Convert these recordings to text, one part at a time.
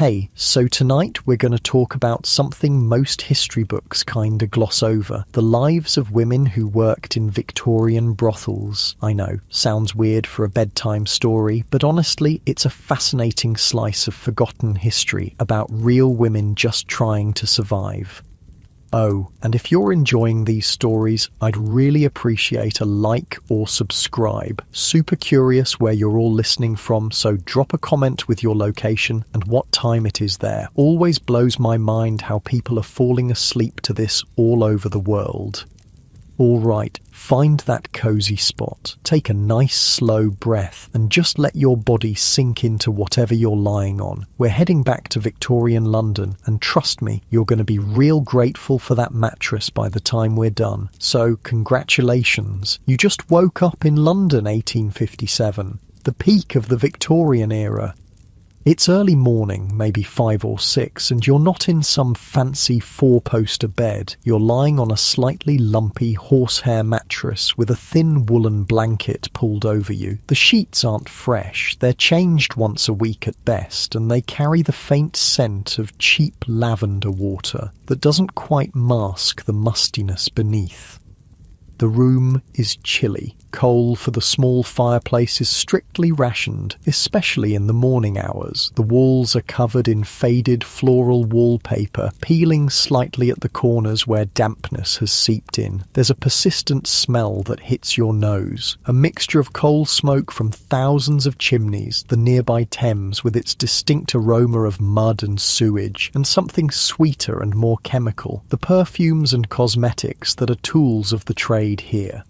Hey, so tonight we're going to talk about something most history books kinda gloss over. The lives of women who worked in Victorian brothels. I know, sounds weird for a bedtime story, but honestly, it's a fascinating slice of forgotten history about real women just trying to survive. Oh, and if you're enjoying these stories, I'd really appreciate a like or subscribe. Super curious where you're all listening from, so drop a comment with your location and what time it is there. Always blows my mind how people are falling asleep to this all over the world. Alright, find that cozy spot, take a nice slow breath and just let your body sink into whatever you're lying on. We're heading back to Victorian London and trust me, you're going to be real grateful for that mattress by the time we're done. So congratulations, you just woke up in London 1857, the peak of the Victorian era. It's early morning, maybe 5 or 6, and you're not in some fancy 4-poster bed. You're lying on a slightly lumpy horsehair mattress with a thin woolen blanket pulled over you. The sheets aren't fresh, they're changed once a week at best, and they carry the faint scent of cheap lavender water that doesn't quite mask the mustiness beneath. The room is chilly. Coal for the small fireplace is strictly rationed, especially in the morning hours. The walls are covered in faded floral wallpaper, peeling slightly at the corners where dampness has seeped in. There's a persistent smell that hits your nose, a mixture of coal smoke from thousands of chimneys, the nearby Thames with its distinct aroma of mud and sewage, and something sweeter and more chemical, the perfumes and cosmetics that are tools of the trade here.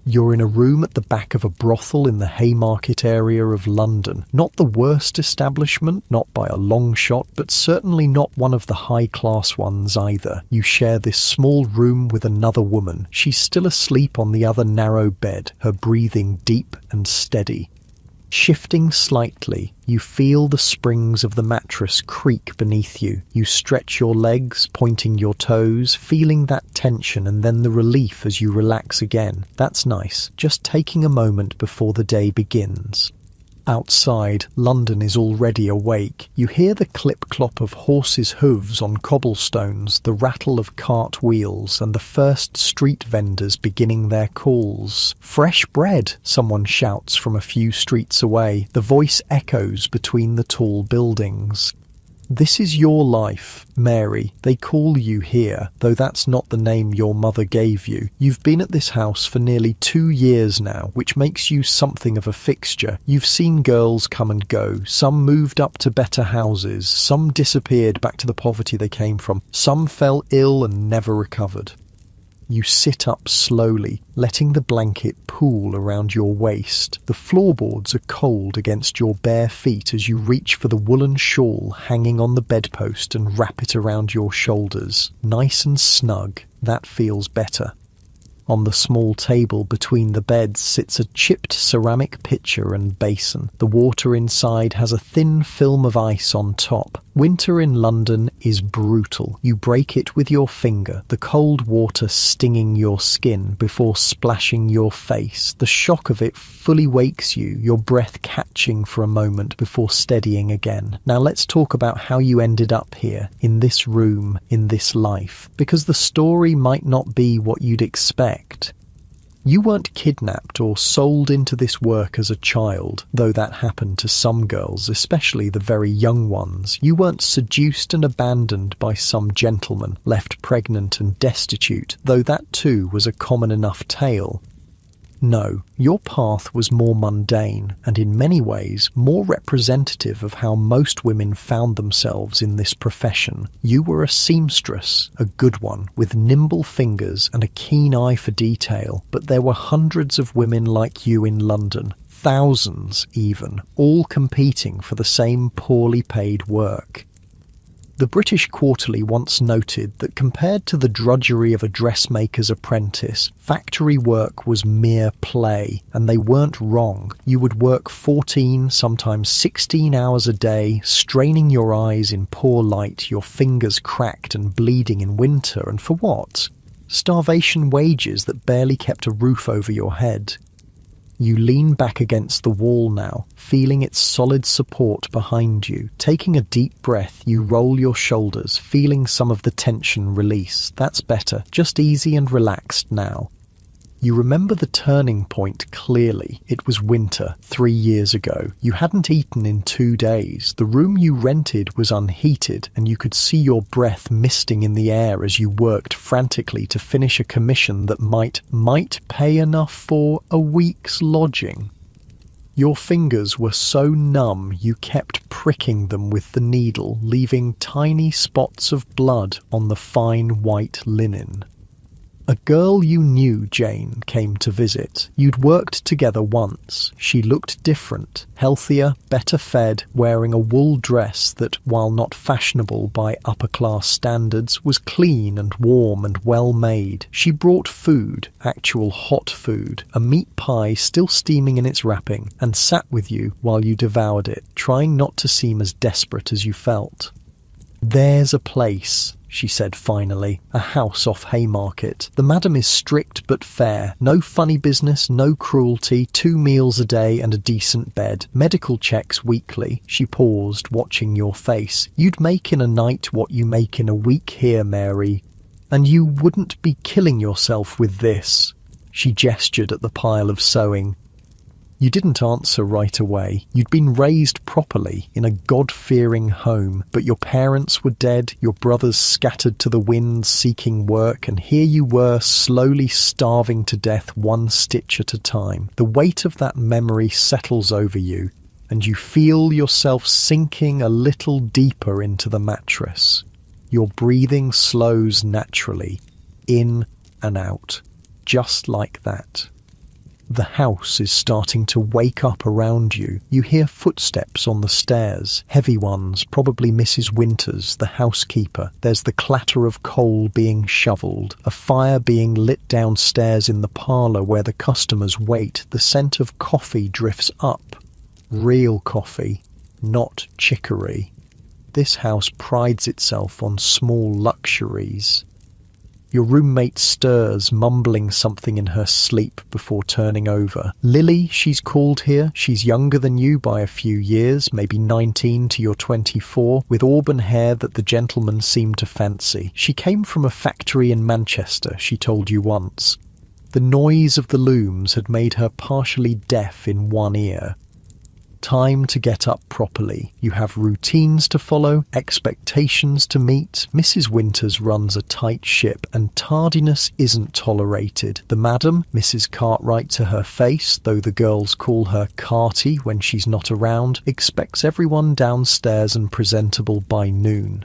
You're in a room at the back of a brothel in the Haymarket area of London. Not the worst establishment, not by a long shot, but certainly not one of the high-class ones either. You share this small room with another woman. She's still asleep on the other narrow bed, her breathing deep and steady. Shifting slightly, you feel the springs of the mattress creak beneath you. You stretch your legs, pointing your toes, feeling that tension and then the relief as you relax again. That's nice, just taking a moment before the day begins. Outside, London is already awake. You hear the clip-clop of horses' hooves on cobblestones, the rattle of cart wheels, and the first street vendors beginning their calls. "Fresh bread," someone shouts from a few streets away. The voice echoes between the tall buildings. "This is your life, Mary. They call you here, though that's not the name your mother gave you. You've been at this house for nearly 2 years now, which makes you something of a fixture. You've seen girls come and go. Some moved up to better houses. Some disappeared back to the poverty they came from. Some fell ill and never recovered." You sit up slowly, letting the blanket pool around your waist. The floorboards are cold against your bare feet as you reach for the woolen shawl hanging on the bedpost and wrap it around your shoulders. Nice and snug, that feels better. On the small table between the beds sits a chipped ceramic pitcher and basin. The water inside has a thin film of ice on top. Winter in London is brutal. You break it with your finger, the cold water stinging your skin before splashing your face. The shock of it fully wakes you, your breath catching for a moment before steadying again. Now let's talk about how you ended up here, in this room, in this life, because the story might not be what you'd expect. You weren't kidnapped or sold into this work as a child, though that happened to some girls, especially the very young ones. You weren't seduced and abandoned by some gentleman, left pregnant and destitute, though that too was a common enough tale. No, your path was more mundane, and in many ways more representative of how most women found themselves in this profession. You were a seamstress, a good one, with nimble fingers and a keen eye for detail, but there were hundreds of women like you in London, thousands even, all competing for the same poorly paid work. The British Quarterly once noted that compared to the drudgery of a dressmaker's apprentice, factory work was mere play, and they weren't wrong. You would work 14, sometimes 16 hours a day, straining your eyes in poor light, your fingers cracked and bleeding in winter, and for what? Starvation wages that barely kept a roof over your head. You lean back against the wall now, feeling its solid support behind you. Taking a deep breath, you roll your shoulders, feeling some of the tension release. That's better, just easy and relaxed now. You remember the turning point clearly. It was winter, 3 years ago. You hadn't eaten in 2 days. The room you rented was unheated, and you could see your breath misting in the air as you worked frantically to finish a commission that might pay enough for a week's lodging. Your fingers were so numb you kept pricking them with the needle, leaving tiny spots of blood on the fine white linen. A girl you knew, Jane, came to visit. You'd worked together once. She looked different, healthier, better fed, wearing a wool dress that, while not fashionable by upper-class standards, was clean and warm and well-made. She brought food, actual hot food, a meat pie still steaming in its wrapping, and sat with you while you devoured it, trying not to seem as desperate as you felt. "There's a place," she said finally, "a house off Haymarket. The madam is strict but fair. No funny business, no cruelty, 2 meals a day and a decent bed. Medical checks weekly." She paused, watching your face. "You'd make in a night what you make in a week here, Mary. And you wouldn't be killing yourself with this." She gestured at the pile of sewing. You didn't answer right away. You'd been raised properly in a God-fearing home, but your parents were dead, your brothers scattered to the winds seeking work, and here you were slowly starving to death 1 stitch at a time. The weight of that memory settles over you, and you feel yourself sinking a little deeper into the mattress. Your breathing slows naturally, in and out, just like that. The house is starting to wake up around you. You hear footsteps on the stairs, heavy ones, probably Mrs. Winters, the housekeeper. There's the clatter of coal being shoveled, a fire being lit downstairs in the parlour where the customers wait. The scent of coffee drifts up. Real coffee, not chicory. This house prides itself on small luxuries. Your roommate stirs, mumbling something in her sleep before turning over. Lily, she's called here. She's younger than you by a few years, maybe 19 to your 24, with auburn hair that the gentleman seemed to fancy. She came from a factory in Manchester, she told you once. The noise of the looms had made her partially deaf in one ear. Time to get up properly. You have routines to follow, expectations to meet. Mrs. Winters runs a tight ship, and tardiness isn't tolerated. The madam, Mrs. Cartwright to her face, though the girls call her Carty when she's not around, expects everyone downstairs and presentable by noon.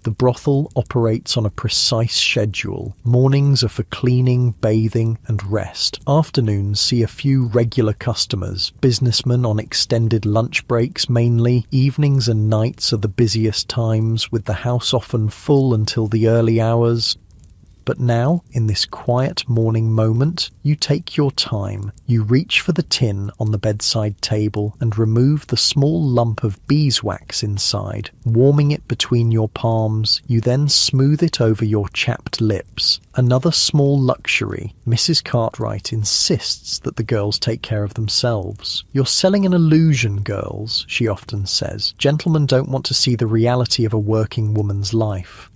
The brothel operates on a precise schedule. Mornings are for cleaning, bathing and rest. Afternoons see a few regular customers, businessmen on extended lunch breaks mainly. Evenings and nights are the busiest times, with the house often full until the early hours. But now, in this quiet morning moment, you take your time. You reach for the tin on the bedside table and remove the small lump of beeswax inside. Warming it between your palms, you then smooth it over your chapped lips. Another small luxury. Mrs. Cartwright insists that the girls take care of themselves. "You're selling an illusion, girls," she often says. "Gentlemen don't want to see the reality of a working woman's life."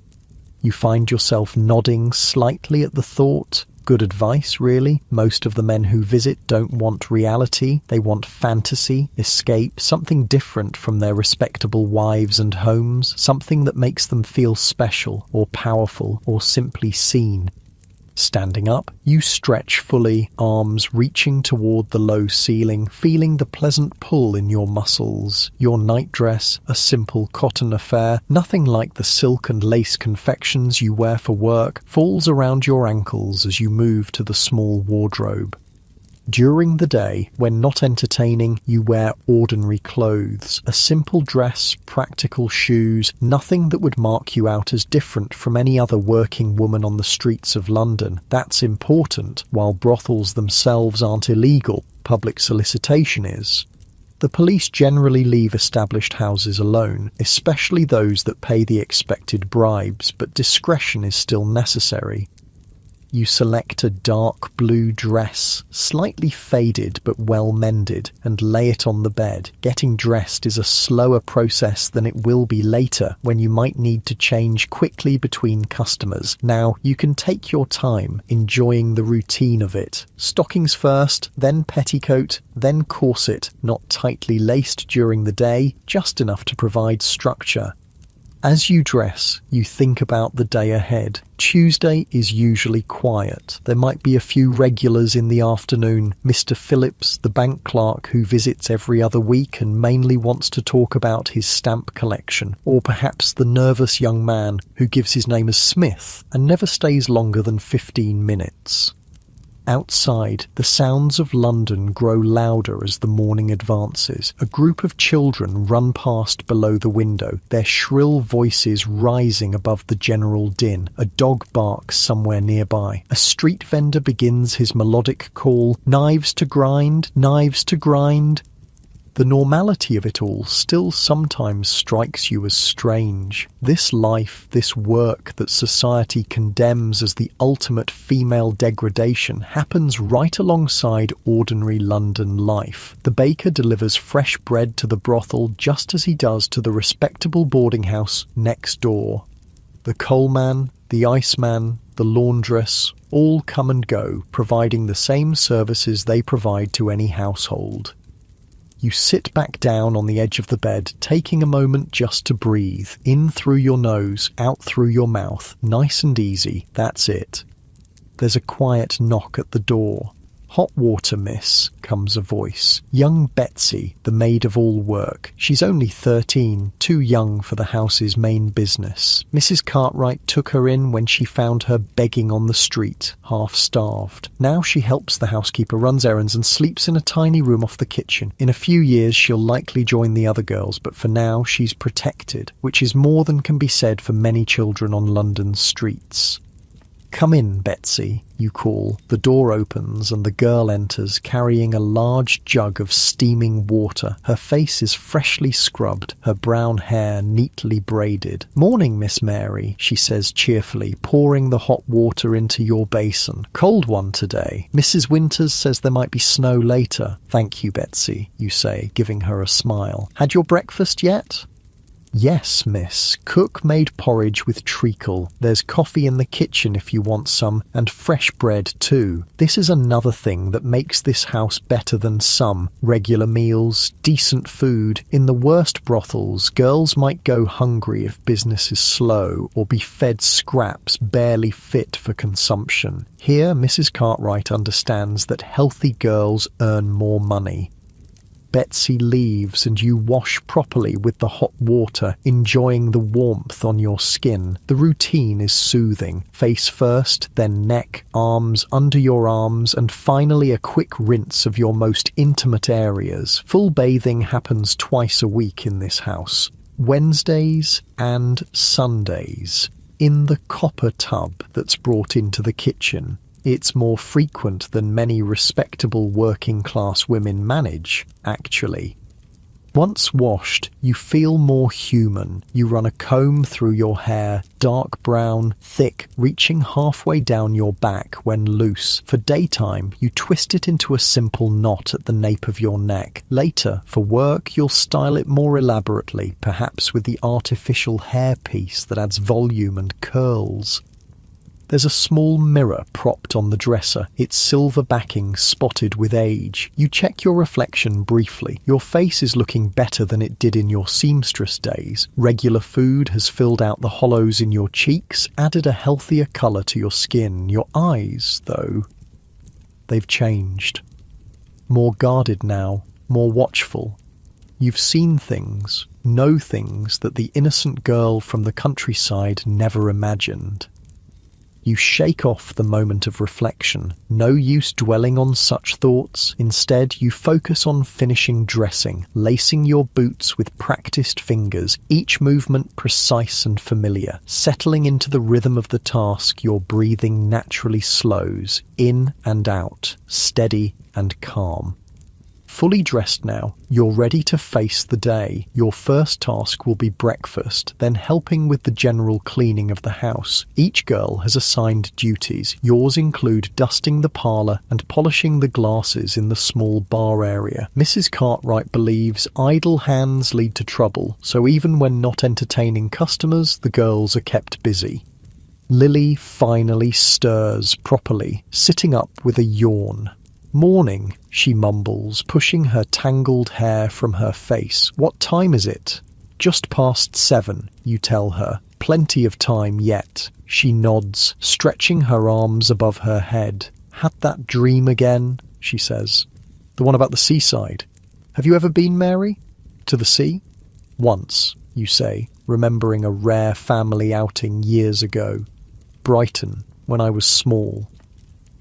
You find yourself nodding slightly at the thought. Good advice, really. Most of the men who visit don't want reality. They want fantasy, escape, something different from their respectable wives and homes, something that makes them feel special or powerful or simply seen. Standing up, you stretch fully, arms reaching toward the low ceiling, feeling the pleasant pull in your muscles. Your nightdress, a simple cotton affair, nothing like the silk and lace confections you wear for work, falls around your ankles as you move to the small wardrobe. During the day, when not entertaining, you wear ordinary clothes, a simple dress, practical shoes, nothing that would mark you out as different from any other working woman on the streets of London. That's important. While brothels themselves aren't illegal, public solicitation is. The police generally leave established houses alone, especially those that pay the expected bribes, but discretion is still necessary. You select a dark blue dress, slightly faded but well mended, and lay it on the bed. Getting dressed is a slower process than it will be later when you might need to change quickly between customers. Now, you can take your time, enjoying the routine of it. Stockings first, then petticoat, then corset, not tightly laced during the day, just enough to provide structure. As you dress, you think about the day ahead. Tuesday is usually quiet. There might be a few regulars in the afternoon. Mr. Phillips, the bank clerk who visits every other week and mainly wants to talk about his stamp collection. Or perhaps the nervous young man who gives his name as Smith and never stays longer than 15 minutes. Outside, the sounds of London grow louder as the morning advances. A group of children run past below the window, their shrill voices rising above the general din. A dog barks somewhere nearby. A street vendor begins his melodic call, "Knives to grind, knives to grind." The normality of it all still sometimes strikes you as strange. This life, this work that society condemns as the ultimate female degradation happens right alongside ordinary London life. The baker delivers fresh bread to the brothel just as he does to the respectable boarding house next door. The coalman, the iceman, the laundress, all come and go, providing the same services they provide to any household. You sit back down on the edge of the bed, taking a moment just to breathe. In through your nose, out through your mouth. Nice and easy, that's it. There's a quiet knock at the door. "Hot water, miss," comes a voice. Young Betsy, the maid of all work. She's only 13, too young for the house's main business. Mrs. Cartwright took her in when she found her begging on the street, half-starved. Now she helps the housekeeper, runs errands, and sleeps in a tiny room off the kitchen. In a few years she'll likely join the other girls, but for now she's protected, which is more than can be said for many children on London's streets. "Come in, Betsy," you call. The door opens and the girl enters, carrying a large jug of steaming water. Her face is freshly scrubbed, her brown hair neatly braided. "Morning, Miss Mary," she says cheerfully, pouring the hot water into your basin. "Cold one today. Mrs. Winters says there might be snow later." "Thank you, Betsy," you say, giving her a smile. "Had your breakfast yet?" "Yes, miss. Cook made porridge with treacle. There's coffee in the kitchen if you want some, and fresh bread too. This is another thing that makes this house better than some. Regular meals, decent food. In the worst brothels, girls might go hungry if business is slow, or be fed scraps barely fit for consumption. Here, Mrs. Cartwright understands that healthy girls earn more money." Betsy leaves and you wash properly with the hot water, enjoying the warmth on your skin. The routine is soothing. Face first, then neck, arms, under your arms, and finally a quick rinse of your most intimate areas. Full bathing happens twice a week in this house. Wednesdays and Sundays. In the copper tub that's brought into the kitchen. It's more frequent than many respectable working-class women manage, actually. Once washed, you feel more human. You run a comb through your hair, dark brown, thick, reaching halfway down your back when loose. For daytime, you twist it into a simple knot at the nape of your neck. Later, for work, you'll style it more elaborately, perhaps with the artificial hairpiece that adds volume and curls. There's a small mirror propped on the dresser, its silver backing spotted with age. You check your reflection briefly. Your face is looking better than it did in your seamstress days. Regular food has filled out the hollows in your cheeks, added a healthier colour to your skin. Your eyes, though, they've changed. More guarded now, more watchful. You've seen things, know things that the innocent girl from the countryside never imagined. You shake off the moment of reflection. No use dwelling on such thoughts. Instead, you focus on finishing dressing, lacing your boots with practiced fingers, each movement precise and familiar. Settling into the rhythm of the task, your breathing naturally slows, in and out, steady and calm. fully dressed now. You're ready to face the day. Your first task will be breakfast, then helping with the general cleaning of the house. Each girl has assigned duties. Yours include dusting the parlour and polishing the glasses in the small bar area. Mrs. Cartwright believes idle hands lead to trouble, so even when not entertaining customers, the girls are kept busy. Lily finally stirs properly, sitting up with a yawn. "Morning," she mumbles, pushing her tangled hair from her face. "What time is it?" "Just past 7, you tell her. "Plenty of time yet." She nods, stretching her arms above her head. "Had that dream again," she says. "The one about the seaside. Have you ever been, Mary? To the sea?" "Once," you say, remembering a rare family outing years ago. "Brighton, when I was small."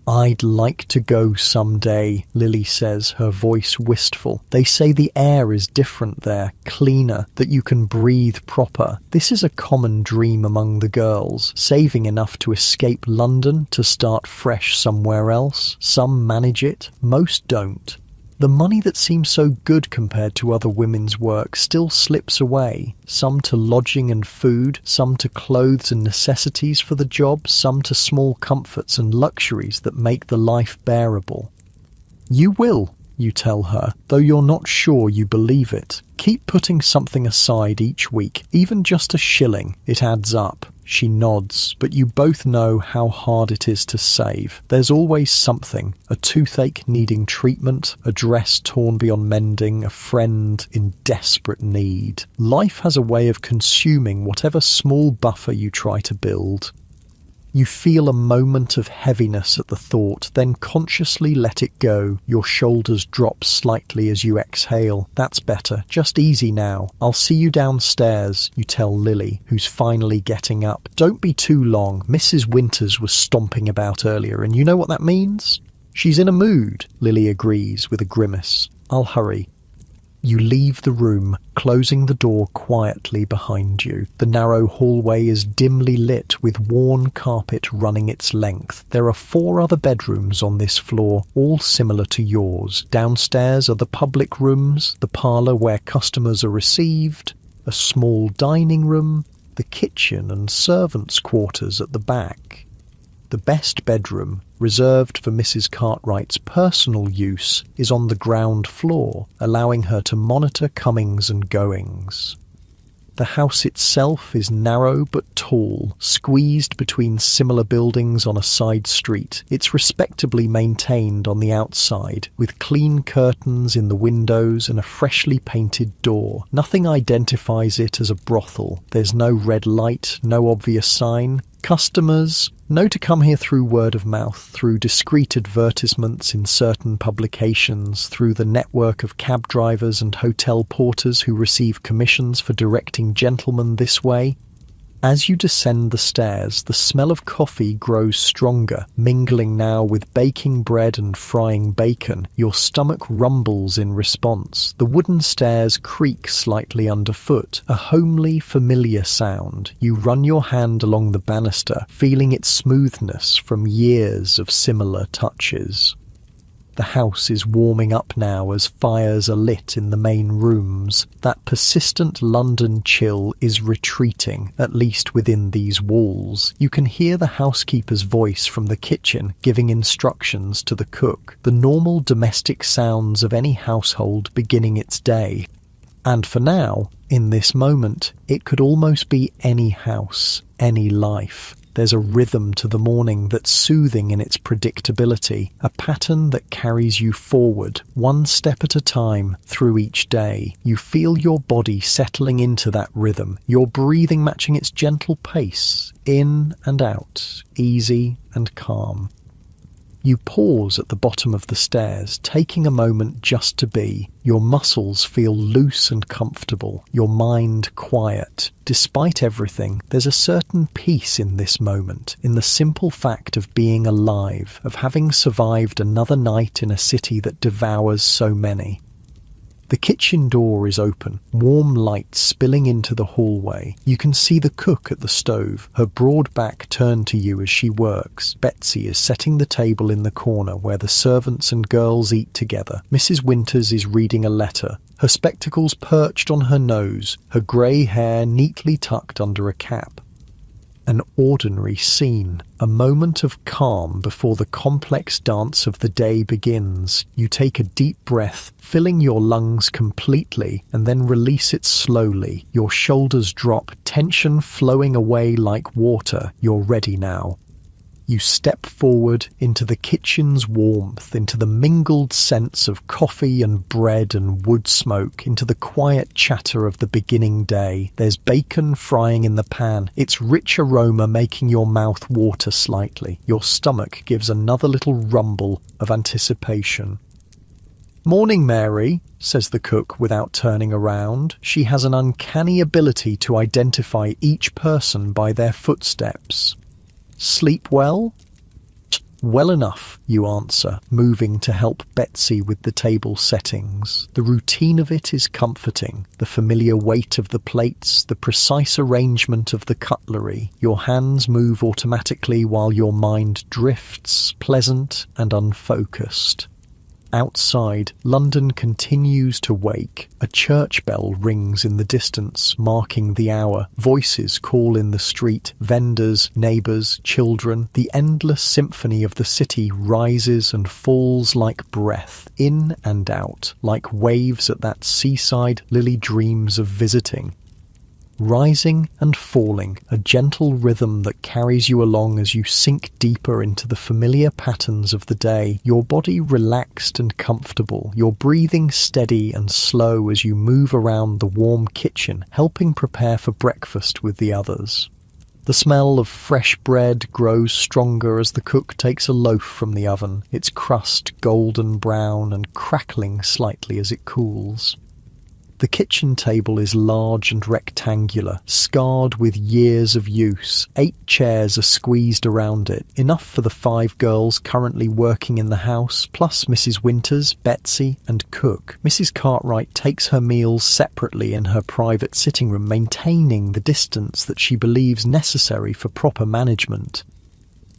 "I'd like to go someday," Lily says, her voice wistful. "They say the air is different there, cleaner, that you can breathe proper." This is a common dream among the girls, saving enough to escape London to start fresh somewhere else. Some manage it, most don't. The money that seems so good compared to other women's work still slips away, some to lodging and food, some to clothes and necessities for the job, some to small comforts and luxuries that make the life bearable. "You will," you tell her, though you're not sure you believe it. "Keep putting something aside each week, even just a shilling. It adds up." She nods, but you both know how hard it is to save. There's always something: a toothache needing treatment, a dress torn beyond mending, a friend in desperate need. Life has a way of consuming whatever small buffer you try to build. You feel a moment of heaviness at the thought, then consciously let it go. Your shoulders drop slightly as you exhale. "That's better. Just easy now. I'll see you downstairs," you tell Lily, who's finally getting up. "Don't be too long. Mrs. Winters was stomping about earlier, and you know what that means?" "She's in a mood," Lily agrees with a grimace. "I'll hurry." You leave the room, closing the door quietly behind you. The narrow hallway is dimly lit with worn carpet running its length. There are 4 other bedrooms on this floor, all similar to yours. Downstairs are the public rooms, the parlour where customers are received, a small dining room, the kitchen and servants' quarters at the back. The best bedroom, reserved for Mrs. Cartwright's personal use, is on the ground floor, allowing her to monitor comings and goings. The house itself is narrow but tall, squeezed between similar buildings on a side street. It's respectably maintained on the outside, with clean curtains in the windows and a freshly painted door. Nothing identifies it as a brothel. There's no red light, no obvious sign. Customers know to come here through word of mouth, through discreet advertisements in certain publications, through the network of cab drivers and hotel porters who receive commissions for directing gentlemen this way. As you descend the stairs, the smell of coffee grows stronger, mingling now with baking bread and frying bacon. Your stomach rumbles in response. The wooden stairs creak slightly underfoot, a homely, familiar sound. You run your hand along the banister, feeling its smoothness from years of similar touches. The house is warming up now as fires are lit in the main rooms. That persistent London chill is retreating, at least within these walls. You can hear the housekeeper's voice from the kitchen giving instructions to the cook, the normal domestic sounds of any household beginning its day. And for now, in this moment, it could almost be any house, any life. There's a rhythm to the morning that's soothing in its predictability, a pattern that carries you forward, one step at a time, through each day. You feel your body settling into that rhythm, your breathing matching its gentle pace, in and out, easy and calm. You pause at the bottom of the stairs, taking a moment just to be. Your muscles feel loose and comfortable, your mind quiet. Despite everything, there's a certain peace in this moment, in the simple fact of being alive, of having survived another night in a city that devours so many. The kitchen door is open, warm light spilling into the hallway. You can see the cook at the stove, her broad back turned to you as she works. Betsy is setting the table in the corner where the servants and girls eat together. Mrs. Winters is reading a letter, her spectacles perched on her nose, her grey hair neatly tucked under a cap. An ordinary scene, a moment of calm before the complex dance of the day begins. You take a deep breath, filling your lungs completely, and then release it slowly. Your shoulders drop, tension flowing away like water. You're ready now. You step forward into the kitchen's warmth, into the mingled scents of coffee and bread and wood smoke, into the quiet chatter of the beginning day. There's bacon frying in the pan, its rich aroma making your mouth water slightly. Your stomach gives another little rumble of anticipation. "Morning, Mary," says the cook without turning around. She has an uncanny ability to identify each person by their footsteps. "Sleep well?" "Well enough," you answer, moving to help Betsy with the table settings. The routine of it is comforting, the familiar weight of the plates, the precise arrangement of the cutlery. Your hands move automatically while your mind drifts, pleasant and unfocused. Outside, London continues to wake. A church bell rings in the distance, marking the hour. Voices call in the street, vendors, neighbours, children. The endless symphony of the city rises and falls like breath, in and out, like waves at that seaside Lily dreams of visiting. Rising and falling, a gentle rhythm that carries you along as you sink deeper into the familiar patterns of the day, your body relaxed and comfortable, your breathing steady and slow as you move around the warm kitchen, helping prepare for breakfast with the others. The smell of fresh bread grows stronger as the cook takes a loaf from the oven, its crust golden brown and crackling slightly as it cools. The kitchen table is large and rectangular, scarred with years of use. 8 chairs are squeezed around it, enough for the 5 girls currently working in the house, plus Mrs. Winters, Betsy, and cook. Mrs. Cartwright takes her meals separately in her private sitting room, maintaining the distance that she believes necessary for proper management.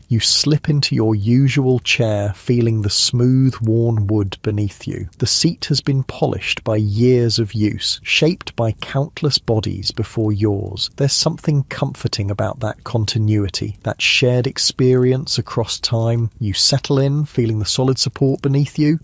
You slip into your usual chair, feeling the smooth, worn wood beneath you. The seat has been polished by years of use, shaped by countless bodies before yours. There's something comforting about that continuity, that shared experience across time. You settle in, feeling the solid support beneath you.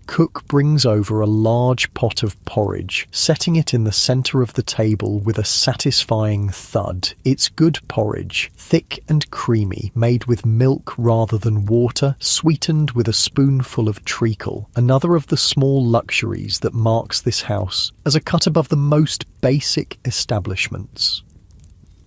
Cook brings over a large pot of porridge, setting it in the centre of the table with a satisfying thud. It's good porridge, thick and creamy, made with milk rather than water, sweetened with a spoonful of treacle, another of the small luxuries that marks this house as a cut above the most basic establishments.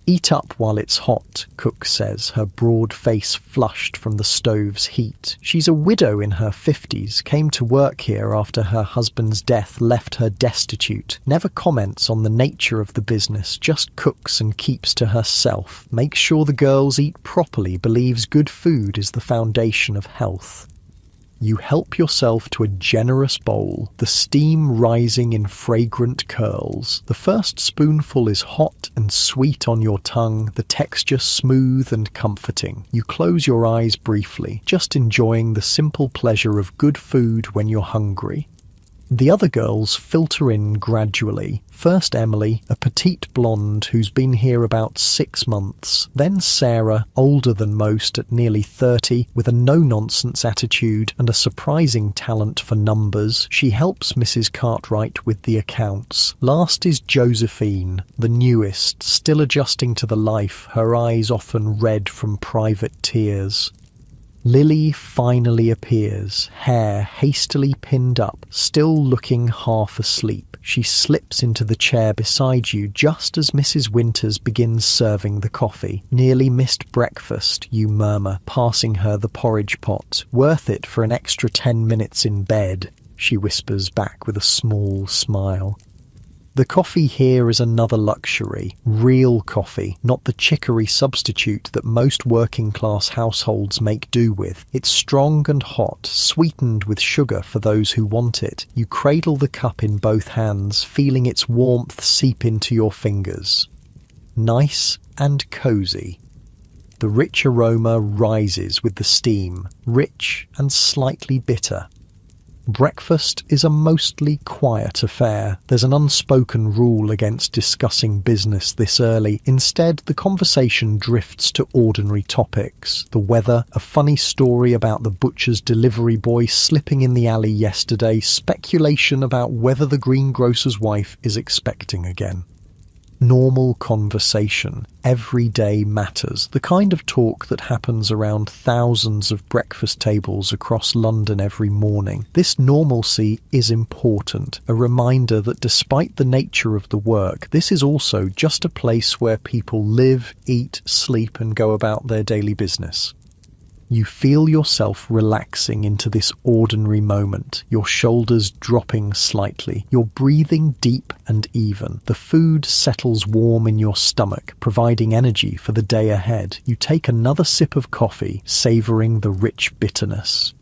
"Eat up while it's hot," Cook says, her broad face flushed from the stove's heat. She's a widow in her 50s, came to work here after her husband's death left her destitute, never comments on the nature of the business, just cooks and keeps to herself, makes sure the girls eat properly, believes good food is the foundation of health. You help yourself to a generous bowl, the steam rising in fragrant curls. The first spoonful is hot and sweet on your tongue, the texture smooth and comforting. You close your eyes briefly, just enjoying the simple pleasure of good food when you're hungry. The other girls filter in gradually. First Emily, a petite blonde who's been here about 6 months. Then Sarah, older than most at nearly 30, with a no-nonsense attitude and a surprising talent for numbers. She helps Mrs. Cartwright with the accounts. Last is Josephine, the newest, still adjusting to the life, her eyes often red from private tears. Lily finally appears, hair hastily pinned up, still looking half asleep. She slips into the chair beside you just as Mrs. Winters begins serving the coffee. "Nearly missed breakfast," you murmur, passing her the porridge pot. "Worth it for an extra 10 minutes in bed," she whispers back with a small smile. The coffee here is another luxury, real coffee, not the chicory substitute that most working-class households make do with. It's strong and hot, sweetened with sugar for those who want it. You cradle the cup in both hands, feeling its warmth seep into your fingers. Nice and cosy. The rich aroma rises with the steam, rich and slightly bitter. Breakfast is a mostly quiet affair. There's an unspoken rule against discussing business this early. Instead, the conversation drifts to ordinary topics. The weather, a funny story about the butcher's delivery boy slipping in the alley yesterday, speculation about whether the greengrocer's wife is expecting again. Normal conversation, everyday matters, the kind of talk that happens around thousands of breakfast tables across London every morning. This normalcy is important, a reminder that despite the nature of the work, this is also just a place where people live, eat, sleep, and go about their daily business. You feel yourself relaxing into this ordinary moment, your shoulders dropping slightly, your breathing deep and even. The food settles warm in your stomach, providing energy for the day ahead. You take another sip of coffee, savouring the rich bitterness.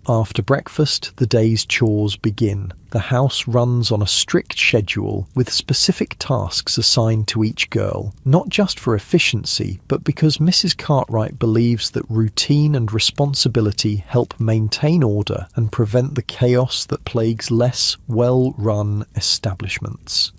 After breakfast, the day's chores begin. The house runs on a strict schedule with specific tasks assigned to each girl, not just for efficiency, but because Mrs. Cartwright believes that routine and responsibility help maintain order and prevent the chaos that plagues less well-run establishments.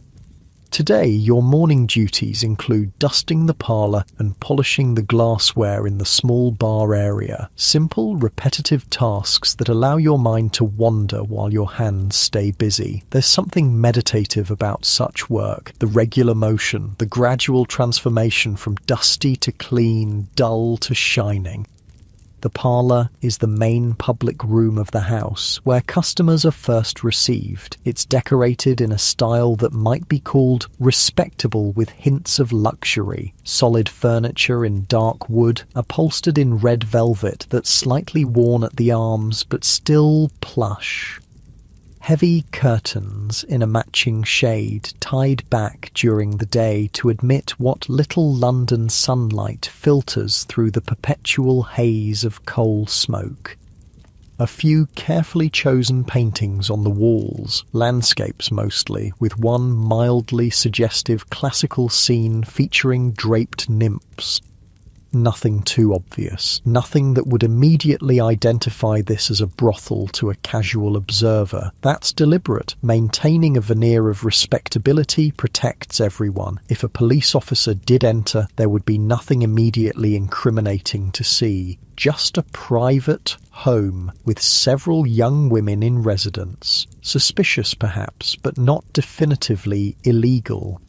Today, your morning duties include dusting the parlour and polishing the glassware in the small bar area. Simple, repetitive tasks that allow your mind to wander while your hands stay busy. There's something meditative about such work. The regular motion, the gradual transformation from dusty to clean, dull to shining. The parlour is the main public room of the house, where customers are first received. It's decorated in a style that might be called respectable with hints of luxury. Solid furniture in dark wood, upholstered in red velvet that's slightly worn at the arms but still plush. Heavy curtains in a matching shade tied back during the day to admit what little London sunlight filters through the perpetual haze of coal smoke. A few carefully chosen paintings on the walls, landscapes mostly, with one mildly suggestive classical scene featuring draped nymphs. Nothing too obvious, nothing that would immediately identify this as a brothel to a casual observer. That's deliberate. Maintaining a veneer of respectability protects everyone. If a police officer did enter, there would be nothing immediately incriminating to see. Just a private home with several young women in residence. Suspicious perhaps, but not definitively illegal.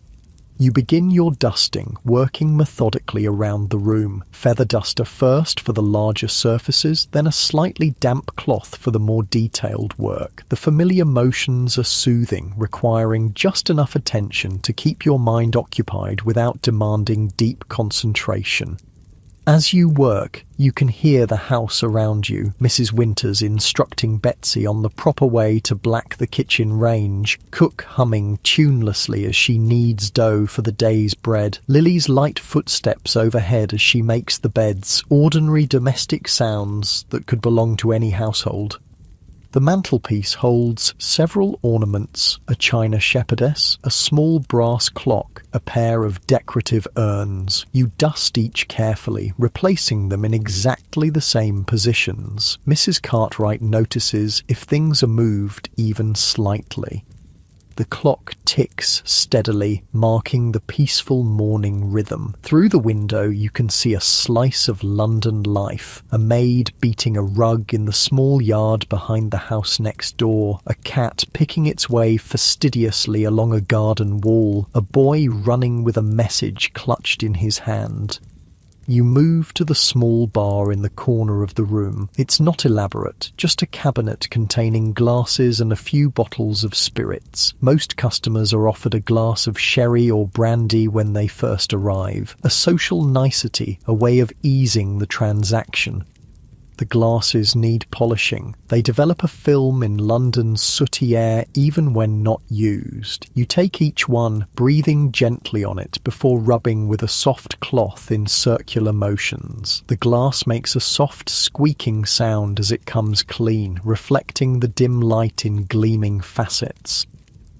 You begin your dusting, working methodically around the room. Feather duster first for the larger surfaces, then a slightly damp cloth for the more detailed work. The familiar motions are soothing, requiring just enough attention to keep your mind occupied without demanding deep concentration. As you work, you can hear the house around you, Mrs. Winters instructing Betsy on the proper way to black the kitchen range, cook humming tunelessly as she kneads dough for the day's bread, Lily's light footsteps overhead as she makes the beds, ordinary domestic sounds that could belong to any household. The mantelpiece holds several ornaments, a china shepherdess, a small brass clock, a pair of decorative urns. You dust each carefully, replacing them in exactly the same positions. Mrs. Cartwright notices if things are moved even slightly. The clock ticks steadily, marking the peaceful morning rhythm. Through the window you can see a slice of London life. A maid beating a rug in the small yard behind the house next door. A cat picking its way fastidiously along a garden wall. A boy running with a message clutched in his hand. You move to the small bar in the corner of the room. It's not elaborate, just a cabinet containing glasses and a few bottles of spirits. Most customers are offered a glass of sherry or brandy when they first arrive. A social nicety, a way of easing the transaction. The The glasses need polishing. They develop a film in London's sooty air even when not used. You take each one, breathing gently on it before rubbing with a soft cloth in circular motions. The glass makes a soft squeaking sound as it comes clean, reflecting the dim light in gleaming facets.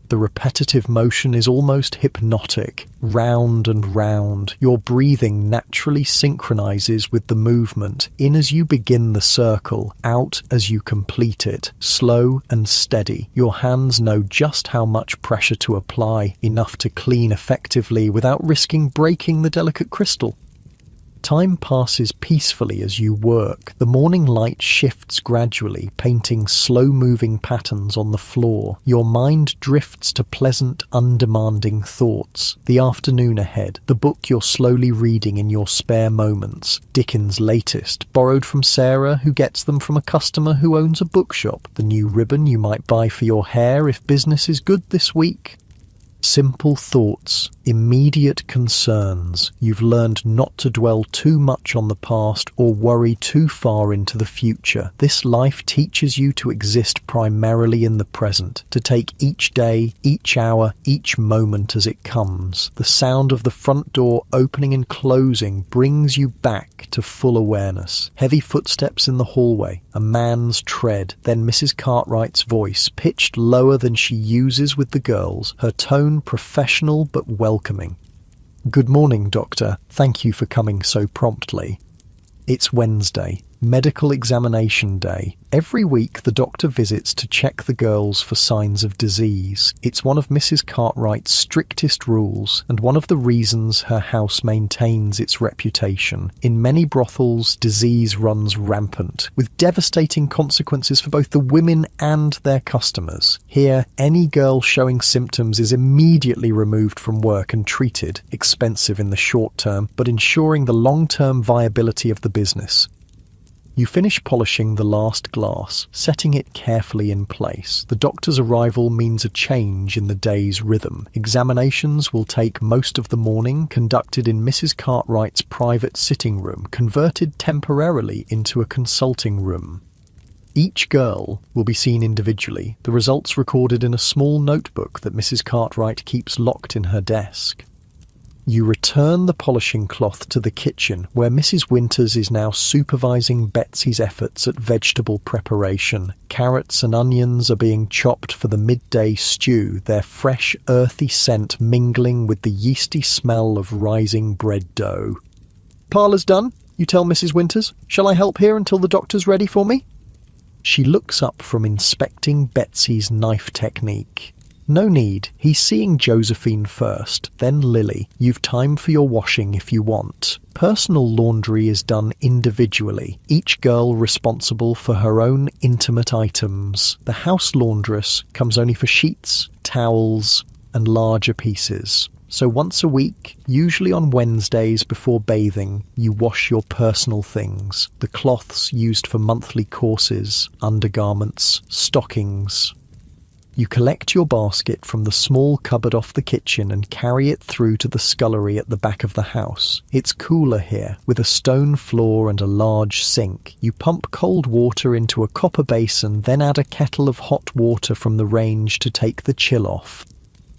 The repetitive motion is almost hypnotic, round and round. Your breathing naturally synchronizes with the movement, in as you begin the circle, out as you complete it, slow and steady. Your hands know just how much pressure to apply, enough to clean effectively without risking breaking the delicate crystal. Time passes peacefully as you work. The morning light shifts gradually, painting slow-moving patterns on the floor. Your mind drifts to pleasant, undemanding thoughts. The afternoon ahead, the book you're slowly reading in your spare moments, Dickens' latest, borrowed from Sarah, who gets them from a customer who owns a bookshop, the new ribbon you might buy for your hair if business is good this week. Simple thoughts, immediate concerns. You've learned not to dwell too much on the past or worry too far into the future. This life teaches you to exist primarily in the present, to take each day, each hour, each moment as it comes. The sound of the front door opening and closing brings you back to full awareness. Heavy footsteps in the hallway, a man's tread, then Mrs. Cartwright's voice, pitched lower than she uses with the girls, her tone professional but welcoming. "Good morning, Doctor. Thank you for coming so promptly." It's Wednesday, medical examination day. Every week the doctor visits to check the girls for signs of disease. It's one of Mrs. Cartwright's strictest rules, and one of the reasons her house maintains its reputation. In many brothels, disease runs rampant, with devastating consequences for both the women and their customers. Here, any girl showing symptoms is immediately removed from work and treated, expensive in the short term, but ensuring the long-term viability of the business. You finish polishing the last glass, setting it carefully in place. The doctor's arrival means a change in the day's rhythm. Examinations will take most of the morning, conducted in Mrs. Cartwright's private sitting room, converted temporarily into a consulting room. Each girl will be seen individually, the results recorded in a small notebook that Mrs. Cartwright keeps locked in her desk. You return the polishing cloth to the kitchen, where Mrs. Winters is now supervising Betsy's efforts at vegetable preparation. Carrots and onions are being chopped for the midday stew, their fresh, earthy scent mingling with the yeasty smell of rising bread dough. "Parlour's done, you tell Mrs. Winters. Shall I help here until the doctor's ready for me?" She looks up from inspecting Betsy's knife technique. "No need. He's seeing Josephine first, then Lily. You've time for your washing if you want. Personal laundry is done individually, each girl responsible for her own intimate items. The house laundress comes only for sheets, towels, and larger pieces. So once a week, usually on Wednesdays before bathing, you wash your personal things. The cloths used for monthly courses, undergarments, stockings. You collect your basket from the small cupboard off the kitchen and carry it through to the scullery at the back of the house. It's cooler here, with a stone floor and a large sink. You pump cold water into a copper basin, then add a kettle of hot water from the range to take the chill off.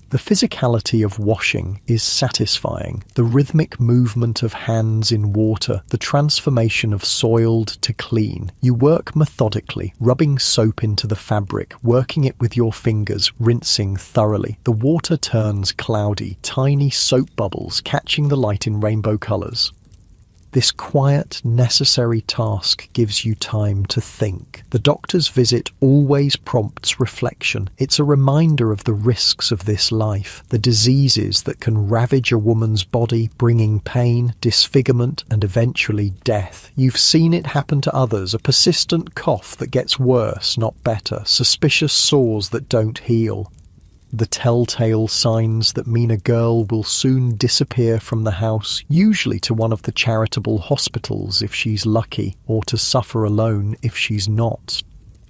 The physicality of washing is satisfying. The rhythmic movement of hands in water, the transformation of soiled to clean. You work methodically, rubbing soap into the fabric, working it with your fingers, rinsing thoroughly. The water turns cloudy, tiny soap bubbles catching the light in rainbow colours. This quiet, necessary task gives you time to think. The doctor's visit always prompts reflection. It's a reminder of the risks of this life, the diseases that can ravage a woman's body, bringing pain, disfigurement, and eventually death. You've seen it happen to others, a persistent cough that gets worse, not better, suspicious sores that don't heal. The telltale signs that mean a girl will soon disappear from the house, usually to one of the charitable hospitals if she's lucky, or to suffer alone if she's not.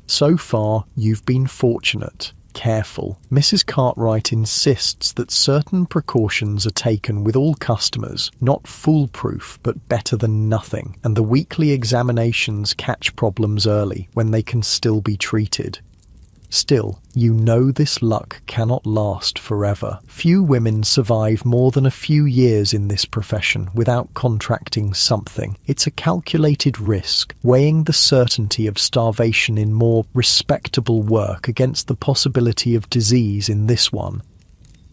So far, you've been fortunate. careful. Mrs. Cartwright insists that certain precautions are taken with all customers, not foolproof but better than nothing, and the weekly examinations catch problems early when they can still be treated. Still, you know this luck cannot last forever. Few women survive more than a few years in this profession without contracting something. It's a calculated risk, weighing the certainty of starvation in more respectable work against the possibility of disease in this one.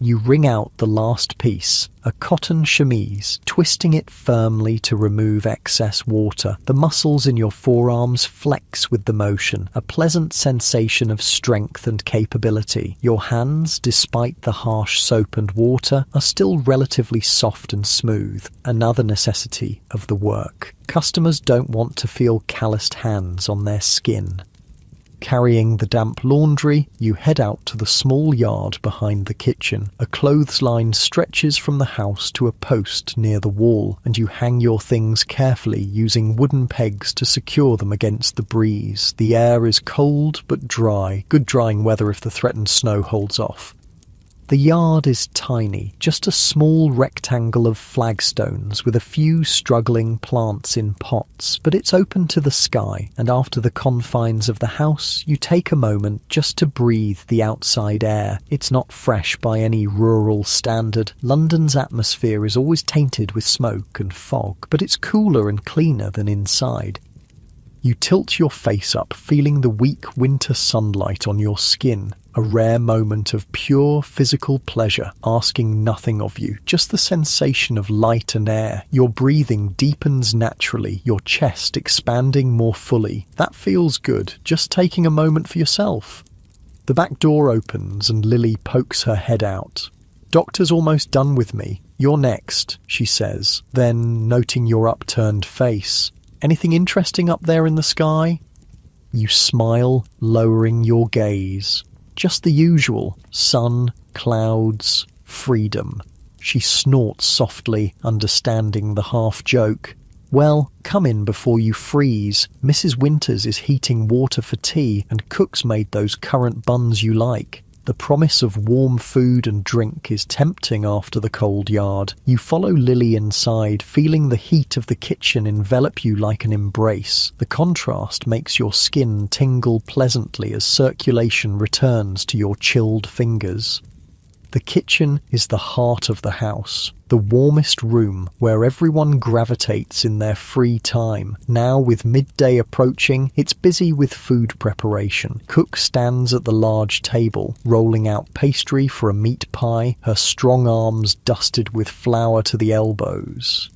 You wring out the last piece, a cotton chemise, twisting it firmly to remove excess water. The muscles in your forearms flex with the motion, a pleasant sensation of strength and capability. Your hands, despite the harsh soap and water, are still relatively soft and smooth, another necessity of the work. Customers don't want to feel calloused hands on their skin. Carrying the damp laundry, you head out to the small yard behind the kitchen. A clothesline stretches from the house to a post near the wall, and you hang your things carefully using wooden pegs to secure them against the breeze. The air is cold but dry, good drying weather if the threatened snow holds off. The yard is tiny, just a small rectangle of flagstones with a few struggling plants in pots, but it's open to the sky, and after the confines of the house, you take a moment just to breathe the outside air. It's not fresh by any rural standard. London's atmosphere is always tainted with smoke and fog, but it's cooler and cleaner than inside. You tilt your face up, feeling the weak winter sunlight on your skin. A rare moment of pure physical pleasure, asking nothing of you, just the sensation of light and air. Your breathing deepens naturally, your chest expanding more fully. That feels good, just taking a moment for yourself. The back door opens and Lily pokes her head out. "Doctor's almost done with me. You're next," she says, then noting your upturned face. "Anything interesting up there in the sky?" You smile, lowering your gaze. "Just the usual. Sun, clouds, freedom." She snorts softly, understanding the half-joke. "Well, come in before you freeze. Mrs. Winters is heating water for tea, and Cook's made those currant buns you like." The promise of warm food and drink is tempting after the cold yard. You follow Lily inside, feeling the heat of the kitchen envelop you like an embrace. The contrast makes your skin tingle pleasantly as circulation returns to your chilled fingers. The kitchen is the heart of the house, the warmest room where everyone gravitates in their free time. Now, with midday approaching, it's busy with food preparation. Cook stands at the large table, rolling out pastry for a meat pie, her strong arms dusted with flour to the elbows.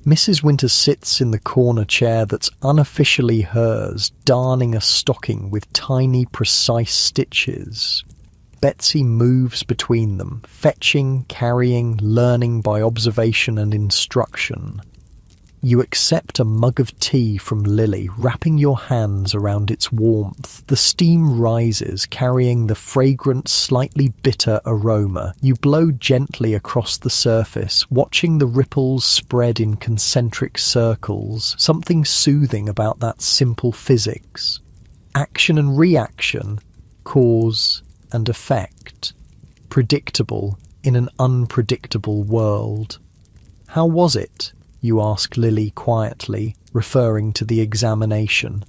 Mrs. Winters sits in the corner chair that's unofficially hers, darning a stocking with tiny, precise stitches. Betsy moves between them, fetching, carrying, learning by observation and instruction. You accept a mug of tea from Lily, wrapping your hands around its warmth. The steam rises, carrying the fragrant, slightly bitter aroma. You blow gently across the surface, watching the ripples spread in concentric circles. Something soothing about that simple physics. Action and reaction, cause and effect, predictable in an unpredictable world. "How was it?" you ask Lily quietly, referring to the examination.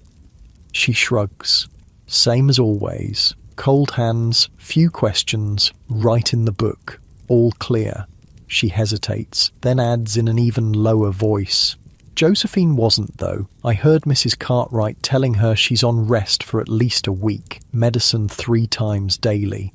She shrugs. "Same as always. Cold hands, few questions, right in the book. All clear." She hesitates, then adds in an even lower voice. "Josephine wasn't, though. I heard Mrs. Cartwright telling her she's on rest for at least a week, medicine 3 times daily."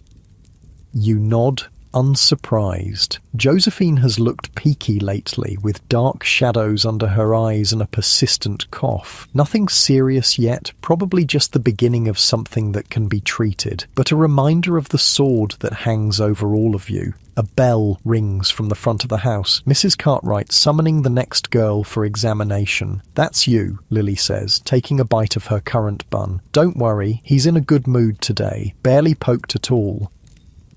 You nod, unsurprised. Josephine has looked peaky lately, with dark shadows under her eyes and a persistent cough. Nothing serious yet, probably just the beginning of something that can be treated, but a reminder of the sword that hangs over all of you. A bell rings from the front of the house. Mrs. Cartwright summoning the next girl for examination. "That's you," Lily says, taking a bite of her currant bun. "Don't worry, he's in a good mood today. Barely poked at all."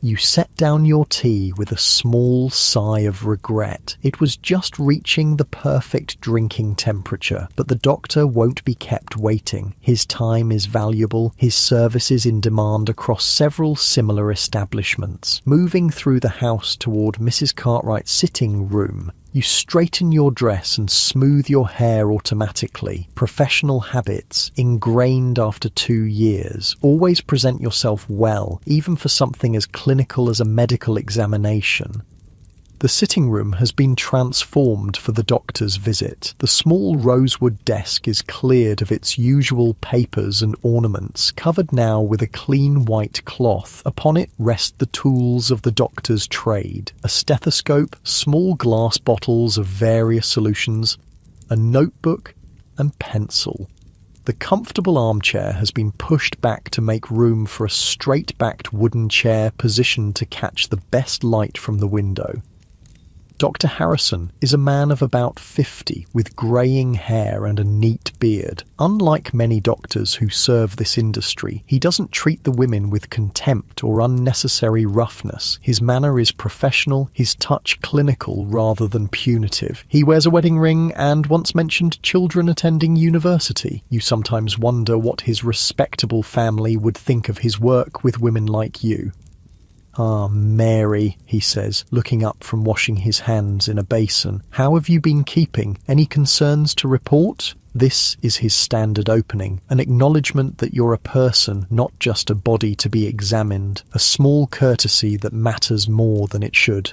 You set down your tea with a small sigh of regret. It was just reaching the perfect drinking temperature, but the doctor won't be kept waiting. His time is valuable, his services in demand across several similar establishments. Moving through the house toward Mrs. Cartwright's sitting room, you straighten your dress and smooth your hair automatically. Professional habits, ingrained after 2 years. Always present yourself well, even for something as clinical as a medical examination. The sitting room has been transformed for the doctor's visit. The small rosewood desk is cleared of its usual papers and ornaments, covered now with a clean white cloth. Upon it rest the tools of the doctor's trade: a stethoscope, small glass bottles of various solutions, a notebook and pencil. The comfortable armchair has been pushed back to make room for a straight-backed wooden chair positioned to catch the best light from the window. Dr. Harrison is a man of about 50 with greying hair and a neat beard. Unlike many doctors who serve this industry, he doesn't treat the women with contempt or unnecessary roughness. His manner is professional, his touch clinical rather than punitive. He wears a wedding ring and once mentioned children attending university. You sometimes wonder what his respectable family would think of his work with women like you. "Ah, Mary," he says, looking up from washing his hands in a basin. "How have you been keeping? Any concerns to report?" This is his standard opening, an acknowledgement that you're a person, not just a body to be examined, a small courtesy that matters more than it should.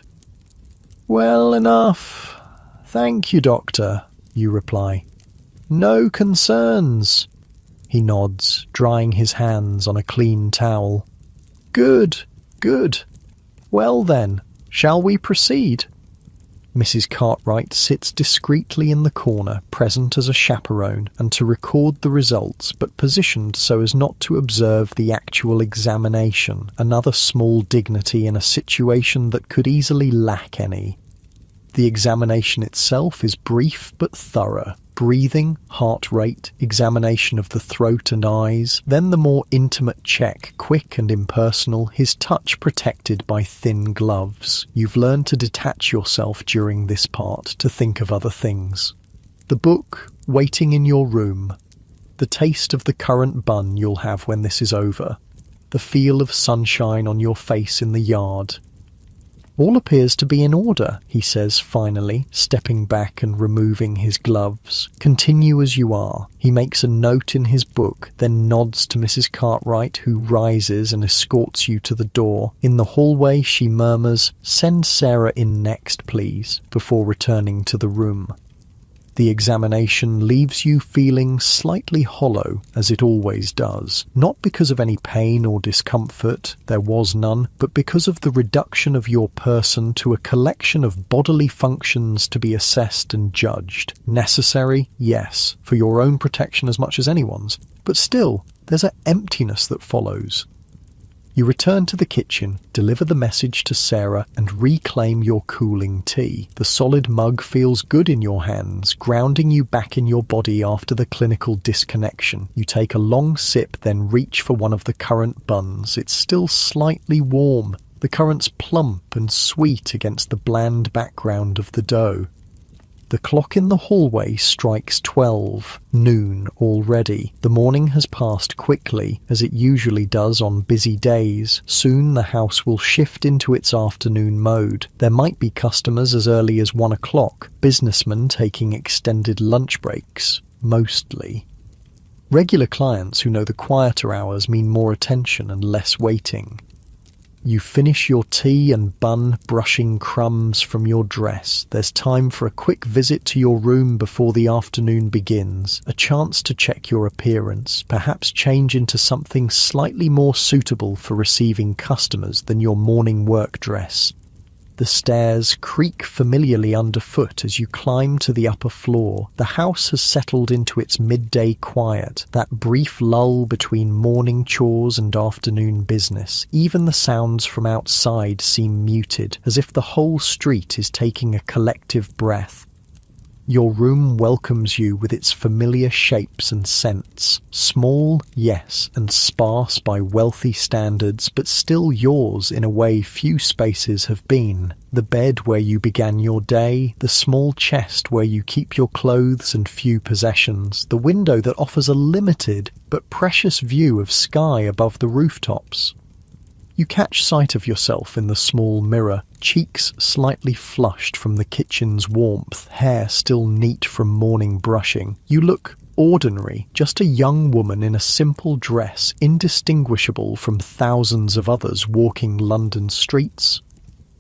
"Well enough. Thank you, Doctor," you reply. "No concerns." He nods, drying his hands on a clean towel. "Good. Good. Well then, shall we proceed?" Mrs. Cartwright sits discreetly in the corner, present as a chaperone, and to record the results, but positioned so as not to observe the actual examination, another small dignity in a situation that could easily lack any. The examination itself is brief but thorough. Breathing, heart rate, examination of the throat and eyes, then the more intimate check, quick and impersonal, his touch protected by thin gloves. You've learned to detach yourself during this part, to think of other things. The book, waiting in your room. The taste of the currant bun you'll have when this is over. The feel of sunshine on your face in the yard. "All appears to be in order," he says finally, stepping back and removing his gloves. "Continue as you are." He makes a note in his book, then nods to Mrs. Cartwright, who rises and escorts you to the door. In the hallway she murmurs, "Send Sarah in next, please," before returning to the room. The examination leaves you feeling slightly hollow, as it always does, not because of any pain or discomfort, there was none, but because of the reduction of your person to a collection of bodily functions to be assessed and judged. Necessary, yes, for your own protection as much as anyone's, but still, there's an emptiness that follows. You return to the kitchen, deliver the message to Sarah, and reclaim your cooling tea. The solid mug feels good in your hands, grounding you back in your body after the clinical disconnection. You take a long sip, then reach for one of the currant buns. It's still slightly warm. The currant's plump and sweet against the bland background of the dough. The clock in the hallway strikes 12, noon already. The morning has passed quickly, as it usually does on busy days. Soon the house will shift into its afternoon mode. There might be customers as early as 1 o'clock, businessmen taking extended lunch breaks, mostly. Regular clients who know the quieter hours mean more attention and less waiting. You finish your tea and bun, brushing crumbs from your dress. There's time for a quick visit to your room before the afternoon begins, a chance to check your appearance, perhaps change into something slightly more suitable for receiving customers than your morning work dress. The stairs creak familiarly underfoot as you climb to the upper floor. The house has settled into its midday quiet, that brief lull between morning chores and afternoon business. Even the sounds from outside seem muted, as if the whole street is taking a collective breath. Your room welcomes you with its familiar shapes and scents. Small, yes, and sparse by wealthy standards, but still yours in a way few spaces have been. The bed where you began your day, the small chest where you keep your clothes and few possessions, the window that offers a limited but precious view of sky above the rooftops. You catch sight of yourself in the small mirror, cheeks slightly flushed from the kitchen's warmth, hair still neat from morning brushing. You look ordinary, just a young woman in a simple dress, indistinguishable from thousands of others walking London streets.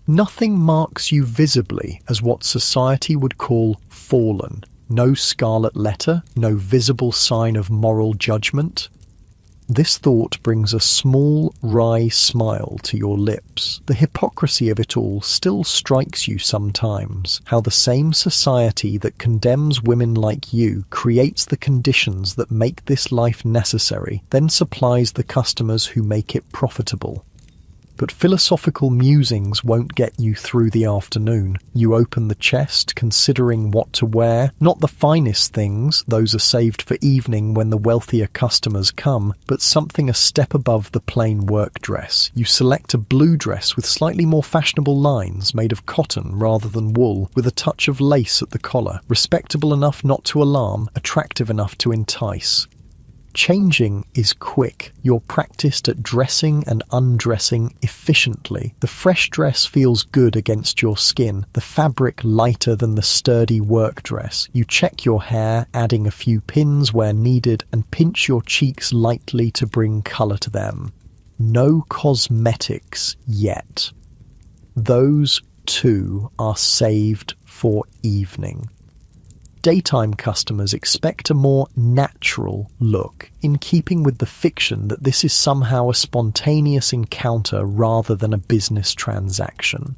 Nothing marks you visibly as what society would call fallen. No scarlet letter, no visible sign of moral judgment. This thought brings a small, wry smile to your lips. The hypocrisy of it all still strikes you sometimes, how the same society that condemns women like you creates the conditions that make this life necessary, then supplies the customers who make it profitable. But philosophical musings won't get you through the afternoon. You open the chest, considering what to wear. Not the finest things, those are saved for evening when the wealthier customers come, but something a step above the plain work dress. You select a blue dress with slightly more fashionable lines, made of cotton rather than wool, with a touch of lace at the collar, respectable enough not to alarm, attractive enough to entice. Changing is quick. You're practiced at dressing and undressing efficiently. The fresh dress feels good against your skin, the fabric lighter than the sturdy work dress. You check your hair, adding a few pins where needed, and pinch your cheeks lightly to bring colour to them. No cosmetics yet. Those, too, are saved for evening. Daytime customers expect a more natural look, in keeping with the fiction that this is somehow a spontaneous encounter rather than a business transaction.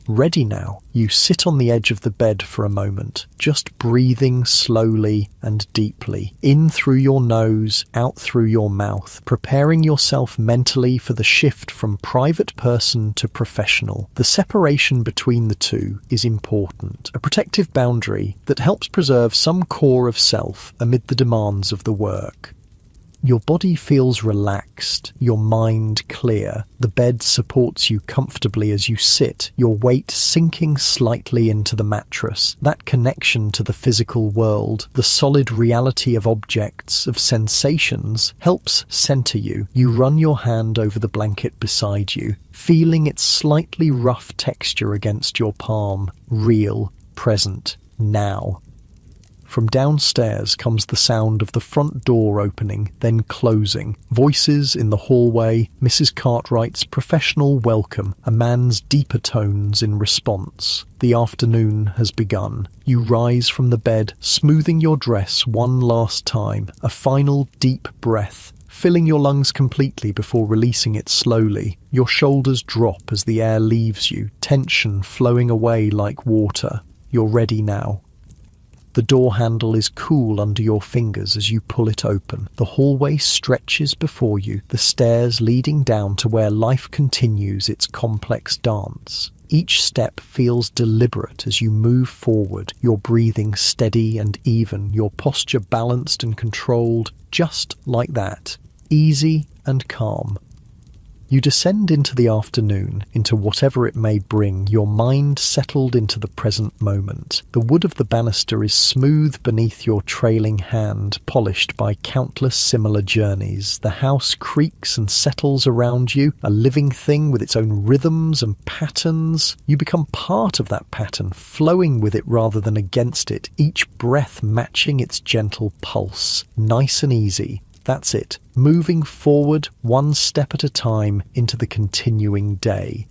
Ready now, you sit on the edge of the bed for a moment, just breathing slowly and deeply, in through your nose, out through your mouth, preparing yourself mentally for the shift from private person to professional. The separation between the two is important, a protective boundary that helps preserve some core of self amid the demands of the work. Your body feels relaxed, your mind clear. The bed supports you comfortably as you sit, your weight sinking slightly into the mattress. That connection to the physical world, the solid reality of objects, of sensations, helps center you. You run your hand over the blanket beside you, feeling its slightly rough texture against your palm. Real, present, now. From downstairs comes the sound of the front door opening, then closing. Voices in the hallway, Mrs. Cartwright's professional welcome, a man's deeper tones in response. The afternoon has begun. You rise from the bed, smoothing your dress one last time, a final deep breath, filling your lungs completely before releasing it slowly. Your shoulders drop as the air leaves you, tension flowing away like water. You're ready now. The door handle is cool under your fingers as you pull it open. The hallway stretches before you, the stairs leading down to where life continues its complex dance. Each step feels deliberate as you move forward, your breathing steady and even, your posture balanced and controlled, just like that, easy and calm. You descend into the afternoon, into whatever it may bring, your mind settled into the present moment. The wood of the banister is smooth beneath your trailing hand, polished by countless similar journeys. The house creaks and settles around you, a living thing with its own rhythms and patterns. You become part of that pattern, flowing with it rather than against it, each breath matching its gentle pulse. Nice and easy. That's it, moving forward one step at a time into the continuing day.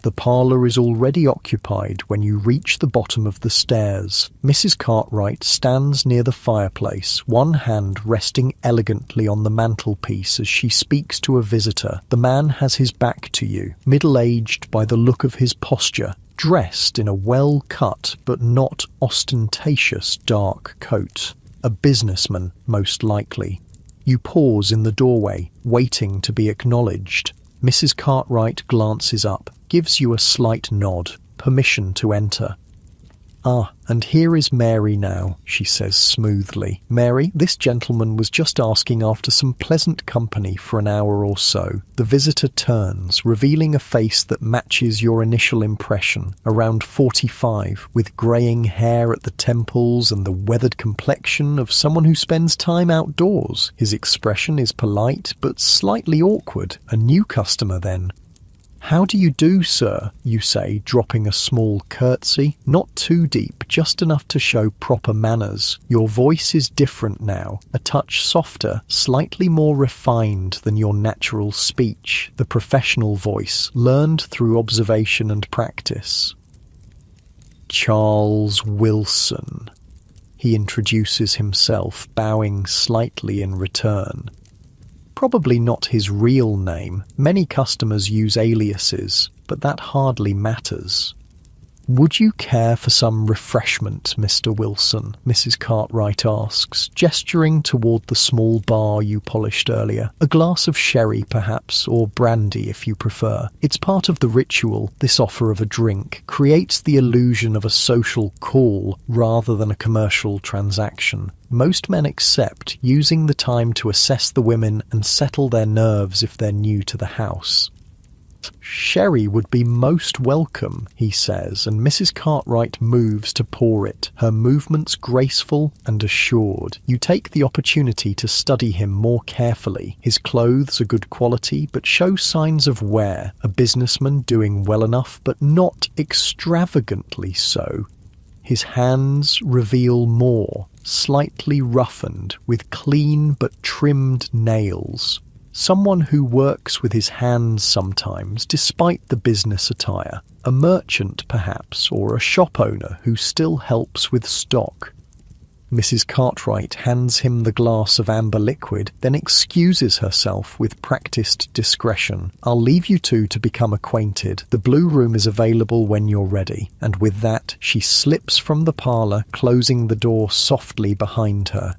The parlour is already occupied when you reach the bottom of the stairs. Mrs. Cartwright stands near the fireplace, one hand resting elegantly on the mantelpiece as she speaks to a visitor. The man has his back to you, middle-aged by the look of his posture, dressed in a well-cut but not ostentatious dark coat. A businessman, most likely. You pause in the doorway, waiting to be acknowledged. Mrs. Cartwright glances up, gives you a slight nod, permission to enter. "Ah, and here is Mary now," she says smoothly. "Mary, this gentleman was just asking after some pleasant company for an hour or so." The visitor turns, revealing a face that matches your initial impression, around 45, with greying hair at the temples and the weathered complexion of someone who spends time outdoors. His expression is polite, but slightly awkward. A new customer, then. "How do you do, sir?" you say, dropping a small curtsy. Not too deep, just enough to show proper manners. Your voice is different now, a touch softer, slightly more refined than your natural speech, the professional voice, learned through observation and practice. "Charles Wilson," he introduces himself, bowing slightly in return. Probably not his real name. Many customers use aliases, but that hardly matters. "Would you care for some refreshment, Mr. Wilson?" Mrs. Cartwright asks, gesturing toward the small bar you polished earlier. "A glass of sherry, perhaps, or brandy if you prefer. It's part of the ritual. This offer of a drink creates the illusion of a social call rather than a commercial transaction. Most men accept, using the time to assess the women and settle their nerves if they're new to the house." "Sherry would be most welcome," he says, and Mrs. Cartwright moves to pour it, her movements graceful and assured. You take the opportunity to study him more carefully. His clothes are good quality, but show signs of wear. A businessman doing well enough, but not extravagantly so. His hands reveal more, slightly roughened, with clean but trimmed nails. Someone who works with his hands sometimes, despite the business attire. A merchant, perhaps, or a shop owner who still helps with stock. Mrs. Cartwright hands him the glass of amber liquid, then excuses herself with practiced discretion. "I'll leave you two to become acquainted. The blue room is available when you're ready." And with that, she slips from the parlour, closing the door softly behind her.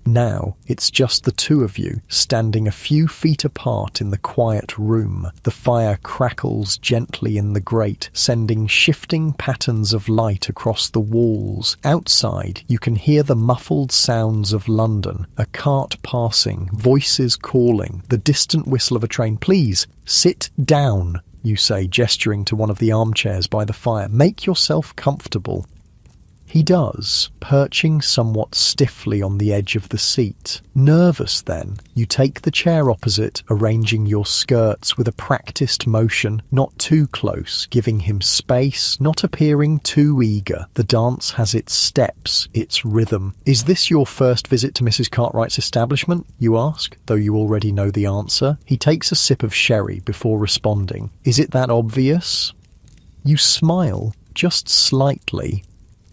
Now, it's just the two of you, standing a few feet apart in the quiet room. The fire crackles gently in the grate, sending shifting patterns of light across the walls. Outside, you can hear the muffled sounds of London, a cart passing, voices calling, the distant whistle of a train. "Please, sit down," you say, gesturing to one of the armchairs by the fire. "Make yourself comfortable." He does, perching somewhat stiffly on the edge of the seat. Nervous then, you take the chair opposite, arranging your skirts with a practiced motion, not too close, giving him space, not appearing too eager. The dance has its steps, its rhythm. "Is this your first visit to Mrs. Cartwright's establishment?" you ask, though you already know the answer. He takes a sip of sherry before responding. "Is it that obvious?" You smile, just slightly.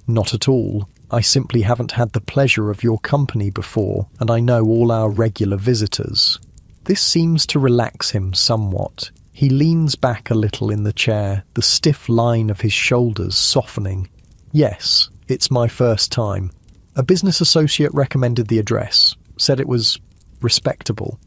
"Not at all. I simply haven't had the pleasure of your company before, and I know all our regular visitors." This seems to relax him somewhat. He leans back a little in the chair, the stiff line of his shoulders softening. "Yes, it's my first time. A business associate recommended the address, said it was respectable."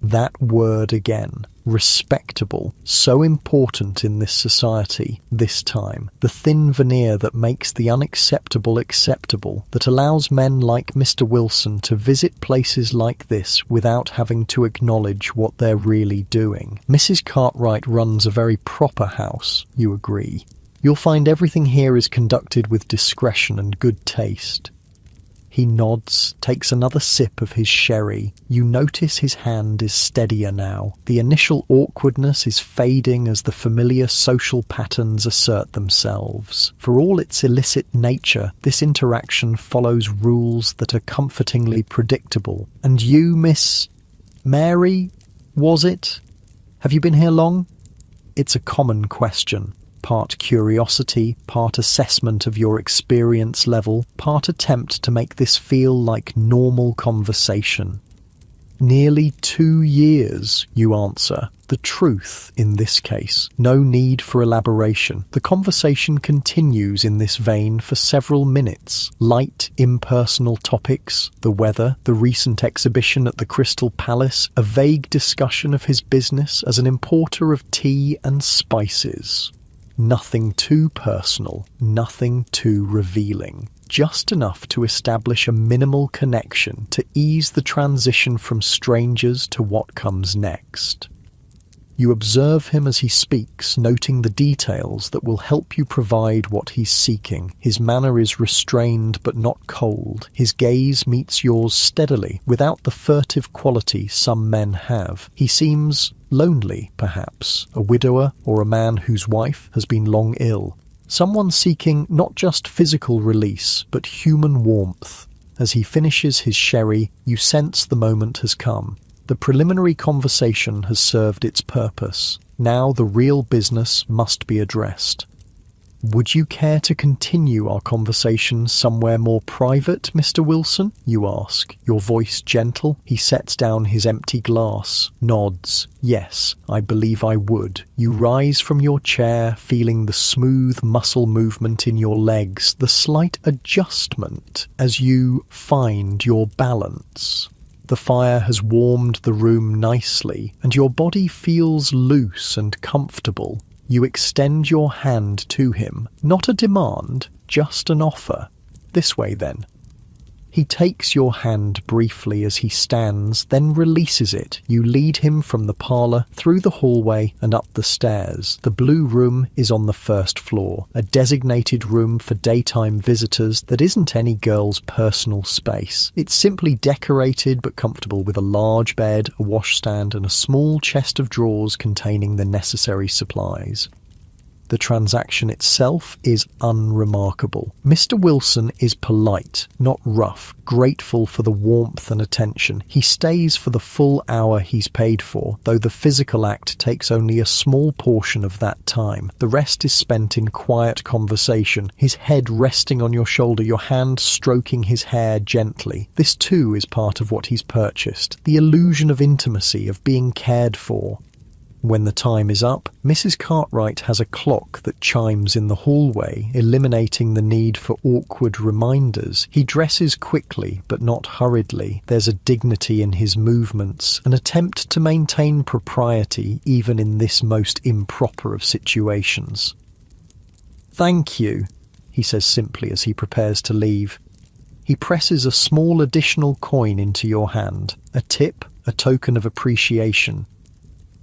That word again, respectable, so important in this society, this time. The thin veneer that makes the unacceptable acceptable, that allows men like Mr. Wilson to visit places like this without having to acknowledge what they're really doing. Mrs. Cartwright runs a very proper house, you agree. You'll find everything here is conducted with discretion and good taste. He nods, takes another sip of his sherry. You notice his hand is steadier now. The initial awkwardness is fading as the familiar social patterns assert themselves. For all its illicit nature, this interaction follows rules that are comfortingly predictable. "And you, Miss Mary, was it? Have you been here long?" It's a common question. Part curiosity, part assessment of your experience level, part attempt to make this feel like normal conversation. "Nearly 2 years, you answer. The truth, in this case. No need for elaboration. The conversation continues in this vein for several minutes. Light, impersonal topics, the weather, the recent exhibition at the Crystal Palace, a vague discussion of his business as an importer of tea and spices. Nothing too personal, nothing too revealing. Just enough to establish a minimal connection to ease the transition from strangers to what comes next. You observe him as he speaks, noting the details that will help you provide what he's seeking. His manner is restrained but not cold. His gaze meets yours steadily, without the furtive quality some men have. He seems lonely, perhaps, a widower or a man whose wife has been long ill. Someone seeking not just physical release, but human warmth. As he finishes his sherry, you sense the moment has come. The preliminary conversation has served its purpose. Now the real business must be addressed. "Would you care to continue our conversation somewhere more private, Mr. Wilson?" you ask, your voice gentle. He sets down his empty glass, nods. "Yes, I believe I would." You rise from your chair, feeling the smooth muscle movement in your legs, the slight adjustment as you find your balance. The fire has warmed the room nicely, and your body feels loose and comfortable. You extend your hand to him, not a demand, just an offer. "This way, then." He takes your hand briefly as he stands, then releases it. You lead him from the parlour, through the hallway and up the stairs. The blue room is on the first floor, a designated room for daytime visitors that isn't any girl's personal space. It's simply decorated but comfortable, with a large bed, a washstand and a small chest of drawers containing the necessary supplies. The transaction itself is unremarkable. Mr. Wilson is polite, not rough, grateful for the warmth and attention. He stays for the full hour he's paid for, though the physical act takes only a small portion of that time. The rest is spent in quiet conversation, his head resting on your shoulder, your hand stroking his hair gently. This too is part of what he's purchased, the illusion of intimacy, of being cared for. When the time is up, Mrs. Cartwright has a clock that chimes in the hallway, eliminating the need for awkward reminders. He dresses quickly, but not hurriedly. There's a dignity in his movements, an attempt to maintain propriety even in this most improper of situations. "Thank you," he says simply as he prepares to leave. He presses a small additional coin into your hand, a tip, a token of appreciation.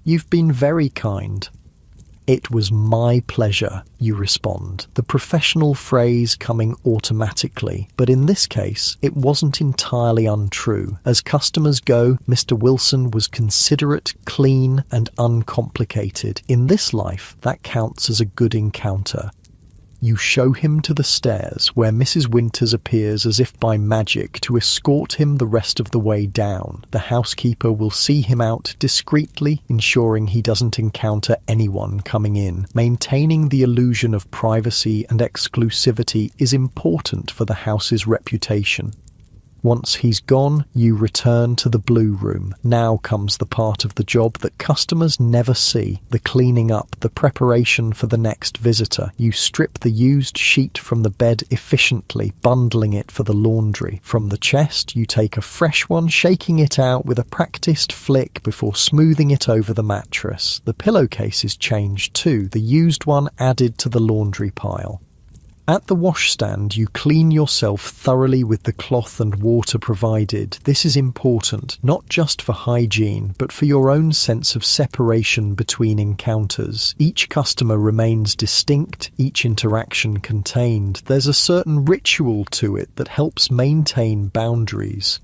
"You've been very kind." "It was my pleasure," you respond, the professional phrase coming automatically. But in this case, it wasn't entirely untrue. As customers go, Mr. Wilson was considerate, clean, and uncomplicated. In this life, that counts as a good encounter. You show him to the stairs, where Mrs. Winters appears as if by magic to escort him the rest of the way down. The housekeeper will see him out discreetly, ensuring he doesn't encounter anyone coming in. Maintaining the illusion of privacy and exclusivity is important for the house's reputation. Once he's gone, you return to the blue room. Now comes the part of the job that customers never see, the cleaning up, the preparation for the next visitor. You strip the used sheet from the bed efficiently, bundling it for the laundry. From the chest, you take a fresh one, shaking it out with a practiced flick before smoothing it over the mattress. The pillowcase is changed too, the used one added to the laundry pile. At the washstand, you clean yourself thoroughly with the cloth and water provided. This is important, not just for hygiene, but for your own sense of separation between encounters. Each customer remains distinct, each interaction contained. There's a certain ritual to it that helps maintain boundaries.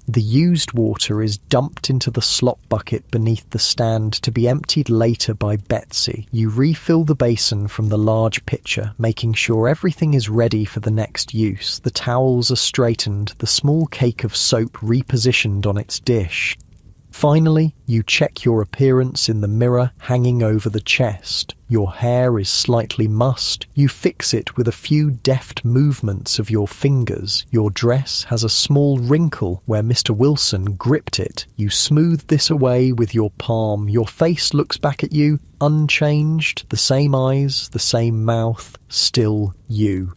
The used water is dumped into the slop bucket beneath the stand to be emptied later by Betsy. You refill the basin from the large pitcher, making sure everything is ready for the next use. The towels are straightened, the small cake of soap repositioned on its dish. Finally, you check your appearance in the mirror hanging over the chest. Your hair is slightly mussed. You fix it with a few deft movements of your fingers. Your dress has a small wrinkle where Mr. Wilson gripped it. You smooth this away with your palm. Your face looks back at you, unchanged, the same eyes, the same mouth, still you.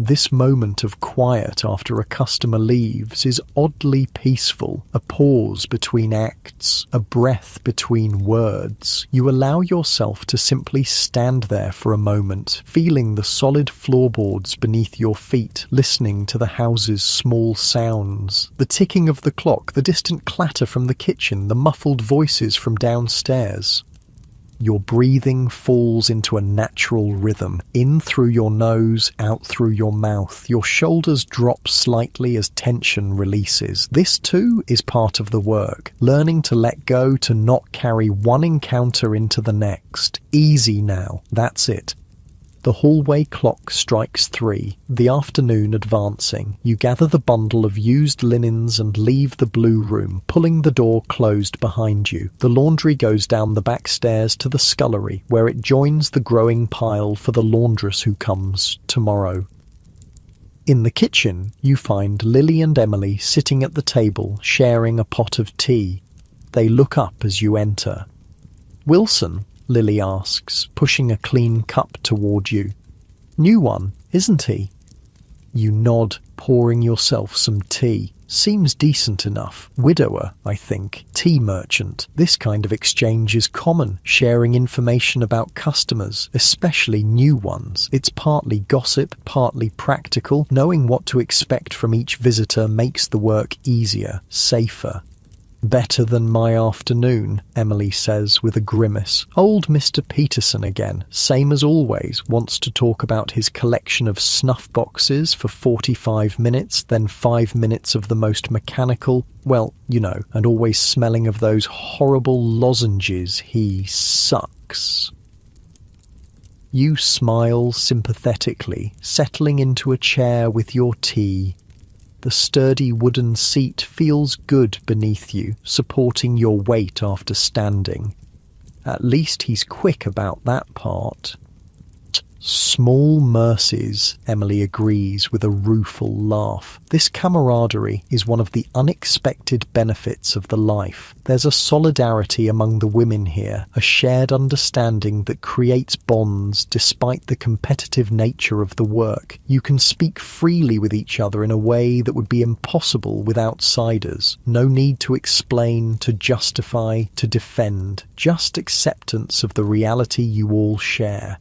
This moment of quiet after a customer leaves is oddly peaceful, a pause between acts, a breath between words. You allow yourself to simply stand there for a moment, feeling the solid floorboards beneath your feet, listening to the house's small sounds. The ticking of the clock, the distant clatter from the kitchen, the muffled voices from downstairs. Your breathing falls into a natural rhythm, in through your nose, out through your mouth. Your shoulders drop slightly as tension releases. This too is part of the work, learning to let go, to not carry one encounter into the next. Easy now, that's it. The hallway clock strikes 3, the afternoon advancing. You gather the bundle of used linens and leave the blue room, pulling the door closed behind you. The laundry goes down the back stairs to the scullery, where it joins the growing pile for the laundress who comes tomorrow. In the kitchen, you find Lily and Emily sitting at the table, sharing a pot of tea. They look up as you enter. "Wilson?" Lily asks, pushing a clean cup toward you. "New one, isn't he?" You nod, pouring yourself some tea. Seems decent enough. Widower, I think. Tea merchant. This kind of exchange is common, sharing information about customers, especially new ones. It's partly gossip, partly practical. Knowing what to expect from each visitor makes the work easier, safer. "Better than my afternoon," Emily says with a grimace. Old Mr. Peterson again, same as always, wants to talk about his collection of snuff boxes for 45 minutes, then 5 minutes of the most mechanical, well, you know, and always smelling of those horrible lozenges he sucks. You smile sympathetically, settling into a chair with your tea. The sturdy wooden seat feels good beneath you, supporting your weight after standing. At least he's quick about that part. Small mercies, Emily agrees with a rueful laugh. This camaraderie is one of the unexpected benefits of the life. There's a solidarity among the women here, a shared understanding that creates bonds despite the competitive nature of the work. You can speak freely with each other in a way that would be impossible with outsiders. No need to explain, to justify, to defend. Just acceptance of the reality you all share.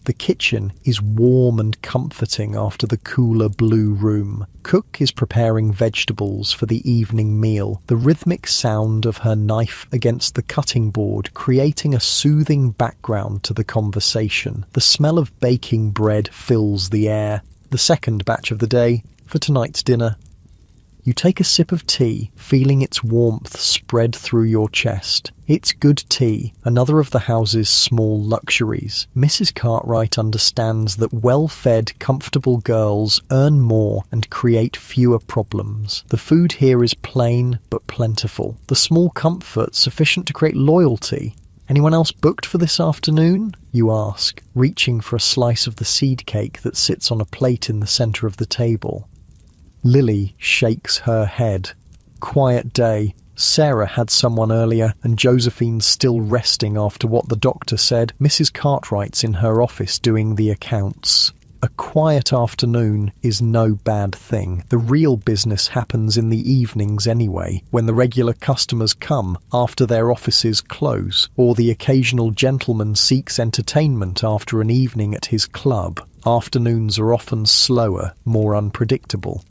The kitchen is warm and comforting after the cooler blue room. Cook is preparing vegetables for the evening meal, the rhythmic sound of her knife against the cutting board creating a soothing background to the conversation. The smell of baking bread fills the air. The second batch of the day for tonight's dinner. You take a sip of tea, feeling its warmth spread through your chest. It's good tea, another of the house's small luxuries. Mrs. Cartwright understands that well-fed, comfortable girls earn more and create fewer problems. The food here is plain but plentiful. The small comfort sufficient to create loyalty. "Anyone else booked for this afternoon?" you ask, reaching for a slice of the seed cake that sits on a plate in the centre of the table. Lily shakes her head. Quiet day. Sarah had someone earlier, and Josephine's still resting after what the doctor said. Mrs. Cartwright's in her office doing the accounts. A quiet afternoon is no bad thing. The real business happens in the evenings anyway, when the regular customers come after their offices close, or the occasional gentleman seeks entertainment after an evening at his club. Afternoons are often slower, more unpredictable.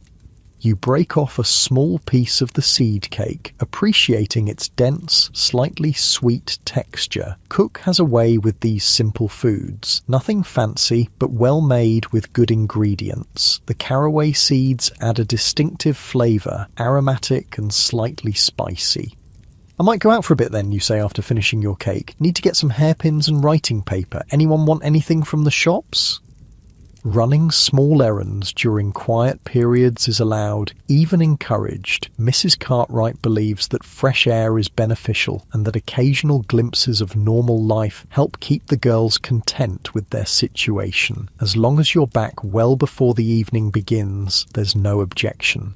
You break off a small piece of the seed cake, appreciating its dense, slightly sweet texture. Cook has a way with these simple foods. Nothing fancy, but well made with good ingredients. The caraway seeds add a distinctive flavour, aromatic and slightly spicy. "I might go out for a bit then," you say after finishing your cake. "Need to get some hairpins and writing paper. Anyone want anything from the shops?" Running small errands during quiet periods is allowed, even encouraged. Mrs. Cartwright believes that fresh air is beneficial and that occasional glimpses of normal life help keep the girls content with their situation. As long as you're back well before the evening begins, there's no objection.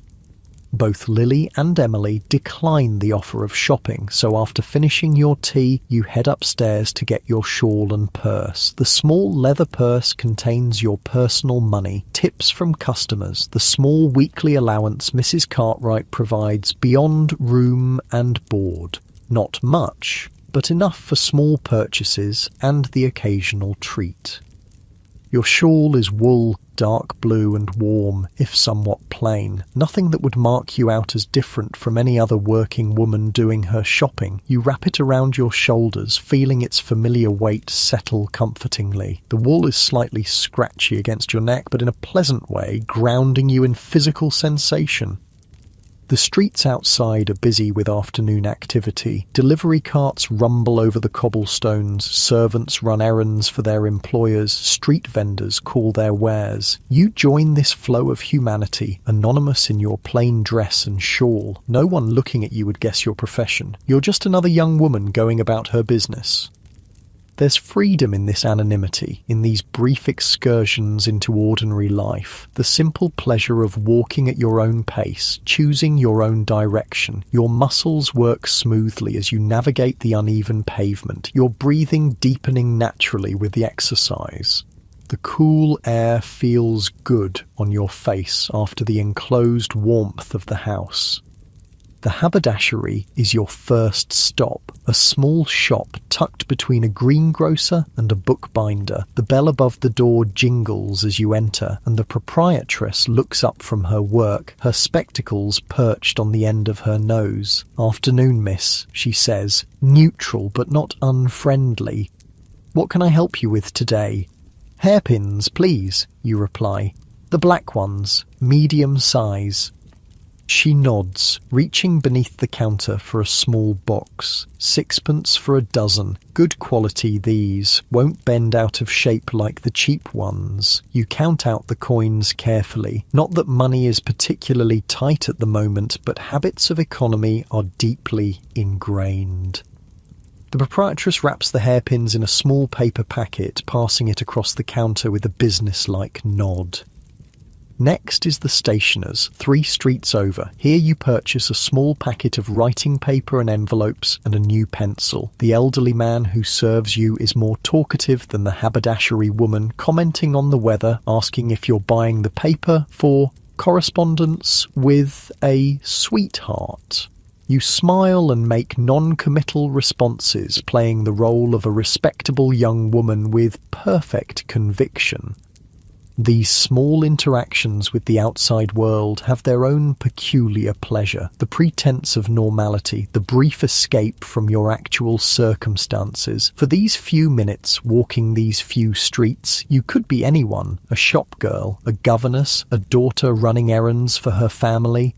Both Lily and Emily decline the offer of shopping, so after finishing your tea, you head upstairs to get your shawl and purse. The small leather purse contains your personal money, tips from customers, the small weekly allowance Mrs. Cartwright provides beyond room and board. Not much, but enough for small purchases and the occasional treat. Your shawl is wool, dark blue and warm, if somewhat plain. Nothing that would mark you out as different from any other working woman doing her shopping. You wrap it around your shoulders, feeling its familiar weight settle comfortingly. The wool is slightly scratchy against your neck, but in a pleasant way, grounding you in physical sensation. The streets outside are busy with afternoon activity. Delivery carts rumble over the cobblestones, servants run errands for their employers, street vendors call their wares. You join this flow of humanity, anonymous in your plain dress and shawl. No one looking at you would guess your profession. You're just another young woman going about her business. There's freedom in this anonymity, in these brief excursions into ordinary life. The simple pleasure of walking at your own pace, choosing your own direction. Your muscles work smoothly as you navigate the uneven pavement, your breathing deepening naturally with the exercise. The cool air feels good on your face after the enclosed warmth of the house. The haberdashery is your first stop, a small shop tucked between a greengrocer and a bookbinder. The bell above the door jingles as you enter, and the proprietress looks up from her work, her spectacles perched on the end of her nose. "Afternoon, miss," she says, neutral but not unfriendly. "What can I help you with today?" "Hairpins, please," you reply. "The black ones, medium size." She nods, reaching beneath the counter for a small box. 6pence for a dozen. Good quality these, won't bend out of shape like the cheap ones. You count out the coins carefully. Not that money is particularly tight at the moment, but habits of economy are deeply ingrained. The proprietress wraps the hairpins in a small paper packet, passing it across the counter with a businesslike nod. Next is the stationer's, 3 streets over. Here you purchase a small packet of writing paper and envelopes and a new pencil. The elderly man who serves you is more talkative than the haberdashery woman, commenting on the weather, asking if you're buying the paper for correspondence with a sweetheart. You smile and make non-committal responses, playing the role of a respectable young woman with perfect conviction. These small interactions with the outside world have their own peculiar pleasure. The pretense of normality, the brief escape from your actual circumstances. For these few minutes walking these few streets, you could be anyone, a shop girl, a governess, a daughter running errands for her family.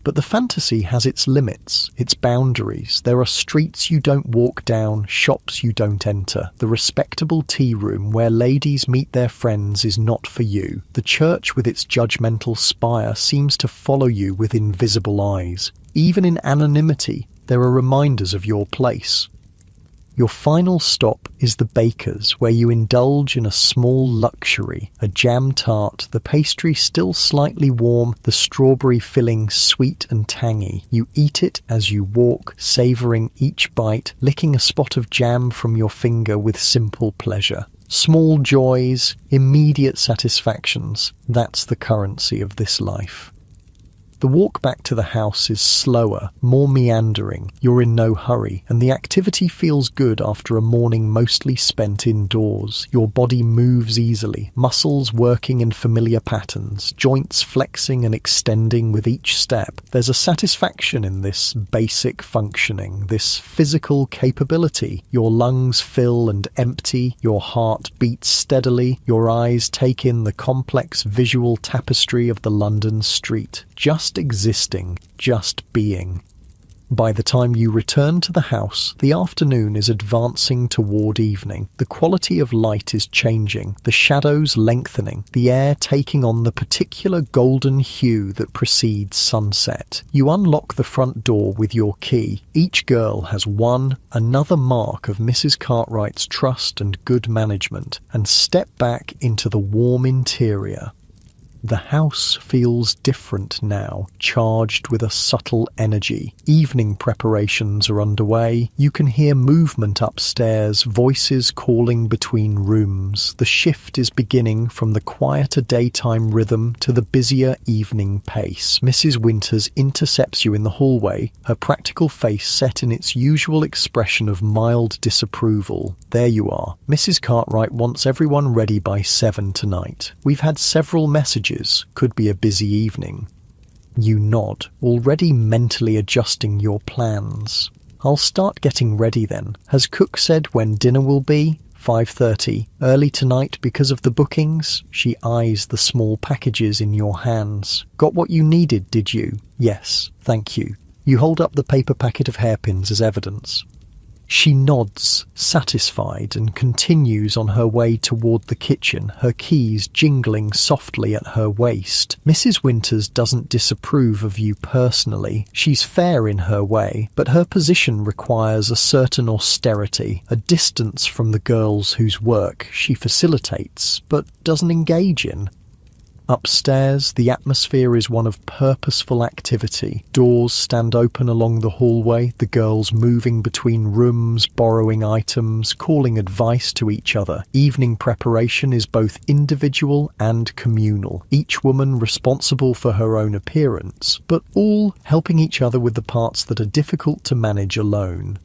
But the fantasy has its limits, its boundaries. There are streets you don't walk down, shops you don't enter. The respectable tea room where ladies meet their friends is not for you. The church with its judgmental spire seems to follow you with invisible eyes. Even in anonymity, there are reminders of your place. Your final stop is the baker's, where you indulge in a small luxury, a jam tart, the pastry still slightly warm, the strawberry filling sweet and tangy. You eat it as you walk, savouring each bite, licking a spot of jam from your finger with simple pleasure. Small joys, immediate satisfactions, that's the currency of this life. The walk back to the house is slower, more meandering. You're in no hurry, and the activity feels good after a morning mostly spent indoors. Your body moves easily, muscles working in familiar patterns, joints flexing and extending with each step. There's a satisfaction in this basic functioning, this physical capability. Your lungs fill and empty, your heart beats steadily, your eyes take in the complex visual tapestry of the London street. Just existing, just being. By the time you return to the house, the afternoon is advancing toward evening. The quality of light is changing, the shadows lengthening, the air taking on the particular golden hue that precedes sunset. You unlock the front door with your key. Each girl has another mark of Mrs. Cartwright's trust and good management, and step back into the warm interior. The house feels different now, charged with a subtle energy. Evening preparations are underway. You can hear movement upstairs, voices calling between rooms. The shift is beginning from the quieter daytime rhythm to the busier evening pace. Mrs. Winters intercepts you in the hallway, her practical face set in its usual expression of mild disapproval. There you are. Mrs. Cartwright wants everyone ready by 7 tonight. We've had several messages. Could be a busy evening. You nod, already mentally adjusting your plans. I'll start getting ready then. Has Cook said when dinner will be? 5:30. Early tonight because of the bookings? She eyes the small packages in your hands. Got what you needed, did you? Yes, thank you. You hold up the paper packet of hairpins as evidence. She nods, satisfied, and continues on her way toward the kitchen, her keys jingling softly at her waist. Mrs. Winters doesn't disapprove of you personally. She's fair in her way, but her position requires a certain austerity, a distance from the girls whose work she facilitates, but doesn't engage in. Upstairs, the atmosphere is one of purposeful activity. Doors stand open along the hallway, the girls moving between rooms, borrowing items, calling advice to each other. Evening preparation is both individual and communal, each woman responsible for her own appearance, but all helping each other with the parts that are difficult to manage alone.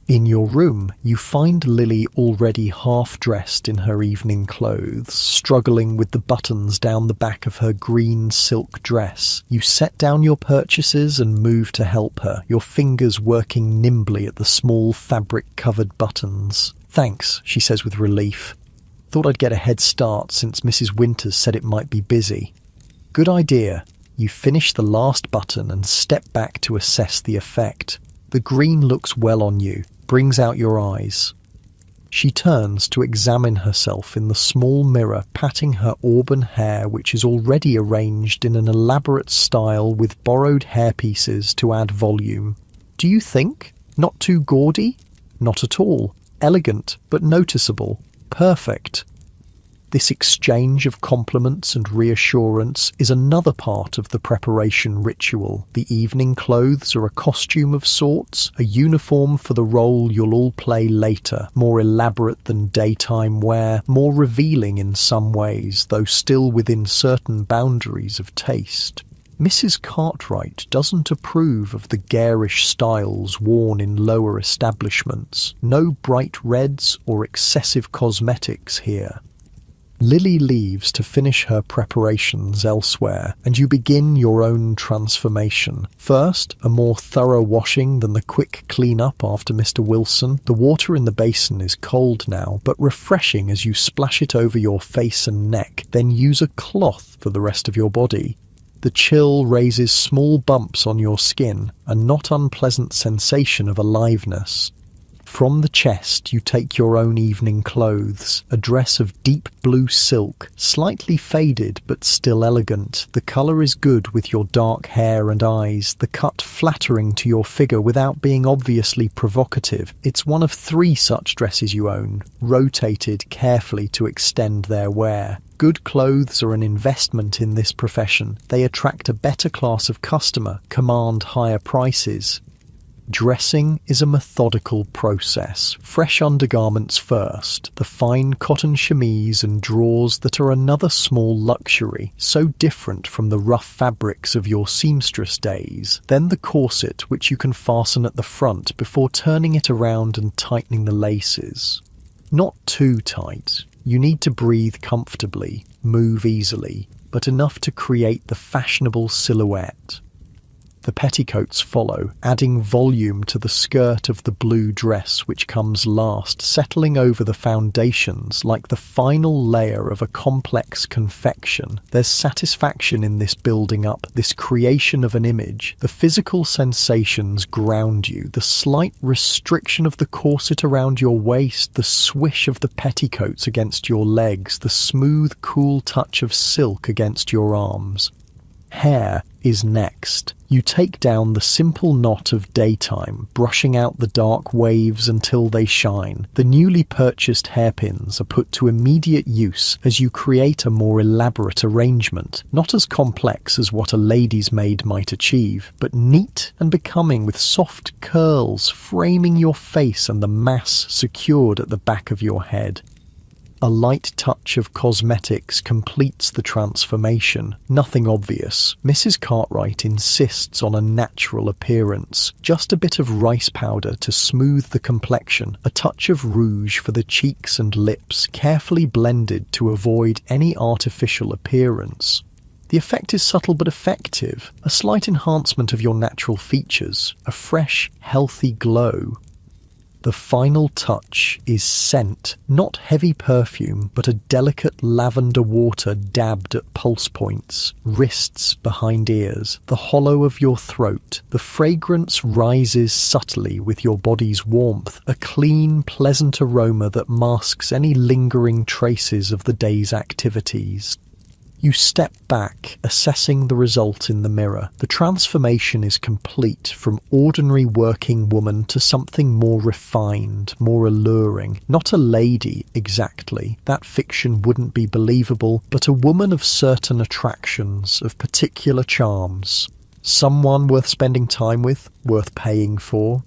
In your room, you find Lily already half-dressed in her evening clothes, struggling with the buttons down the back of her green silk dress. You set down your purchases and move to help her, your fingers working nimbly at the small fabric-covered buttons. Thanks, she says with relief. Thought I'd get a head start since Mrs. Winters said it might be busy. Good idea. You finish the last button and step back to assess the effect. The green looks well on you, brings out your eyes. She turns to examine herself in the small mirror, patting her auburn hair, which is already arranged in an elaborate style with borrowed hairpieces to add volume. Do you think? Not too gaudy? Not at all. Elegant, but noticeable. Perfect. This exchange of compliments and reassurance is another part of the preparation ritual. The evening clothes are a costume of sorts, a uniform for the role you'll all play later, more elaborate than daytime wear, more revealing in some ways, though still within certain boundaries of taste. Mrs. Cartwright doesn't approve of the garish styles worn in lower establishments. No bright reds or excessive cosmetics here. Lily leaves to finish her preparations elsewhere, and you begin your own transformation. First, a more thorough washing than the quick clean-up after Mr. Wilson. The water in the basin is cold now, but refreshing as you splash it over your face and neck, then use a cloth for the rest of your body. The chill raises small bumps on your skin, a not unpleasant sensation of aliveness. From the chest, you take your own evening clothes, a dress of deep blue silk, slightly faded but still elegant. The colour is good with your dark hair and eyes, the cut flattering to your figure without being obviously provocative. It's one of 3 such dresses you own, rotated carefully to extend their wear. Good clothes are an investment in this profession. They attract a better class of customer, command higher prices. Dressing is a methodical process. Fresh undergarments first, the fine cotton chemise and drawers that are another small luxury, so different from the rough fabrics of your seamstress days. Then the corset, which you can fasten at the front before turning it around and tightening the laces. Not too tight. You need to breathe comfortably, move easily, but enough to create the fashionable silhouette. The petticoats follow, adding volume to the skirt of the blue dress which comes last, settling over the foundations like the final layer of a complex confection. There's satisfaction in this building up, this creation of an image. The physical sensations ground you, the slight restriction of the corset around your waist, the swish of the petticoats against your legs, the smooth, cool touch of silk against your arms. Hair is next. You take down the simple knot of daytime, brushing out the dark waves until they shine. The newly purchased hairpins are put to immediate use as you create a more elaborate arrangement, not as complex as what a lady's maid might achieve, but neat and becoming with soft curls framing your face and the mass secured at the back of your head. A light touch of cosmetics completes the transformation. Nothing obvious. Mrs. Cartwright insists on a natural appearance. Just a bit of rice powder to smooth the complexion, a touch of rouge for the cheeks and lips, carefully blended to avoid any artificial appearance. The effect is subtle but effective. A slight enhancement of your natural features. A fresh, healthy glow. The final touch is scent, not heavy perfume, but a delicate lavender water dabbed at pulse points, wrists, behind ears, the hollow of your throat. The fragrance rises subtly with your body's warmth, a clean, pleasant aroma that masks any lingering traces of the day's activities. You step back, assessing the result in the mirror. The transformation is complete, from ordinary working woman to something more refined, more alluring. Not a lady, exactly. That fiction wouldn't be believable, but a woman of certain attractions, of particular charms. Someone worth spending time with, worth paying for.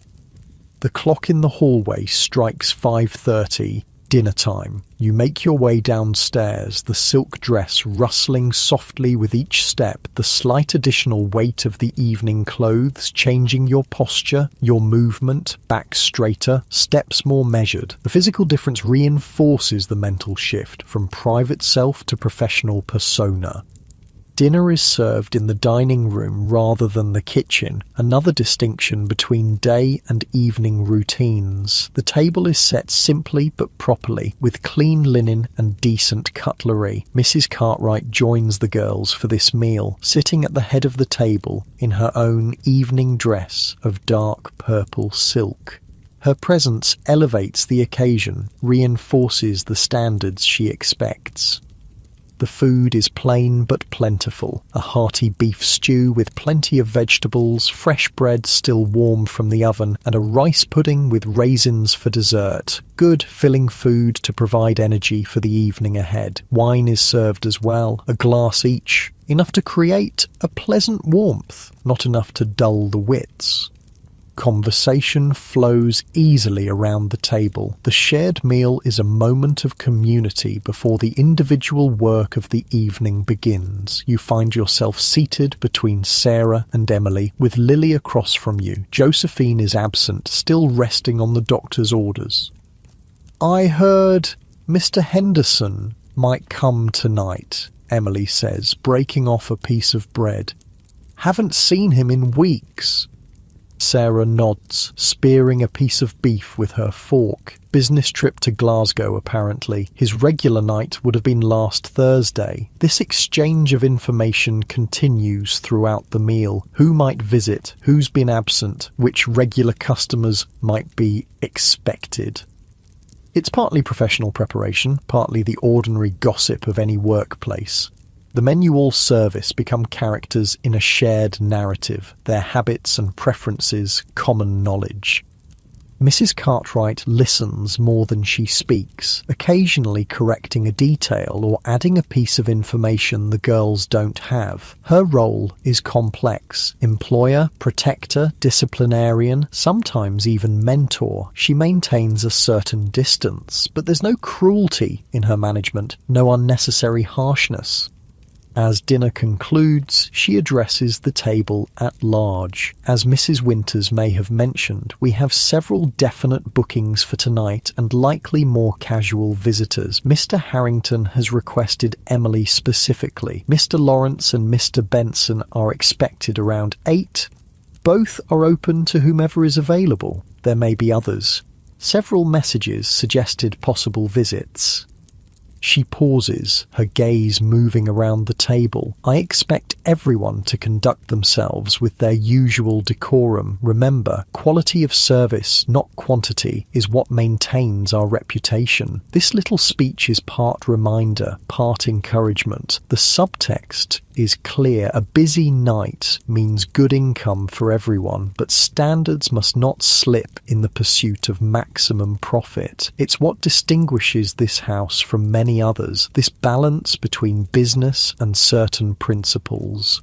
The clock in the hallway strikes 5:30. Dinner time. You make your way downstairs, the silk dress rustling softly with each step, the slight additional weight of the evening clothes changing your posture, your movement, back straighter, steps more measured. The physical difference reinforces the mental shift from private self to professional persona. Dinner is served in the dining room rather than the kitchen, another distinction between day and evening routines. The table is set simply but properly, with clean linen and decent cutlery. Mrs. Cartwright joins the girls for this meal, sitting at the head of the table in her own evening dress of dark purple silk. Her presence elevates the occasion, reinforces the standards she expects. The food is plain but plentiful, a hearty beef stew with plenty of vegetables, fresh bread still warm from the oven, and a rice pudding with raisins for dessert. Good, filling food to provide energy for the evening ahead. Wine is served as well, a glass each, enough to create a pleasant warmth, not enough to dull the wits. Conversation flows easily around the table. The shared meal is a moment of community before the individual work of the evening begins. You find yourself seated between Sarah and Emily, with Lily across from you. Josephine is absent, still resting on the doctor's orders. "I heard Mr. Henderson might come tonight," Emily says, breaking off a piece of bread. "Haven't seen him in weeks." Sarah nods, spearing a piece of beef with her fork. Business trip to Glasgow, apparently. His regular night would have been last Thursday. This exchange of information continues throughout the meal. Who might visit? Who's been absent? Which regular customers might be expected? It's partly professional preparation, partly the ordinary gossip of any workplace. The men you all service become characters in a shared narrative, their habits and preferences common knowledge. Mrs. Cartwright listens more than she speaks, occasionally correcting a detail or adding a piece of information the girls don't have. Her role is complex: employer, protector, disciplinarian, sometimes even mentor. She maintains a certain distance, but there's no cruelty in her management, no unnecessary harshness. As dinner concludes, she addresses the table at large. As Mrs. Winters may have mentioned, we have several definite bookings for tonight and likely more casual visitors. Mr. Harrington has requested Emily specifically. Mr. Lawrence and Mr. Benson are expected around 8. Both are open to whomever is available. There may be others. Several messages suggested possible visits. She pauses, her gaze moving around the table. I expect everyone to conduct themselves with their usual decorum. Remember, quality of service, not quantity, is what maintains our reputation. This little speech is part reminder, part encouragement. The subtext is clear. A busy night means good income for everyone, but standards must not slip in the pursuit of maximum profit. It's what distinguishes this house from many others, this balance between business and certain principles.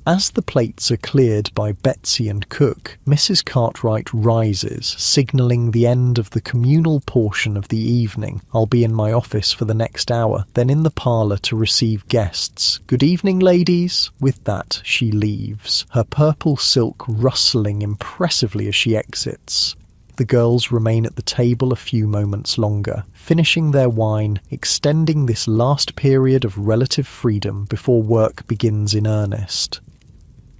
As the plates are cleared by Betsy and Cook, Mrs. Cartwright rises, signalling the end of the communal portion of the evening. I'll be in my office for the next hour, then in the parlour to receive guests. Good evening, ladies. With that, she leaves, her purple silk rustling impressively as she exits. The girls remain at the table a few moments longer, finishing their wine, extending this last period of relative freedom before work begins in earnest.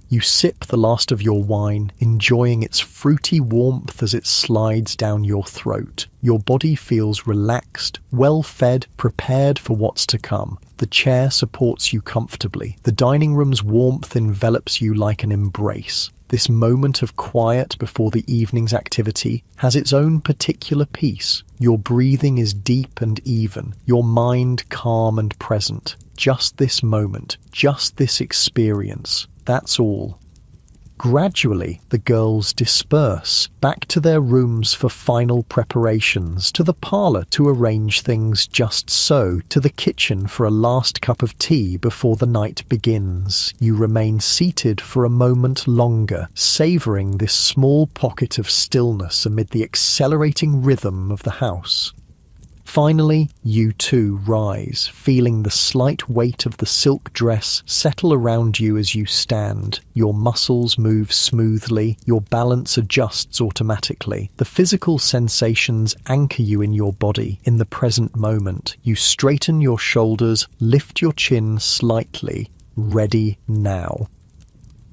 You sip the last of your wine, enjoying its fruity warmth as it slides down your throat. Your body feels relaxed, well-fed, prepared for what's to come. The chair supports you comfortably. The dining room's warmth envelops you like an embrace. This moment of quiet before the evening's activity has its own particular peace. Your breathing is deep and even, your mind calm and present. Just this moment, just this experience. That's all. Gradually, the girls disperse, back to their rooms for final preparations, to the parlour to arrange things just so, to the kitchen for a last cup of tea before the night begins. You remain seated for a moment longer, savouring this small pocket of stillness amid the accelerating rhythm of the house. Finally, you too rise, feeling the slight weight of the silk dress settle around you as you stand. Your muscles move smoothly, your balance adjusts automatically. The physical sensations anchor you in your body, in the present moment. You straighten your shoulders, lift your chin slightly, ready now.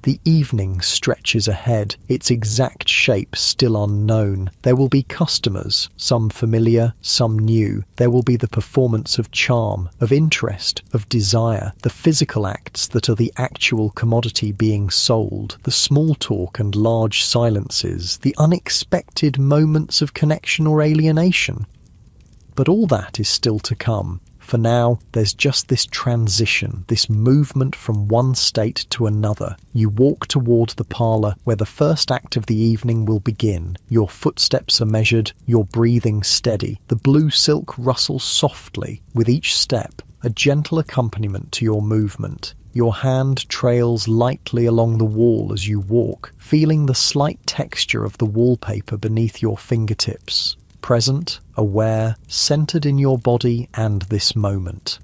The evening stretches ahead, its exact shape still unknown. There will be customers, some familiar, some new. There will be the performance of charm, of interest, of desire, the physical acts that are the actual commodity being sold, the small talk and large silences, the unexpected moments of connection or alienation. But all that is still to come. For now, there's just this transition, this movement from one state to another. You walk toward the parlour where the first act of the evening will begin. Your footsteps are measured, your breathing steady. The blue silk rustles softly, with each step, a gentle accompaniment to your movement. Your hand trails lightly along the wall as you walk, feeling the slight texture of the wallpaper beneath your fingertips. Present, aware, centered in your body and this moment.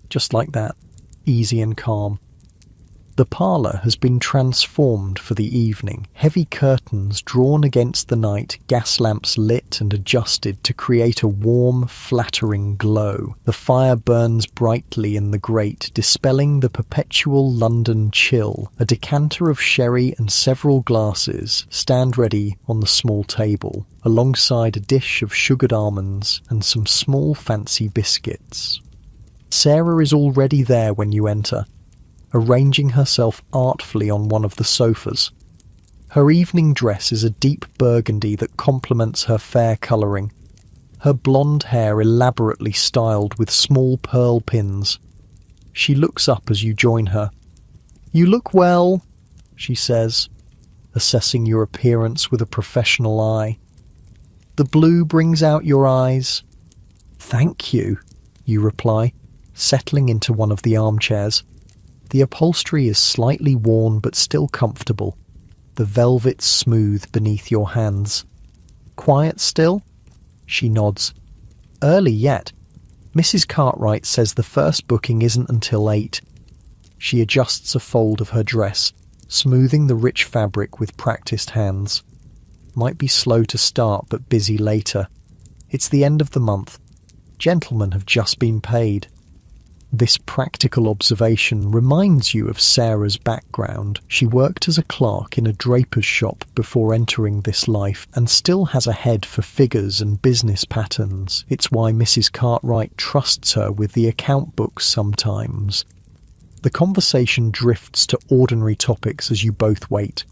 Just like that, easy and calm. The parlour has been transformed for the evening. Heavy curtains drawn against the night, gas lamps lit and adjusted to create a warm, flattering glow. The fire burns brightly in the grate, dispelling the perpetual London chill. A decanter of sherry and several glasses stand ready on the small table, alongside a dish of sugared almonds and some small fancy biscuits. Sarah is already there when you enter, arranging herself artfully on one of the sofas. Her evening dress is a deep burgundy that complements her fair colouring, her blonde hair elaborately styled with small pearl pins. She looks up as you join her. "You look well," she says, assessing your appearance with a professional eye. "The blue brings out your eyes." "Thank you," you reply, settling into one of the armchairs. The upholstery is slightly worn but still comfortable, the velvet smooth beneath your hands. "Quiet still?" She nods. "Early yet. Mrs. Cartwright says the first booking isn't until 8. She adjusts a fold of her dress, smoothing the rich fabric with practiced hands. Might be slow to start but busy later. It's the end of the month. Gentlemen have just been paid. This practical observation reminds you of Sarah's background. She worked as a clerk in a draper's shop before entering this life and still has a head for figures and business patterns. It's why Mrs. Cartwright trusts her with the account books sometimes. The conversation drifts to ordinary topics as you both wait.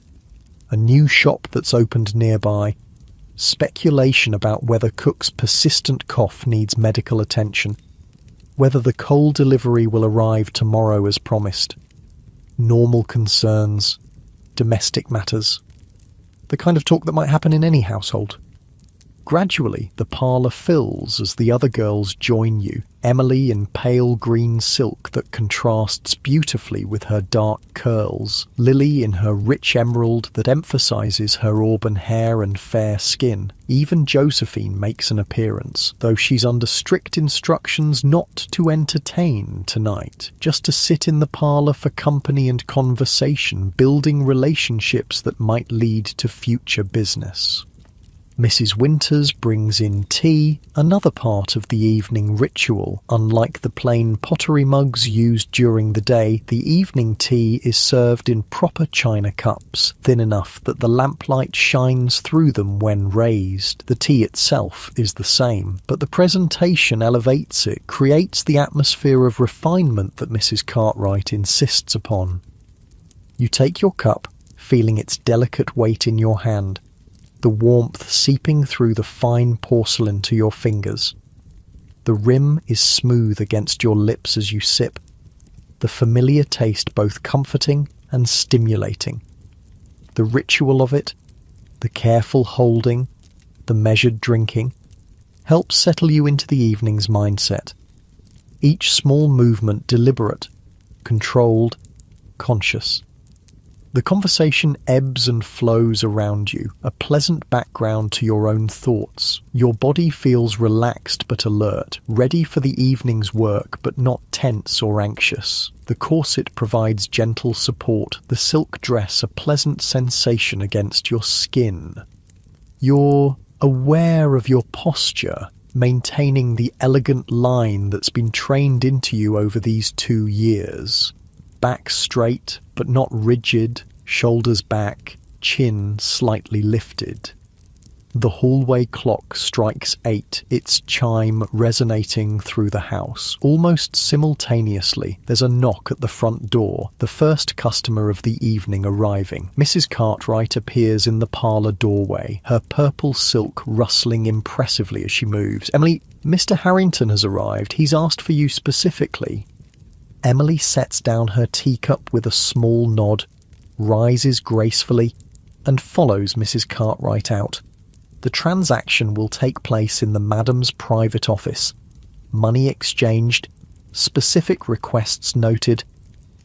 A new shop that's opened nearby, speculation about whether Cook's persistent cough needs medical attention, whether the coal delivery will arrive tomorrow as promised, normal concerns, domestic matters, the kind of talk that might happen in any household. Gradually, the parlour fills as the other girls join you. Emily in pale green silk that contrasts beautifully with her dark curls. Lily in her rich emerald that emphasises her auburn hair and fair skin. Even Josephine makes an appearance, though she's under strict instructions not to entertain tonight, just to sit in the parlour for company and conversation, building relationships that might lead to future business. Mrs. Winters brings in tea, another part of the evening ritual. Unlike the plain pottery mugs used during the day, the evening tea is served in proper china cups, thin enough that the lamplight shines through them when raised. The tea itself is the same, but the presentation elevates it, creates the atmosphere of refinement that Mrs. Cartwright insists upon. You take your cup, feeling its delicate weight in your hand, the warmth seeping through the fine porcelain to your fingers. The rim is smooth against your lips as you sip, the familiar taste both comforting and stimulating. The ritual of it, the careful holding, the measured drinking, helps settle you into the evening's mindset. Each small movement deliberate, controlled, conscious. The conversation ebbs and flows around you, a pleasant background to your own thoughts. Your body feels relaxed but alert, ready for the evening's work but not tense or anxious. The corset provides gentle support, the silk dress a pleasant sensation against your skin. You're aware of your posture, maintaining the elegant line that's been trained into you over these 2 years. Back straight, but not rigid, shoulders back, chin slightly lifted. The hallway clock strikes 8, its chime resonating through the house. Almost simultaneously, there's a knock at the front door, the first customer of the evening arriving. Mrs. Cartwright appears in the parlour doorway, her purple silk rustling impressively as she moves. "Emily, Mr. Harrington has arrived. He's asked for you specifically." Emily sets down her teacup with a small nod, rises gracefully, and follows Mrs. Cartwright out. The transaction will take place in the madam's private office. Money exchanged, specific requests noted,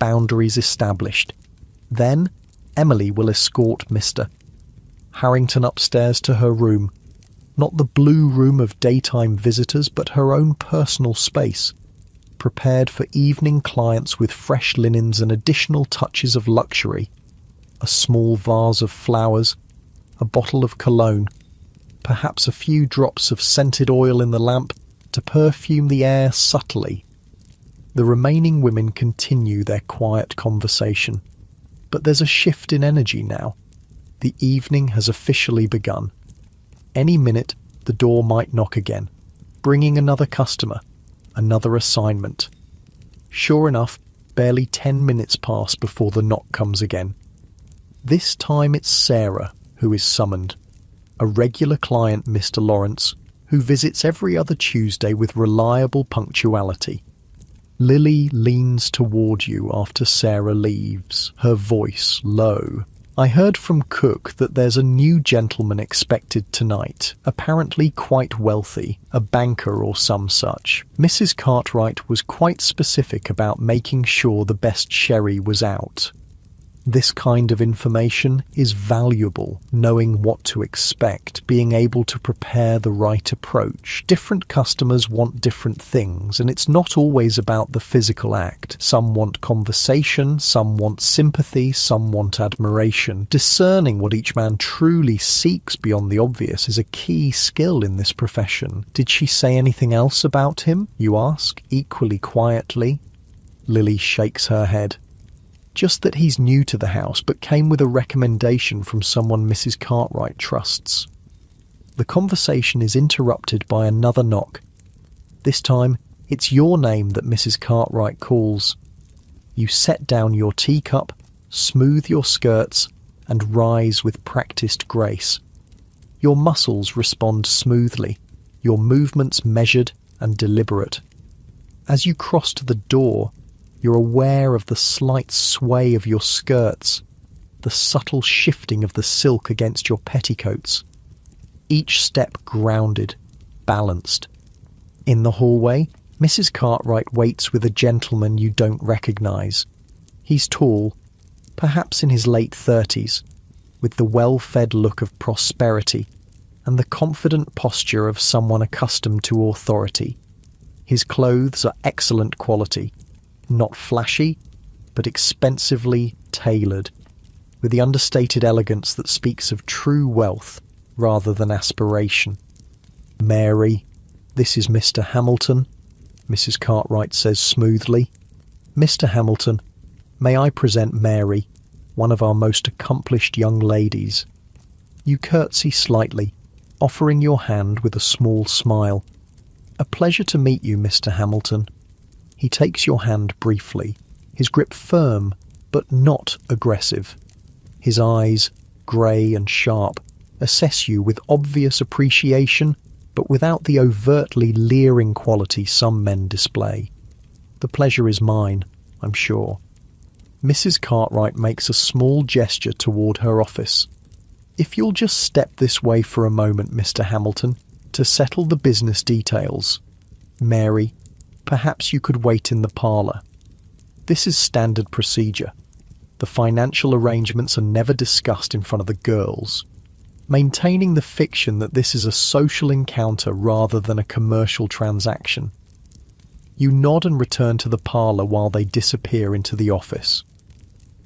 boundaries established. Then, Emily will escort Mr. Harrington upstairs to her room. Not the blue room of daytime visitors, but her own personal space, prepared for evening clients with fresh linens and additional touches of luxury. A small vase of flowers, a bottle of cologne, perhaps a few drops of scented oil in the lamp to perfume the air subtly. The remaining women continue their quiet conversation, but there's a shift in energy now. The evening has officially begun. Any minute, the door might knock again, bringing another customer, another assignment. Sure enough, barely 10 minutes pass before the knock comes again. This time it's Sarah who is summoned, a regular client, Mr. Lawrence, who visits every other Tuesday with reliable punctuality. Lily leans toward you after Sarah leaves, her voice low. "I heard from Cook that there's a new gentleman expected tonight, apparently quite wealthy, a banker or some such. Mrs. Cartwright was quite specific about making sure the best sherry was out." This kind of information is valuable, knowing what to expect, being able to prepare the right approach. Different customers want different things, and it's not always about the physical act. Some want conversation, some want sympathy, some want admiration. Discerning what each man truly seeks beyond the obvious is a key skill in this profession. Did she say anything else about him? You ask, equally quietly. Lily shakes her head. Just that he's new to the house, but came with a recommendation from someone Mrs. Cartwright trusts. The conversation is interrupted by another knock. This time, it's your name that Mrs. Cartwright calls. You set down your teacup, smooth your skirts, and rise with practiced grace. Your muscles respond smoothly, your movements measured and deliberate. As you cross to the door, you're aware of the slight sway of your skirts, the subtle shifting of the silk against your petticoats. Each step grounded, balanced. In the hallway, Mrs. Cartwright waits with a gentleman you don't recognise. He's tall, perhaps in his late 30s, with the well-fed look of prosperity and the confident posture of someone accustomed to authority. His clothes are excellent quality, not flashy, but expensively tailored, with the understated elegance that speaks of true wealth rather than aspiration. "Mary, this is Mr. Hamilton," Mrs. Cartwright says smoothly. "Mr. Hamilton, may I present Mary, one of our most accomplished young ladies." You curtsy slightly, offering your hand with a small smile. "A pleasure to meet you, Mr. Hamilton." He takes your hand briefly, his grip firm but not aggressive. His eyes, grey and sharp, assess you with obvious appreciation but without the overtly leering quality some men display. "The pleasure is mine, I'm sure." Mrs. Cartwright makes a small gesture toward her office. "If you'll just step this way for a moment, Mr. Hamilton, to settle the business details. Mary, perhaps you could wait in the parlour. This is standard procedure. The financial arrangements are never discussed in front of the girls, maintaining the fiction that this is a social encounter rather than a commercial transaction." You nod and return to the parlour while they disappear into the office.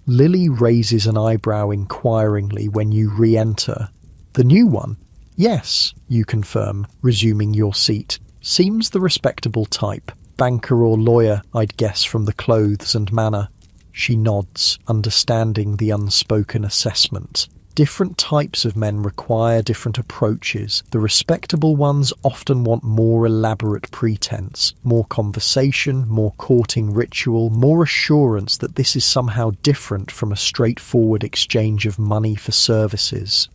Lily raises an eyebrow inquiringly when you re-enter. "The new one?" "Yes," you confirm, resuming your seat. "Seems the respectable type. Banker or lawyer, I'd guess from the clothes and manner." She nods, understanding the unspoken assessment. Different types of men require different approaches. The respectable ones often want more elaborate pretense, more conversation, more courting ritual, more assurance that this is somehow different from a straightforward exchange of money for services.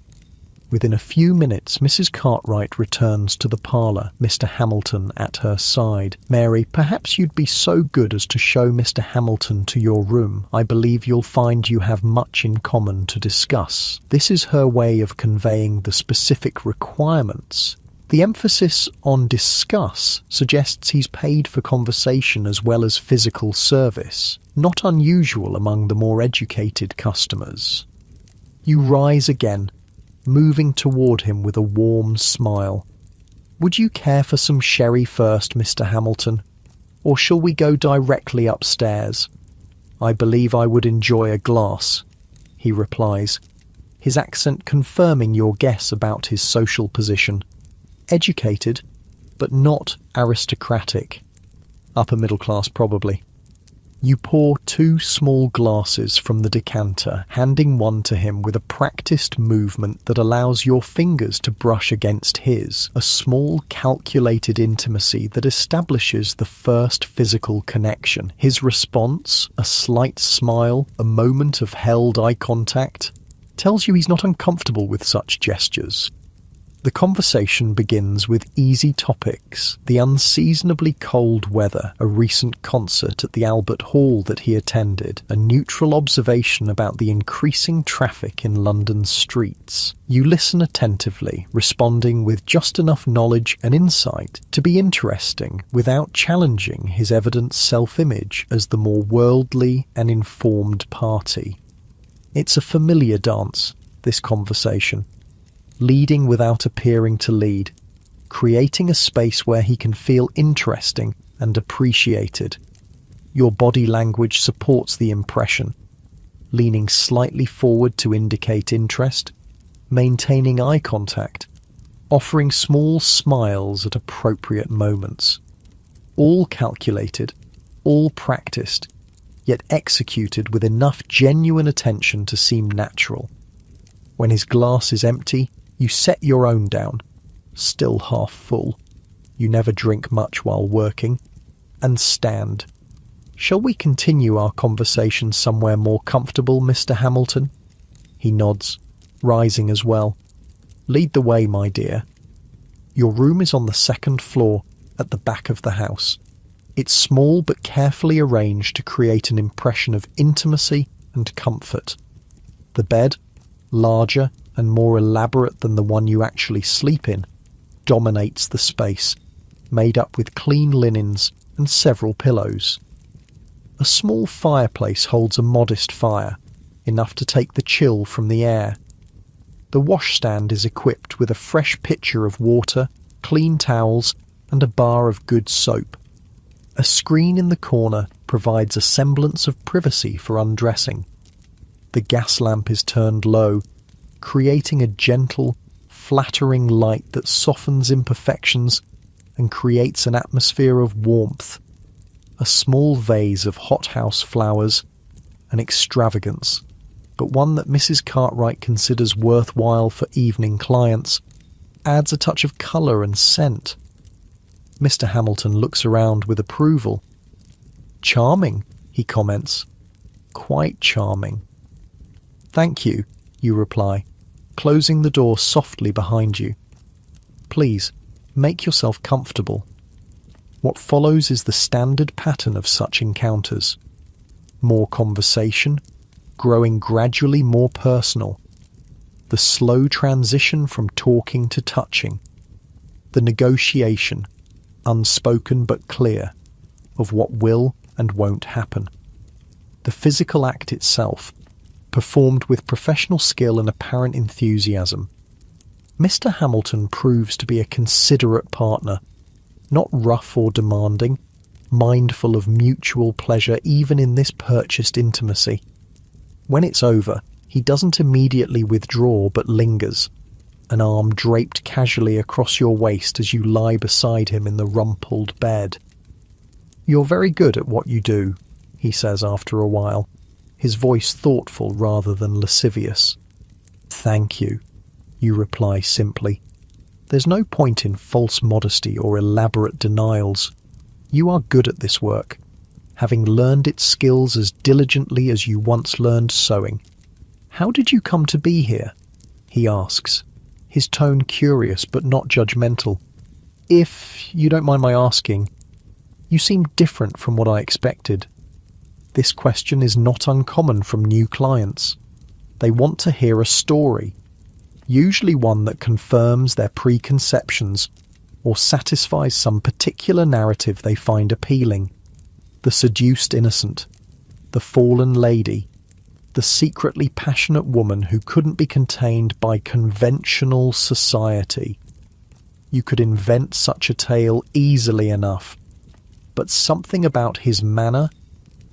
Within a few minutes, Mrs. Cartwright returns to the parlour, Mr. Hamilton at her side. "Mary, perhaps you'd be so good as to show Mr. Hamilton to your room. I believe you'll find you have much in common to discuss." This is her way of conveying the specific requirements. The emphasis on discuss suggests he's paid for conversation as well as physical service, not unusual among the more educated customers. You rise again, moving toward him with a warm smile. "Would you care for some sherry first, Mr. Hamilton? Or shall we go directly upstairs?" "I believe I would enjoy a glass," he replies, his accent confirming your guess about his social position. Educated, but not aristocratic. Upper middle class, probably. You pour 2 small glasses from the decanter, handing one to him with a practiced movement that allows your fingers to brush against his, a small calculated intimacy that establishes the first physical connection. His response, a slight smile, a moment of held eye contact, tells you he's not uncomfortable with such gestures. The conversation begins with easy topics: the unseasonably cold weather, a recent concert at the Albert Hall that he attended, a neutral observation about the increasing traffic in London's streets. You listen attentively, responding with just enough knowledge and insight to be interesting without challenging his evident self-image as the more worldly and informed party. It's a familiar dance, this conversation. Leading without appearing to lead, creating a space where he can feel interesting and appreciated. Your body language supports the impression, leaning slightly forward to indicate interest, maintaining eye contact, offering small smiles at appropriate moments. All calculated, all practiced, yet executed with enough genuine attention to seem natural. When his glass is empty, you set your own down, still half full. You never drink much while working, and stand. Shall we continue our conversation somewhere more comfortable, Mr. Hamilton? He nods, rising as well. Lead the way, my dear. Your room is on the second floor, at the back of the house. It's small but carefully arranged to create an impression of intimacy and comfort. The bed, larger and more elaborate than the one you actually sleep in, dominates the space, made up with clean linens and several pillows. A small fireplace holds a modest fire, enough to take the chill from the air. The washstand is equipped with a fresh pitcher of water, clean towels, and a bar of good soap. A screen in the corner provides a semblance of privacy for undressing. The gas lamp is turned low, creating a gentle, flattering light that softens imperfections and creates an atmosphere of warmth. A small vase of hothouse flowers, an extravagance, but one that Mrs. Cartwright considers worthwhile for evening clients, adds a touch of colour and scent. Mr. Hamilton looks around with approval. "Charming," he comments. "Quite charming." "Thank you," you reply, closing the door softly behind you. "Please, make yourself comfortable." What follows is the standard pattern of such encounters. More conversation, growing gradually more personal. The slow transition from talking to touching. The negotiation, unspoken but clear, of what will and won't happen. The physical act itself, performed with professional skill and apparent enthusiasm. Mr. Hamilton proves to be a considerate partner, not rough or demanding, mindful of mutual pleasure even in this purchased intimacy. When it's over, he doesn't immediately withdraw but lingers, an arm draped casually across your waist as you lie beside him in the rumpled bed. "You're very good at what you do," he says after a while, his voice thoughtful rather than lascivious. "Thank you," you reply simply. There's no point in false modesty or elaborate denials. You are good at this work, having learned its skills as diligently as you once learned sewing. "How did you come to be here?" he asks, his tone curious but not judgmental. "If you don't mind my asking, you seem different from what I expected." This question is not uncommon from new clients. They want to hear a story, usually one that confirms their preconceptions or satisfies some particular narrative they find appealing. The seduced innocent, the fallen lady, the secretly passionate woman who couldn't be contained by conventional society. You could invent such a tale easily enough, but something about his manner,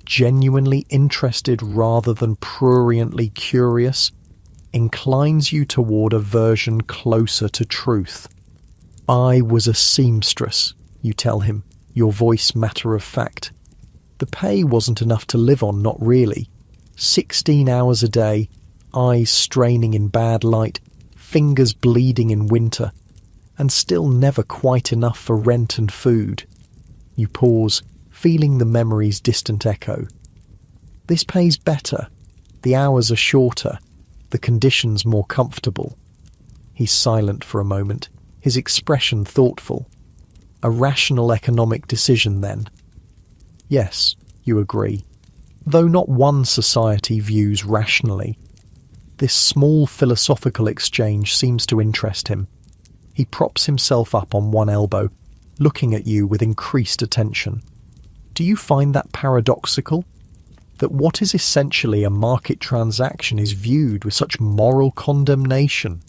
genuinely interested rather than pruriently curious, inclines you toward a version closer to truth. "I was a seamstress," you tell him, your voice matter of fact. "The pay wasn't enough to live on, not really. 16 hours a day, eyes straining in bad light, fingers bleeding in winter, and still never quite enough for rent and food." You pause, feeling the memory's distant echo. "This pays better. The hours are shorter, the conditions more comfortable." He's silent for a moment, his expression thoughtful. "A rational economic decision, then?" "Yes," you agree, though not one society views rationally. This small philosophical exchange seems to interest him. He props himself up on one elbow, looking at you with increased attention. "Do you find that paradoxical?" that what is essentially a market transaction is viewed with such moral condemnation.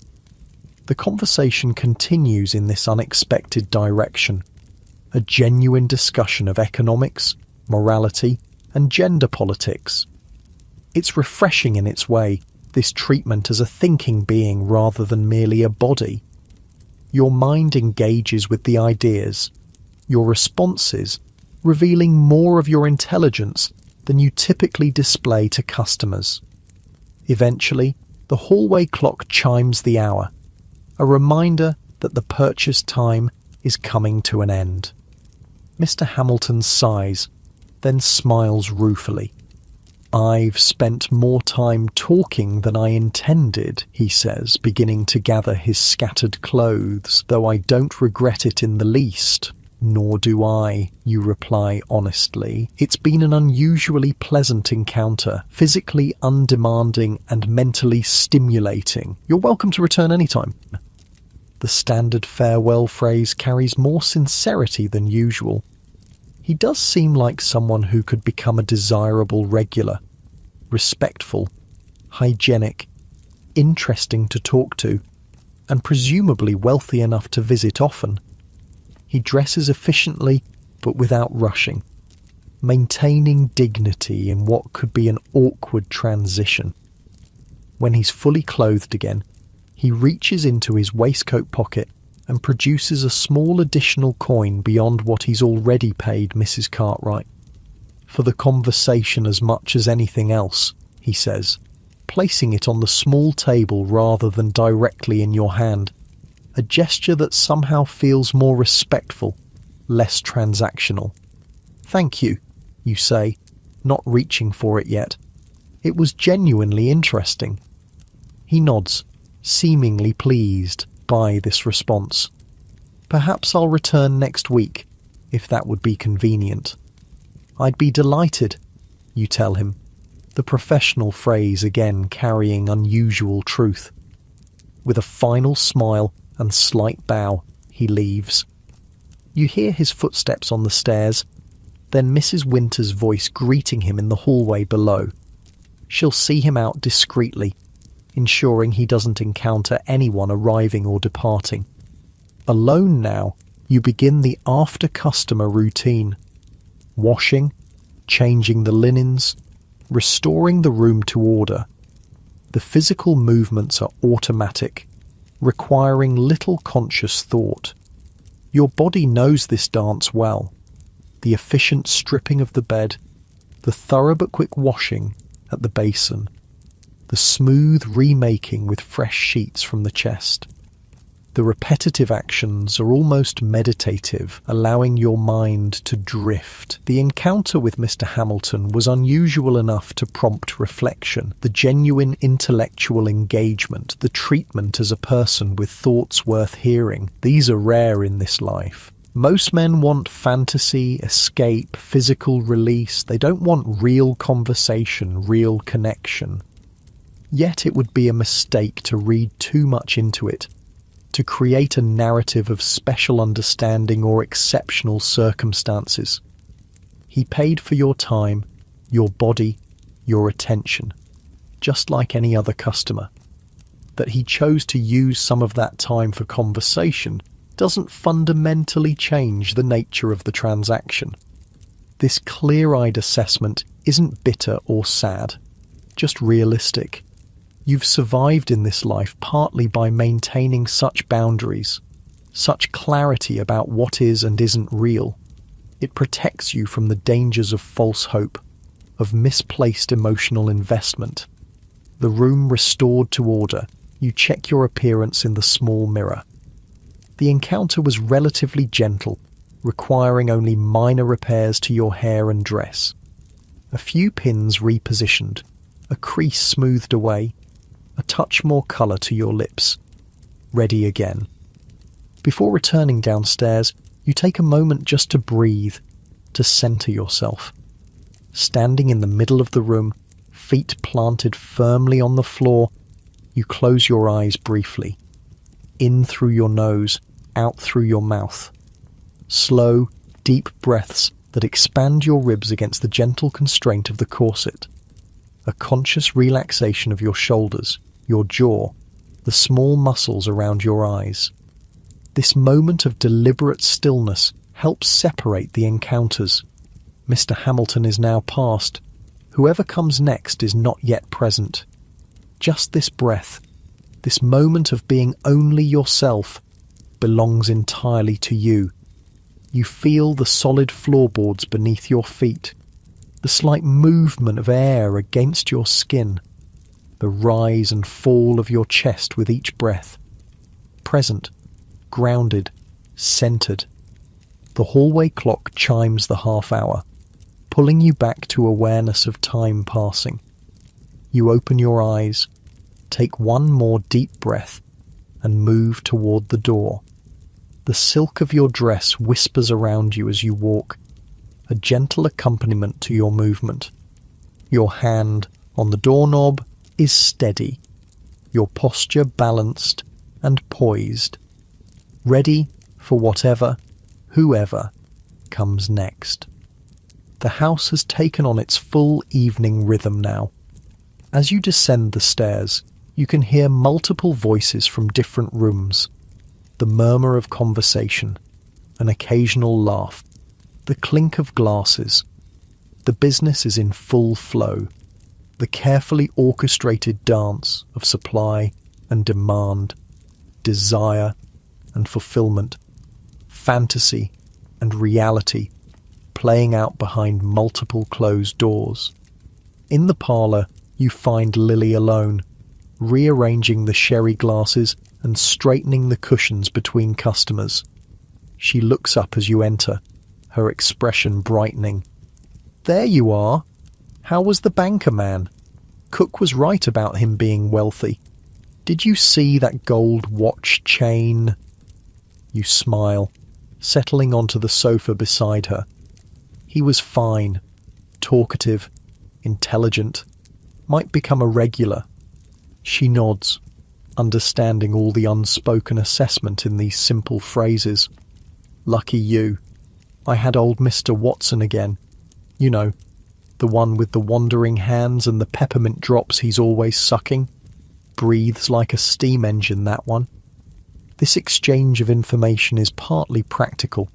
The conversation continues in this unexpected direction, a genuine discussion of economics, morality, and gender politics. It's refreshing in its way, this treatment as a thinking being rather than merely a body. Your mind engages with the ideas, your responses revealing more of your intelligence than you typically display to customers. Eventually, the hallway clock chimes the hour, a reminder that the purchase time is coming to an end. Mr. Hamilton sighs, then smiles ruefully. "I've spent more time talking than I intended," he says, beginning to gather his scattered clothes, "though I don't regret it in the least." "Nor do I," you reply honestly. "It's been an unusually pleasant encounter, physically undemanding and mentally stimulating. You're welcome to return anytime." The standard farewell phrase carries more sincerity than usual. He does seem like someone who could become a desirable regular, respectful, hygienic, interesting to talk to, and presumably wealthy enough to visit often. He dresses efficiently but without rushing, maintaining dignity in what could be an awkward transition. When he's fully clothed again, he reaches into his waistcoat pocket and produces a small additional coin beyond what he's already paid Mrs. Cartwright. "For the conversation as much as anything else," he says, placing it on the small table rather than directly in your hand, a gesture that somehow feels more respectful, less transactional. "Thank you," you say, not reaching for it yet. "It was genuinely interesting." He nods, seemingly pleased by this response. "Perhaps I'll return next week, if that would be convenient." "I'd be delighted," you tell him, the professional phrase again carrying unusual truth. With a final smile and slight bow, he leaves. You hear his footsteps on the stairs, then Mrs. Winter's voice greeting him in the hallway below. She'll see him out discreetly, ensuring he doesn't encounter anyone arriving or departing. Alone now, you begin the after-customer routine. Washing, changing the linens, restoring the room to order. The physical movements are automatic, requiring little conscious thought. Your body knows this dance well. The efficient stripping of the bed, the thorough but quick washing at the basin, the smooth remaking with fresh sheets from the chest. The repetitive actions are almost meditative, allowing your mind to drift. The encounter with Mr. Hamilton was unusual enough to prompt reflection. The genuine intellectual engagement, the treatment as a person with thoughts worth hearing, these are rare in this life. Most men want fantasy, escape, physical release. They don't want real conversation, real connection. Yet it would be a mistake to read too much into it, to create a narrative of special understanding or exceptional circumstances. He paid for your time, your body, your attention, just like any other customer. That he chose to use some of that time for conversation doesn't fundamentally change the nature of the transaction. This clear-eyed assessment isn't bitter or sad, just realistic. You've survived in this life partly by maintaining such boundaries, such clarity about what is and isn't real. It protects you from the dangers of false hope, of misplaced emotional investment. The room restored to order, you check your appearance in the small mirror. The encounter was relatively gentle, requiring only minor repairs to your hair and dress. A few pins repositioned, a crease smoothed away, a touch more colour to your lips. Ready again. Before returning downstairs, you take a moment just to breathe, to centre yourself. Standing in the middle of the room, feet planted firmly on the floor, you close your eyes briefly. In through your nose, out through your mouth. Slow, deep breaths that expand your ribs against the gentle constraint of the corset. A conscious relaxation of your shoulders, your jaw, the small muscles around your eyes. This moment of deliberate stillness helps separate the encounters. Mr. Hamilton is now past. Whoever comes next is not yet present. Just this breath, this moment of being only yourself, belongs entirely to you. You feel the solid floorboards beneath your feet, the slight movement of air against your skin, the rise and fall of your chest with each breath. Present, grounded, centered. The hallway clock chimes the half hour, pulling you back to awareness of time passing. You open your eyes, take one more deep breath, and move toward the door. The silk of your dress whispers around you as you walk, a gentle accompaniment to your movement. Your hand on the doorknob is steady, your posture balanced and poised, ready for whatever, whoever comes next. The house has taken on its full evening rhythm now. As you descend the stairs, you can hear multiple voices from different rooms. The murmur of conversation, an occasional laugh, the clink of glasses. The business is in full flow. The carefully orchestrated dance of supply and demand, desire and fulfillment, fantasy and reality playing out behind multiple closed doors. In the parlour, you find Lily alone, rearranging the sherry glasses and straightening the cushions between customers. She looks up as you enter, her expression brightening. "There you are. How was the banker man? Cook was right about him being wealthy. Did you see that gold watch chain?" You smile, settling onto the sofa beside her. He was fine, talkative, intelligent, might become a regular. She nods, understanding all the unspoken assessment in these simple phrases. "Lucky you. I had old Mr. Watson again. You know, the one with the wandering hands and the peppermint drops he's always sucking. Breathes like a steam engine, that one." This exchange of information is partly practical,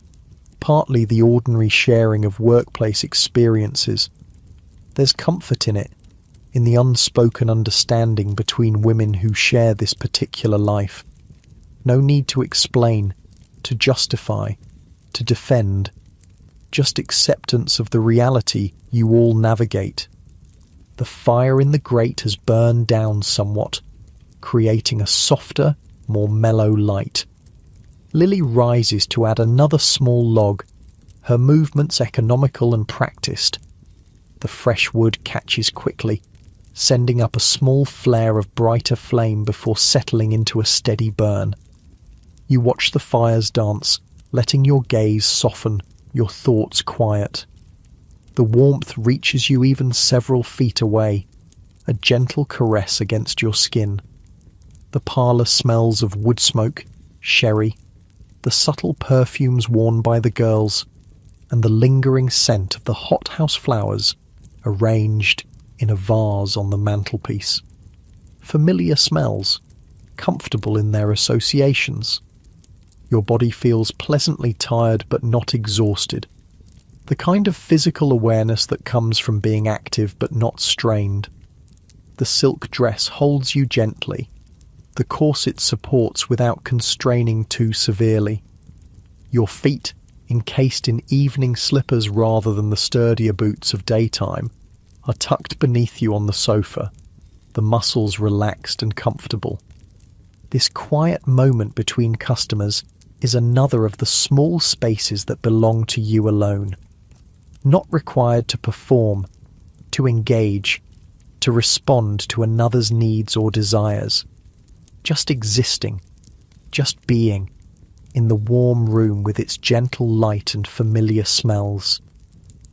partly the ordinary sharing of workplace experiences. There's comfort in it, in the unspoken understanding between women who share this particular life. No need to explain, to justify, to defend. Just acceptance of the reality you all navigate. The fire in the grate has burned down somewhat, creating a softer, more mellow light. Lily rises to add another small log, her movements economical and practiced. The fresh wood catches quickly, sending up a small flare of brighter flame before settling into a steady burn. You watch the fires dance, letting your gaze soften, your thoughts quiet. The warmth reaches you even several feet away, a gentle caress against your skin. The parlour smells of wood smoke, sherry, the subtle perfumes worn by the girls, and the lingering scent of the hothouse flowers arranged in a vase on the mantelpiece. Familiar smells, comfortable in their associations. Your body feels pleasantly tired but not exhausted. The kind of physical awareness that comes from being active but not strained. The silk dress holds you gently. The corset supports without constraining too severely. Your feet, encased in evening slippers rather than the sturdier boots of daytime, are tucked beneath you on the sofa, the muscles relaxed and comfortable. This quiet moment between customers is another of the small spaces that belong to you alone. Not required to perform, to engage, to respond to another's needs or desires. Just existing, just being, in the warm room with its gentle light and familiar smells.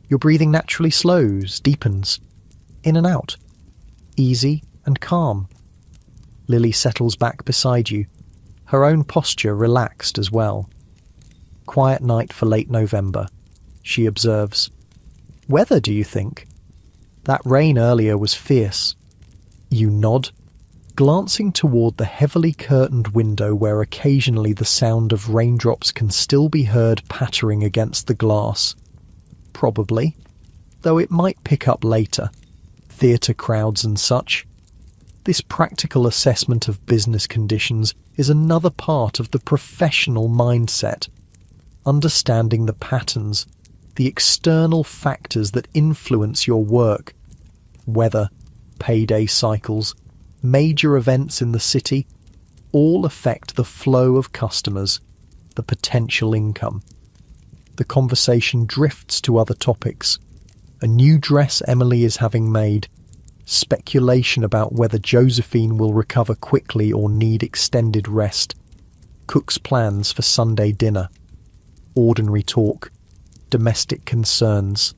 Your breathing naturally slows, deepens, in and out, easy and calm. Lily settles back beside you, her own posture relaxed as well. Quiet night for late November. she observes. Weather, do you think? That rain earlier was fierce. You nod, glancing toward the heavily curtained window where occasionally the sound of raindrops can still be heard pattering against the glass. Probably, though it might pick up later. Theatre crowds and such. This practical assessment of business conditions is another part of the professional mindset. Understanding the patterns, the external factors that influence your work, weather, payday cycles, major events in the city, all affect the flow of customers, the potential income. The conversation drifts to other topics. A new dress Emily is having made, speculation about whether Josephine will recover quickly or need extended rest, cook's plans for Sunday dinner, ordinary talk, domestic concerns.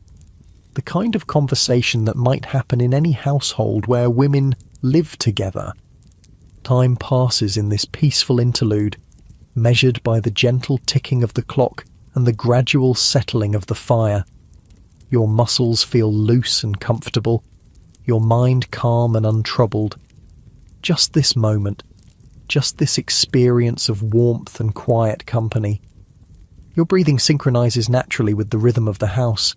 The kind of conversation that might happen in any household where women live together. Time passes in this peaceful interlude, measured by the gentle ticking of the clock and the gradual settling of the fire. Your muscles feel loose and comfortable, your mind calm and untroubled. Just this moment, just this experience of warmth and quiet company. Your breathing synchronizes naturally with the rhythm of the house,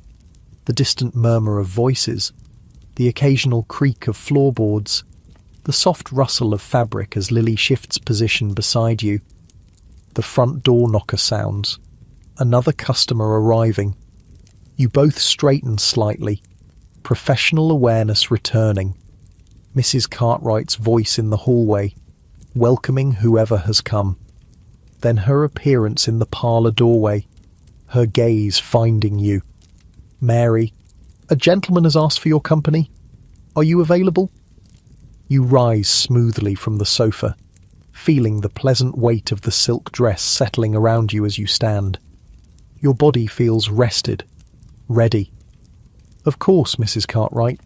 the distant murmur of voices, the occasional creak of floorboards, the soft rustle of fabric as Lily shifts position beside you. The front door knocker sounds. Another customer arriving. You both straighten slightly, professional awareness returning. Mrs. Cartwright's voice in the hallway, welcoming whoever has come. Then her appearance in the parlour doorway, her gaze finding you. Mary, a gentleman has asked for your company. Are you available? You rise smoothly from the sofa, feeling the pleasant weight of the silk dress settling around you as you stand. Your body feels rested, ready. Of course, Mrs. Cartwright.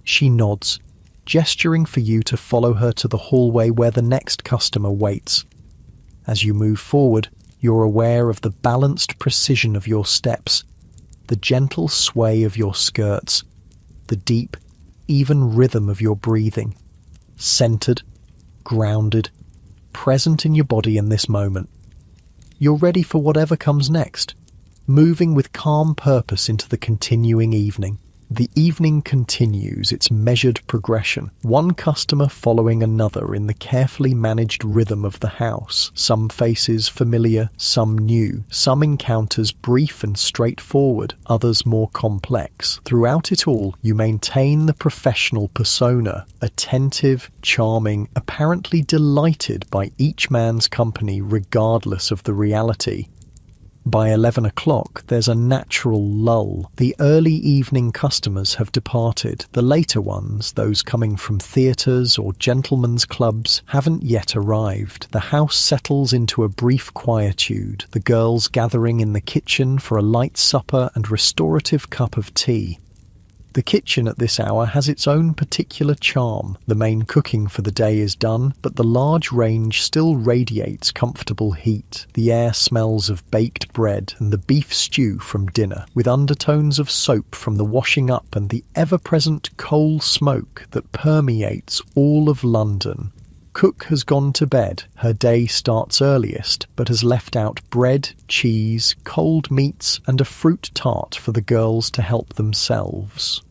She nods, gesturing for you to follow her to the hallway where the next customer waits. As you move forward, you're aware of the balanced precision of your steps, the gentle sway of your skirts, the deep, even rhythm of your breathing. Centered, grounded, present in your body in this moment. You're ready for whatever comes next, moving with calm purpose into the continuing evening. The evening continues its measured progression, one customer following another in the carefully managed rhythm of the house. Some faces familiar, some new, some encounters brief and straightforward, others more complex. Throughout it all, you maintain the professional persona, attentive, charming, apparently delighted by each man's company regardless of the reality. By 11 o'clock, there's a natural lull. The early evening customers have departed. The later ones, those coming from theatres or gentlemen's clubs, haven't yet arrived. The house settles into a brief quietude, the girls gathering in the kitchen for a light supper and restorative cup of tea. The kitchen at this hour has its own particular charm. The main cooking for the day is done, but the large range still radiates comfortable heat. The air smells of baked bread and the beef stew from dinner, with undertones of soap from the washing up and the ever-present coal smoke that permeates all of London. Cook has gone to bed. Her day starts earliest, but has left out bread, cheese, cold meats, and a fruit tart for the girls to help themselves.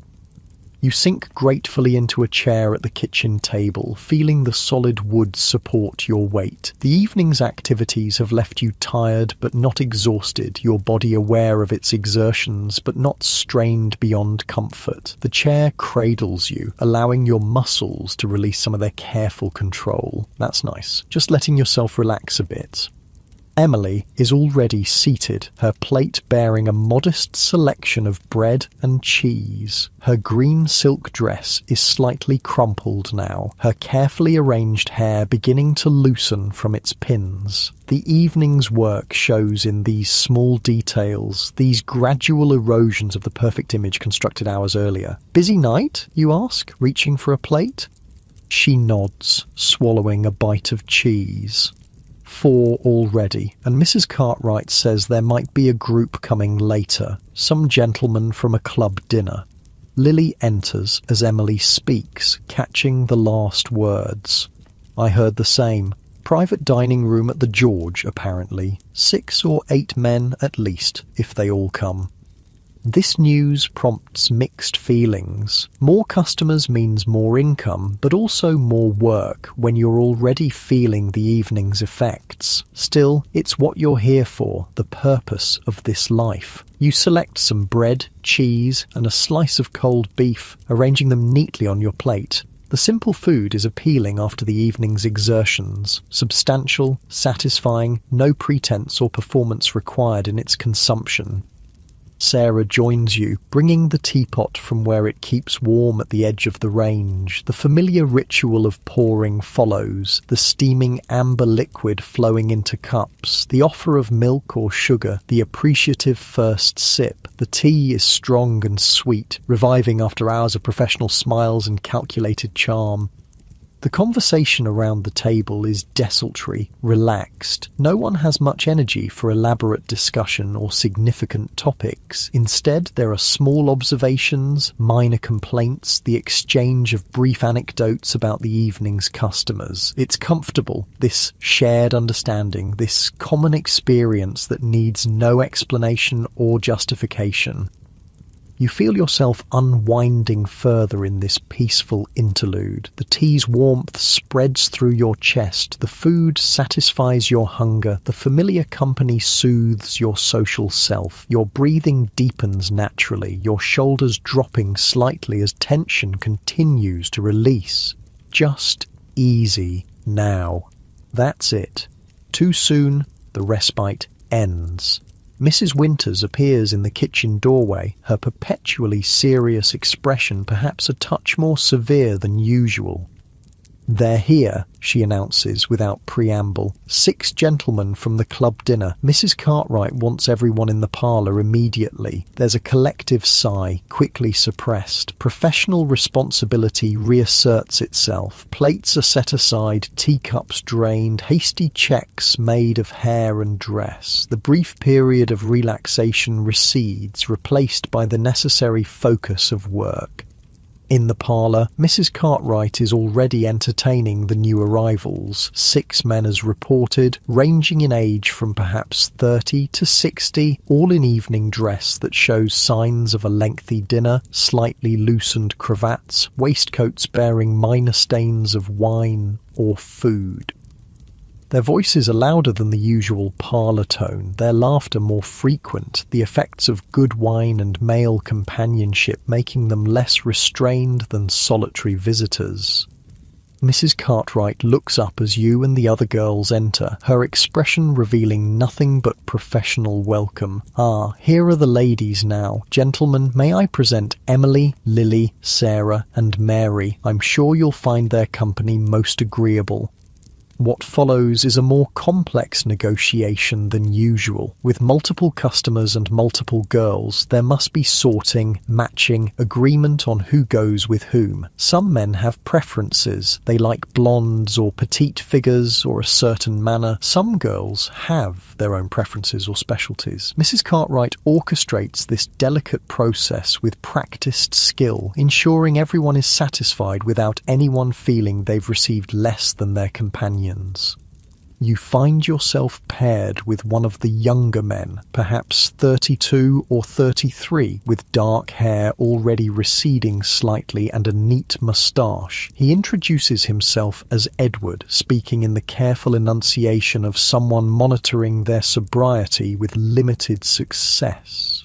You sink gratefully into a chair at the kitchen table, feeling the solid wood support your weight. The evening's activities have left you tired but not exhausted, your body aware of its exertions but not strained beyond comfort. The chair cradles you, allowing your muscles to release some of their careful control. That's nice. Just letting yourself relax a bit. Emily is already seated, her plate bearing a modest selection of bread and cheese. Her green silk dress is slightly crumpled now, her carefully arranged hair beginning to loosen from its pins. The evening's work shows in these small details, these gradual erosions of the perfect image constructed hours earlier. Busy night, you ask, reaching for a plate? She nods, swallowing a bite of cheese. 4 already, and Mrs. Cartwright says there might be a group coming later, some gentlemen from a club dinner. Lily enters as Emily speaks, catching the last words. I heard the same. Private dining room at the George, apparently. 6 or 8 men at least, if they all come. This news prompts mixed feelings. More customers means more income, but also more work when you're already feeling the evening's effects. Still, it's what you're here for, the purpose of this life. You select some bread, cheese, and a slice of cold beef, arranging them neatly on your plate. The simple food is appealing after the evening's exertions. Substantial, satisfying, no pretense or performance required in its consumption. Sarah joins you, bringing the teapot from where it keeps warm at the edge of the range. The familiar ritual of pouring follows, the steaming amber liquid flowing into cups, the offer of milk or sugar, the appreciative first sip. The tea is strong and sweet, reviving after hours of professional smiles and calculated charm. The conversation around the table is desultory, relaxed. No one has much energy for elaborate discussion or significant topics. Instead, there are small observations, minor complaints, the exchange of brief anecdotes about the evening's customers. It's comfortable, this shared understanding, this common experience that needs no explanation or justification. You feel yourself unwinding further in this peaceful interlude. The tea's warmth spreads through your chest, the food satisfies your hunger, the familiar company soothes your social self, your breathing deepens naturally, your shoulders dropping slightly as tension continues to release. Just easy now. That's it. Too soon, the respite ends. Mrs. Winters appears in the kitchen doorway, her perpetually serious expression perhaps a touch more severe than usual. "They're here," she announces without preamble. 6 gentlemen from the club dinner. Mrs. Cartwright wants everyone in the parlour immediately. There's a collective sigh, quickly suppressed. Professional responsibility reasserts itself. Plates are set aside, teacups drained, hasty checks made of hair and dress. The brief period of relaxation recedes, replaced by the necessary focus of work. In the parlour, Mrs. Cartwright is already entertaining the new arrivals. 6 men as reported, ranging in age from perhaps 30 to 60, all in evening dress that shows signs of a lengthy dinner, slightly loosened cravats, waistcoats bearing minor stains of wine or food. Their voices are louder than the usual parlour tone, their laughter more frequent, the effects of good wine and male companionship making them less restrained than solitary visitors. Mrs. Cartwright looks up as you and the other girls enter, her expression revealing nothing but professional welcome. "Ah, here are the ladies now. Gentlemen, may I present Emily, Lily, Sarah, and Mary. I'm sure you'll find their company most agreeable." What follows is a more complex negotiation than usual. With multiple customers and multiple girls, there must be sorting, matching, agreement on who goes with whom. Some men have preferences. They like blondes or petite figures or a certain manner. Some girls have their own preferences or specialties. Mrs. Cartwright orchestrates this delicate process with practiced skill, ensuring everyone is satisfied without anyone feeling they've received less than their companion. You find yourself paired with one of the younger men, perhaps 32 or 33, with dark hair already receding slightly and a neat moustache. He introduces himself as Edward, speaking in the careful enunciation of someone monitoring their sobriety with limited success.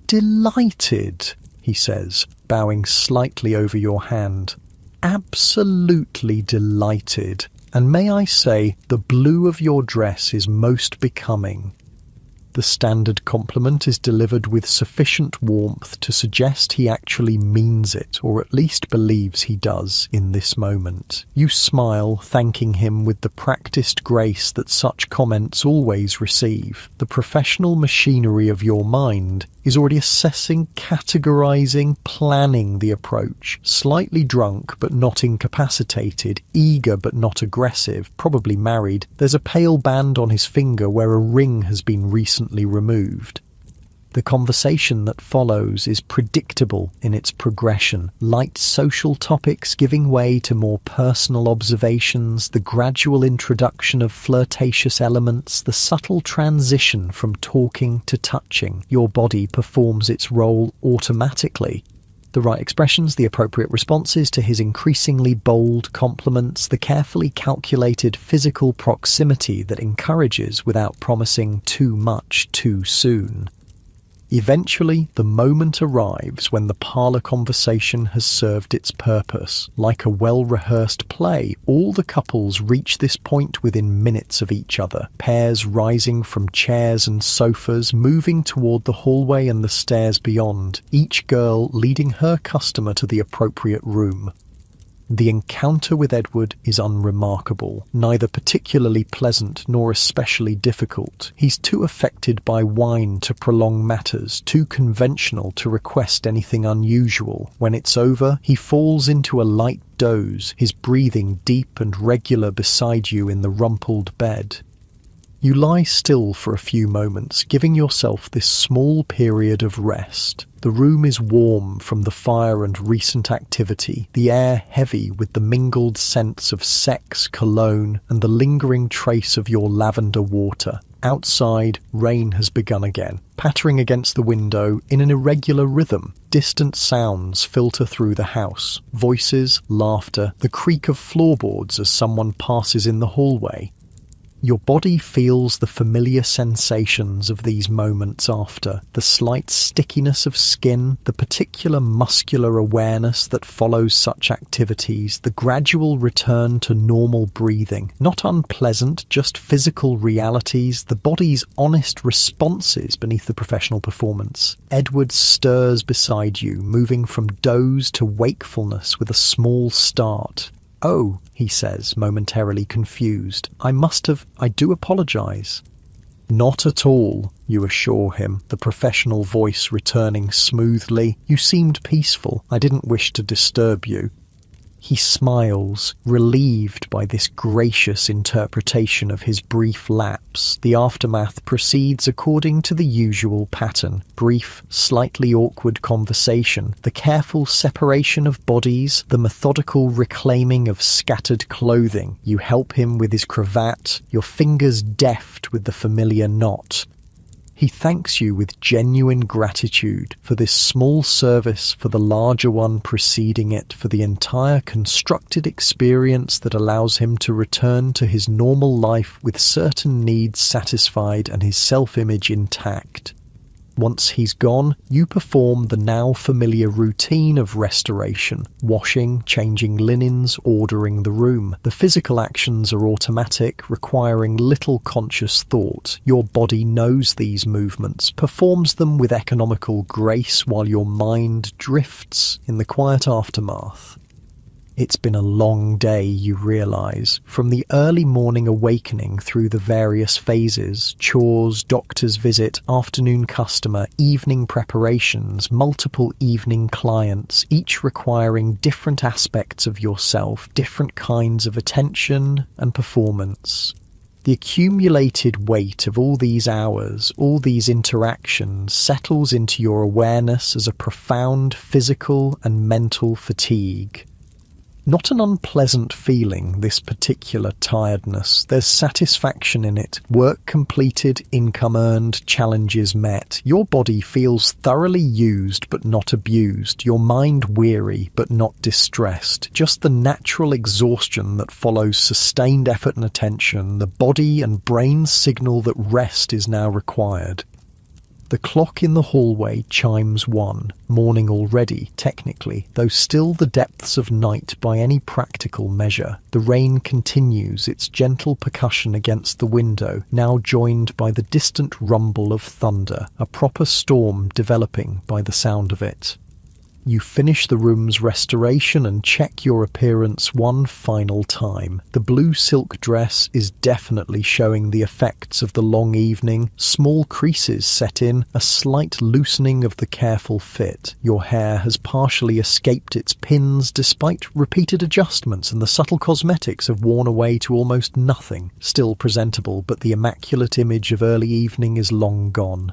"Delighted," he says, bowing slightly over your hand. "Absolutely delighted. And may I say, the blue of your dress is most becoming." The standard compliment is delivered with sufficient warmth to suggest he actually means it, or at least believes he does in this moment. You smile, thanking him with the practiced grace that such comments always receive. The professional machinery of your mind He's already assessing, categorizing, planning the approach. Slightly drunk but not incapacitated, eager but not aggressive, probably married. There's a pale band on his finger where a ring has been recently removed. The conversation that follows is predictable in its progression. Light social topics giving way to more personal observations, the gradual introduction of flirtatious elements, the subtle transition from talking to touching. Your body performs its role automatically. The right expressions, the appropriate responses to his increasingly bold compliments, the carefully calculated physical proximity that encourages without promising too much too soon. Eventually, the moment arrives when the parlour conversation has served its purpose. Like a well-rehearsed play, all the couples reach this point within minutes of each other, pairs rising from chairs and sofas, moving toward the hallway and the stairs beyond, each girl leading her customer to the appropriate room. The encounter with Edward is unremarkable, neither particularly pleasant nor especially difficult. He's too affected by wine to prolong matters, too conventional to request anything unusual. When it's over, he falls into a light doze, his breathing deep and regular beside you in the rumpled bed. You lie still for a few moments, giving yourself this small period of rest. The room is warm from the fire and recent activity, the air heavy with the mingled scents of sex, cologne, and the lingering trace of your lavender water. Outside, rain has begun again, pattering against the window in an irregular rhythm. Distant sounds filter through the house, voices, laughter, the creak of floorboards as someone passes in the hallway. Your body feels the familiar sensations of these moments after, the slight stickiness of skin, the particular muscular awareness that follows such activities, the gradual return to normal breathing. Not unpleasant, just physical realities, the body's honest responses beneath the professional performance. Edward stirs beside you, moving from doze to wakefulness with a small start. "Oh," he says, momentarily confused. I do apologise." "Not at all," you assure him, the professional voice returning smoothly. "You seemed peaceful. I didn't wish to disturb you." He smiles, relieved by this gracious interpretation of his brief lapse. The aftermath proceeds according to the usual pattern. Brief, slightly awkward conversation, the careful separation of bodies, the methodical reclaiming of scattered clothing. You help him with his cravat, your fingers deft with the familiar knot. He thanks you with genuine gratitude for this small service, for the larger one preceding it, for the entire constructed experience that allows him to return to his normal life with certain needs satisfied and his self-image intact. Once he's gone, you perform the now familiar routine of restoration, washing, changing linens, ordering the room. The physical actions are automatic, requiring little conscious thought. Your body knows these movements, performs them with economical grace while your mind drifts in the quiet aftermath. It's been a long day, you realise, from the early morning awakening through the various phases, chores, doctor's visit, afternoon customer, evening preparations, multiple evening clients, each requiring different aspects of yourself, different kinds of attention and performance. The accumulated weight of all these hours, all these interactions, settles into your awareness as a profound physical and mental fatigue. Not an unpleasant feeling, this particular tiredness. There's satisfaction in it. Work completed, income earned, challenges met. Your body feels thoroughly used but not abused. Your mind weary but not distressed. Just the natural exhaustion that follows sustained effort and attention. The body and brain signal that rest is now required. The clock in the hallway chimes 1, morning already, technically, though still the depths of night by any practical measure. The rain continues its gentle percussion against the window, now joined by the distant rumble of thunder, a proper storm developing by the sound of it. You finish the room's restoration and check your appearance one final time. The blue silk dress is definitely showing the effects of the long evening. Small creases set in, a slight loosening of the careful fit. Your hair has partially escaped its pins despite repeated adjustments, and the subtle cosmetics have worn away to almost nothing. Still presentable, but the immaculate image of early evening is long gone.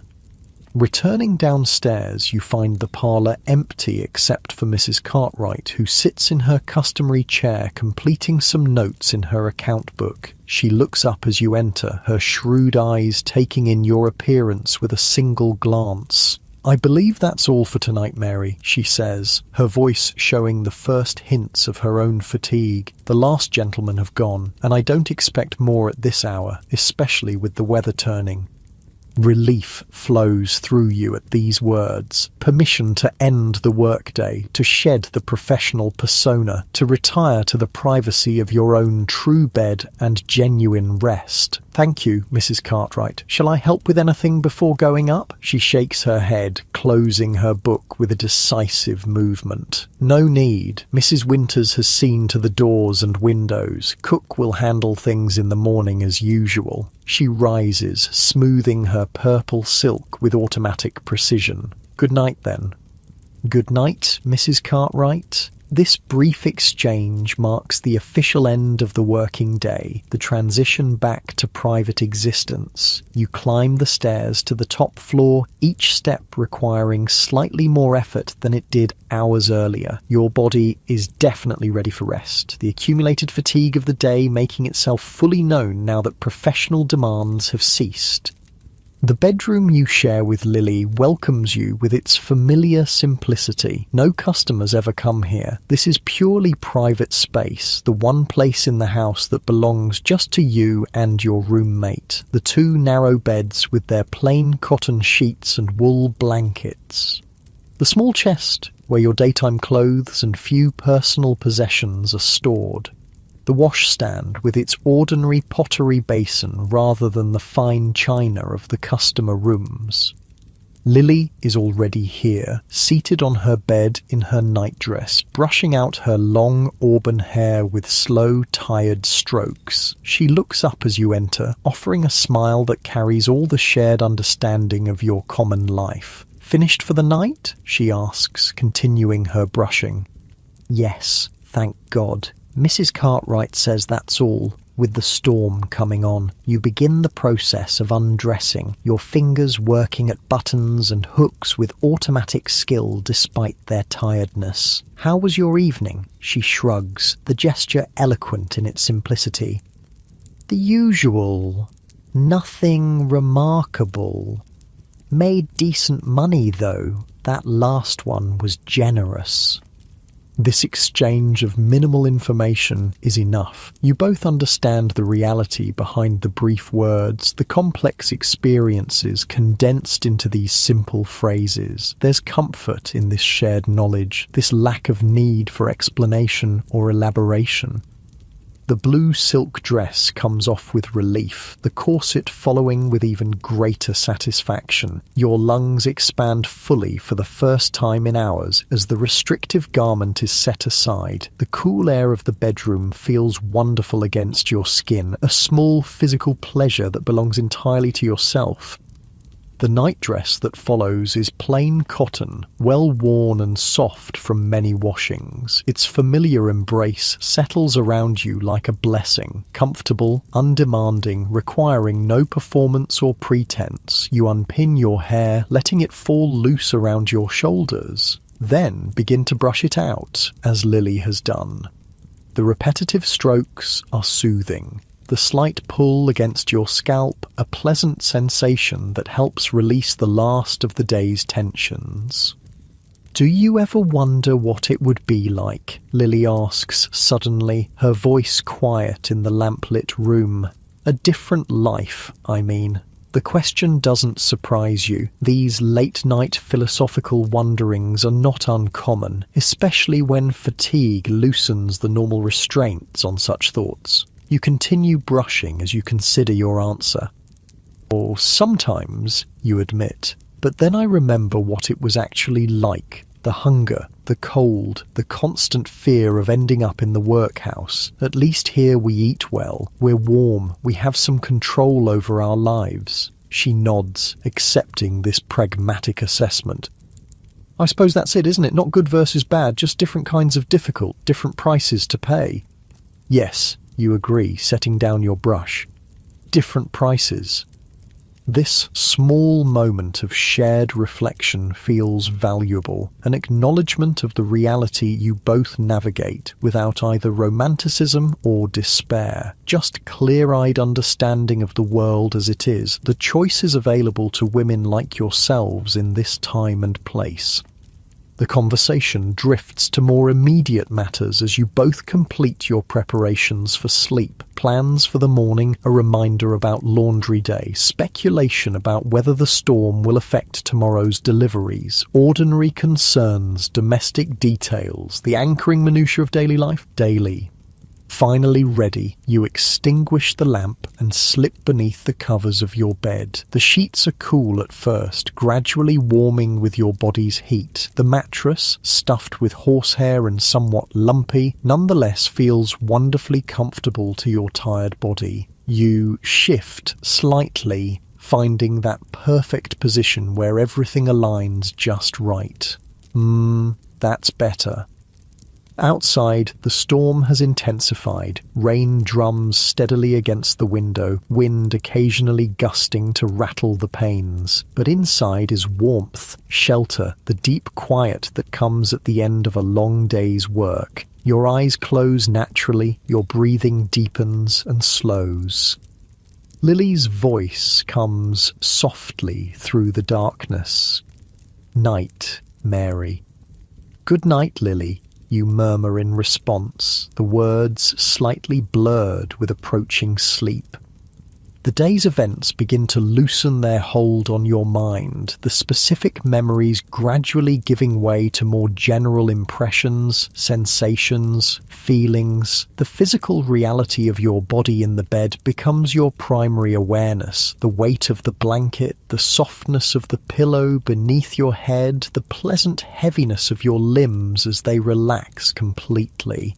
Returning downstairs, you find the parlour empty except for Mrs. Cartwright, who sits in her customary chair completing some notes in her account book. She looks up as you enter, her shrewd eyes taking in your appearance with a single glance. "I believe that's all for tonight, Mary," she says, her voice showing the first hints of her own fatigue. "The last gentlemen have gone, and I don't expect more at this hour, especially with the weather turning." Relief flows through you at these words. Permission to end the workday, to shed the professional persona, to retire to the privacy of your own true bed and genuine rest. "Thank you, Mrs. Cartwright. Shall I help with anything before going up?" She shakes her head, closing her book with a decisive movement. "No need. Mrs. Winters has seen to the doors and windows. Cook will handle things in the morning as usual." She rises, smoothing her purple silk with automatic precision. "Good night, then." "Good night, Mrs. Cartwright." This brief exchange marks the official end of the working day, the transition back to private existence. You climb the stairs to the top floor, each step requiring slightly more effort than it did hours earlier. Your body is definitely ready for rest, the accumulated fatigue of the day making itself fully known now that professional demands have ceased. The bedroom you share with Lily welcomes you with its familiar simplicity. No customers ever come here. This is purely private space, the one place in the house that belongs just to you and your roommate. The two narrow beds with their plain cotton sheets and wool blankets. The small chest where your daytime clothes and few personal possessions are stored. The washstand with its ordinary pottery basin rather than the fine china of the customer rooms. Lily is already here, seated on her bed in her nightdress, brushing out her long auburn hair with slow, tired strokes. She looks up as you enter, offering a smile that carries all the shared understanding of your common life. "Finished for the night?" she asks, continuing her brushing. "Yes, thank God." Mrs. Cartwright says that's all. With the storm coming on, you begin the process of undressing, your fingers working at buttons and hooks with automatic skill despite their tiredness. "How was your evening?" She shrugs, the gesture eloquent in its simplicity. "The usual. Nothing remarkable. Made decent money, though. That last one was generous." This exchange of minimal information is enough. You both understand the reality behind the brief words, the complex experiences condensed into these simple phrases. There's comfort in this shared knowledge, this lack of need for explanation or elaboration. The blue silk dress comes off with relief, the corset following with even greater satisfaction. Your lungs expand fully for the first time in hours as the restrictive garment is set aside. The cool air of the bedroom feels wonderful against your skin, a small physical pleasure that belongs entirely to yourself. The nightdress that follows is plain cotton, well worn and soft from many washings. Its familiar embrace settles around you like a blessing. Comfortable, undemanding, requiring no performance or pretense, you unpin your hair, letting it fall loose around your shoulders. Then begin to brush it out, as Lily has done. The repetitive strokes are soothing. The slight pull against your scalp, a pleasant sensation that helps release the last of the day's tensions. "Do you ever wonder what it would be like?" Lily asks suddenly, her voice quiet in the lamplit room. "A different life, I mean." The question doesn't surprise you. These late-night philosophical wonderings are not uncommon, especially when fatigue loosens the normal restraints on such thoughts. You continue brushing as you consider your answer. "Or sometimes," you admit, "but then I remember what it was actually like. the hunger, the cold, the constant fear of ending up in the workhouse. At least here we eat well, we're warm, we have some control over our lives. She nods, accepting this pragmatic assessment. I suppose that's it, isn't it? Not good versus bad, just different kinds of difficult, different prices to pay. Yes, you agree, setting down your brush. Different prices. This small moment of shared reflection feels valuable, an acknowledgement of the reality you both navigate without either romanticism or despair, just clear-eyed understanding of the world as it is, the choices available to women like yourselves in this time and place. The conversation drifts to more immediate matters as you both complete your preparations for sleep. Plans for the morning, a reminder about laundry day, speculation about whether the storm will affect tomorrow's deliveries, ordinary concerns, domestic details, the anchoring minutiae of daily life, daily. Finally ready, you extinguish the lamp and slip beneath the covers of your bed. The sheets are cool at first, gradually warming with your body's heat. The mattress, stuffed with horsehair and somewhat lumpy, nonetheless feels wonderfully comfortable to your tired body. You shift slightly, finding that perfect position where everything aligns just right. That's better. Outside, the storm has intensified, rain drums steadily against the window, wind occasionally gusting to rattle the panes. But inside is warmth, shelter, the deep quiet that comes at the end of a long day's work. Your eyes close naturally, your breathing deepens and slows. Lily's voice comes softly through the darkness. "Night, Mary." "Good night, Lily," you murmur in response, the words slightly blurred with approaching sleep. The day's events begin to loosen their hold on your mind, the specific memories gradually giving way to more general impressions, sensations, feelings. The physical reality of your body in the bed becomes your primary awareness. The weight of the blanket, the softness of the pillow beneath your head, the pleasant heaviness of your limbs as they relax completely.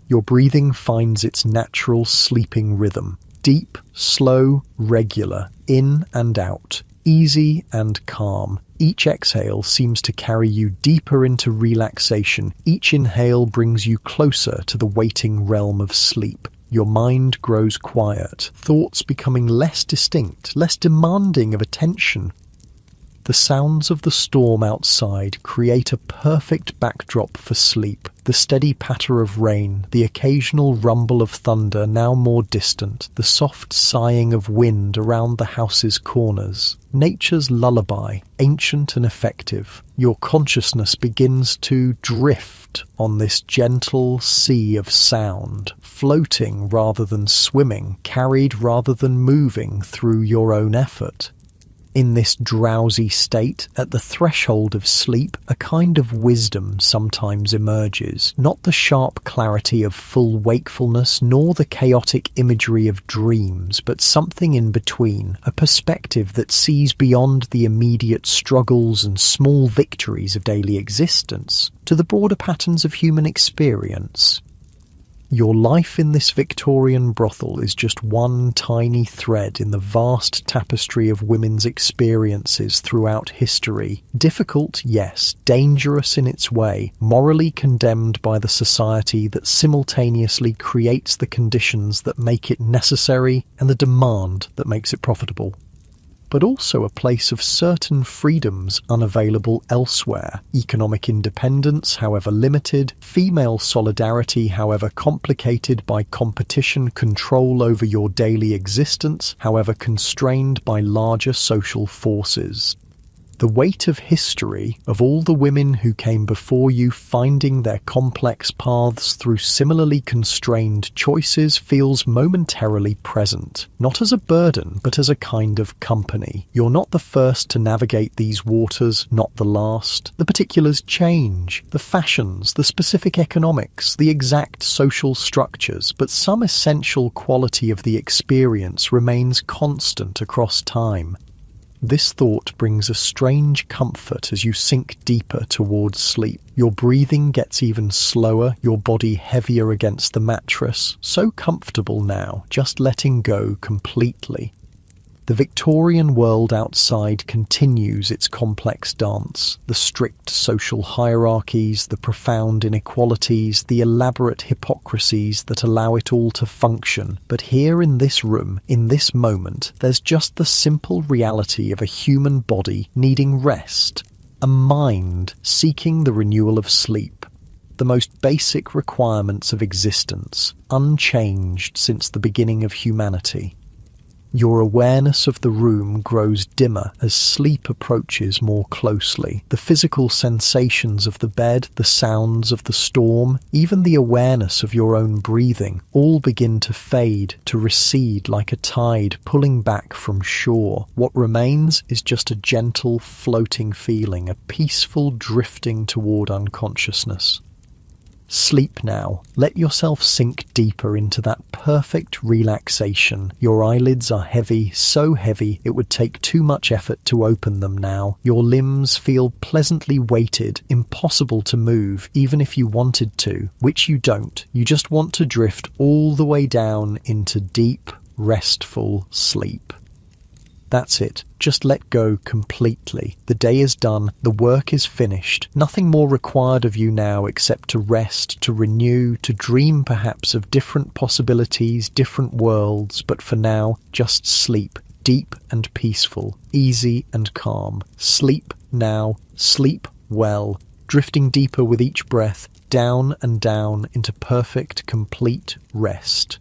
Your breathing finds its natural sleeping rhythm. Deep, slow, regular, in and out, easy and calm. Each exhale seems to carry you deeper into relaxation. Each inhale brings you closer to the waiting realm of sleep. Your mind grows quiet, thoughts becoming less distinct, less demanding of attention. The sounds of the storm outside create a perfect backdrop for sleep. The steady patter of rain, the occasional rumble of thunder now more distant, the soft sighing of wind around the house's corners. Nature's lullaby, ancient and effective. Your consciousness begins to drift on this gentle sea of sound, floating rather than swimming, carried rather than moving through your own effort. In this drowsy state, at the threshold of sleep, a kind of wisdom sometimes emerges, not the sharp clarity of full wakefulness, nor the chaotic imagery of dreams, but something in between, a perspective that sees beyond the immediate struggles and small victories of daily existence, to the broader patterns of human experience. Your life in this Victorian brothel is just one tiny thread in the vast tapestry of women's experiences throughout history. Difficult, yes, dangerous in its way, morally condemned by the society that simultaneously creates the conditions that make it necessary and the demand that makes it profitable. But also a place of certain freedoms unavailable elsewhere. Economic independence, however limited, female solidarity, however complicated by competition, control over your daily existence, however constrained by larger social forces. The weight of history, of all the women who came before you finding their complex paths through similarly constrained choices, feels momentarily present, not as a burden, but as a kind of company. You're not the first to navigate these waters, not the last. The particulars change, the fashions, the specific economics, the exact social structures, but some essential quality of the experience remains constant across time. This thought brings a strange comfort as you sink deeper towards sleep. Your breathing gets even slower, your body heavier against the mattress, so comfortable now, just letting go completely. The Victorian world outside continues its complex dance. The strict social hierarchies, the profound inequalities, the elaborate hypocrisies that allow it all to function. But here in this room, in this moment, there's just the simple reality of a human body needing rest, a mind seeking the renewal of sleep. The most basic requirements of existence, unchanged since the beginning of humanity. Your awareness of the room grows dimmer as sleep approaches more closely. The physical sensations of the bed, the sounds of the storm, even the awareness of your own breathing, all begin to fade, to recede like a tide pulling back from shore. What remains is just a gentle, floating feeling, a peaceful drifting toward unconsciousness. Sleep now. Let yourself sink deeper into that perfect relaxation. Your eyelids are heavy, so heavy it would take too much effort to open them now. Your limbs feel pleasantly weighted, impossible to move, even if you wanted to, which you don't. You just want to drift all the way down into deep, restful sleep. That's it. Just let go completely. The day is done. The work is finished. Nothing more required of you now except to rest, to renew, to dream perhaps of different possibilities, different worlds, but for now, just sleep. Deep and peaceful, easy and calm. Sleep now. Sleep well. Drifting deeper with each breath, down and down into perfect, complete rest.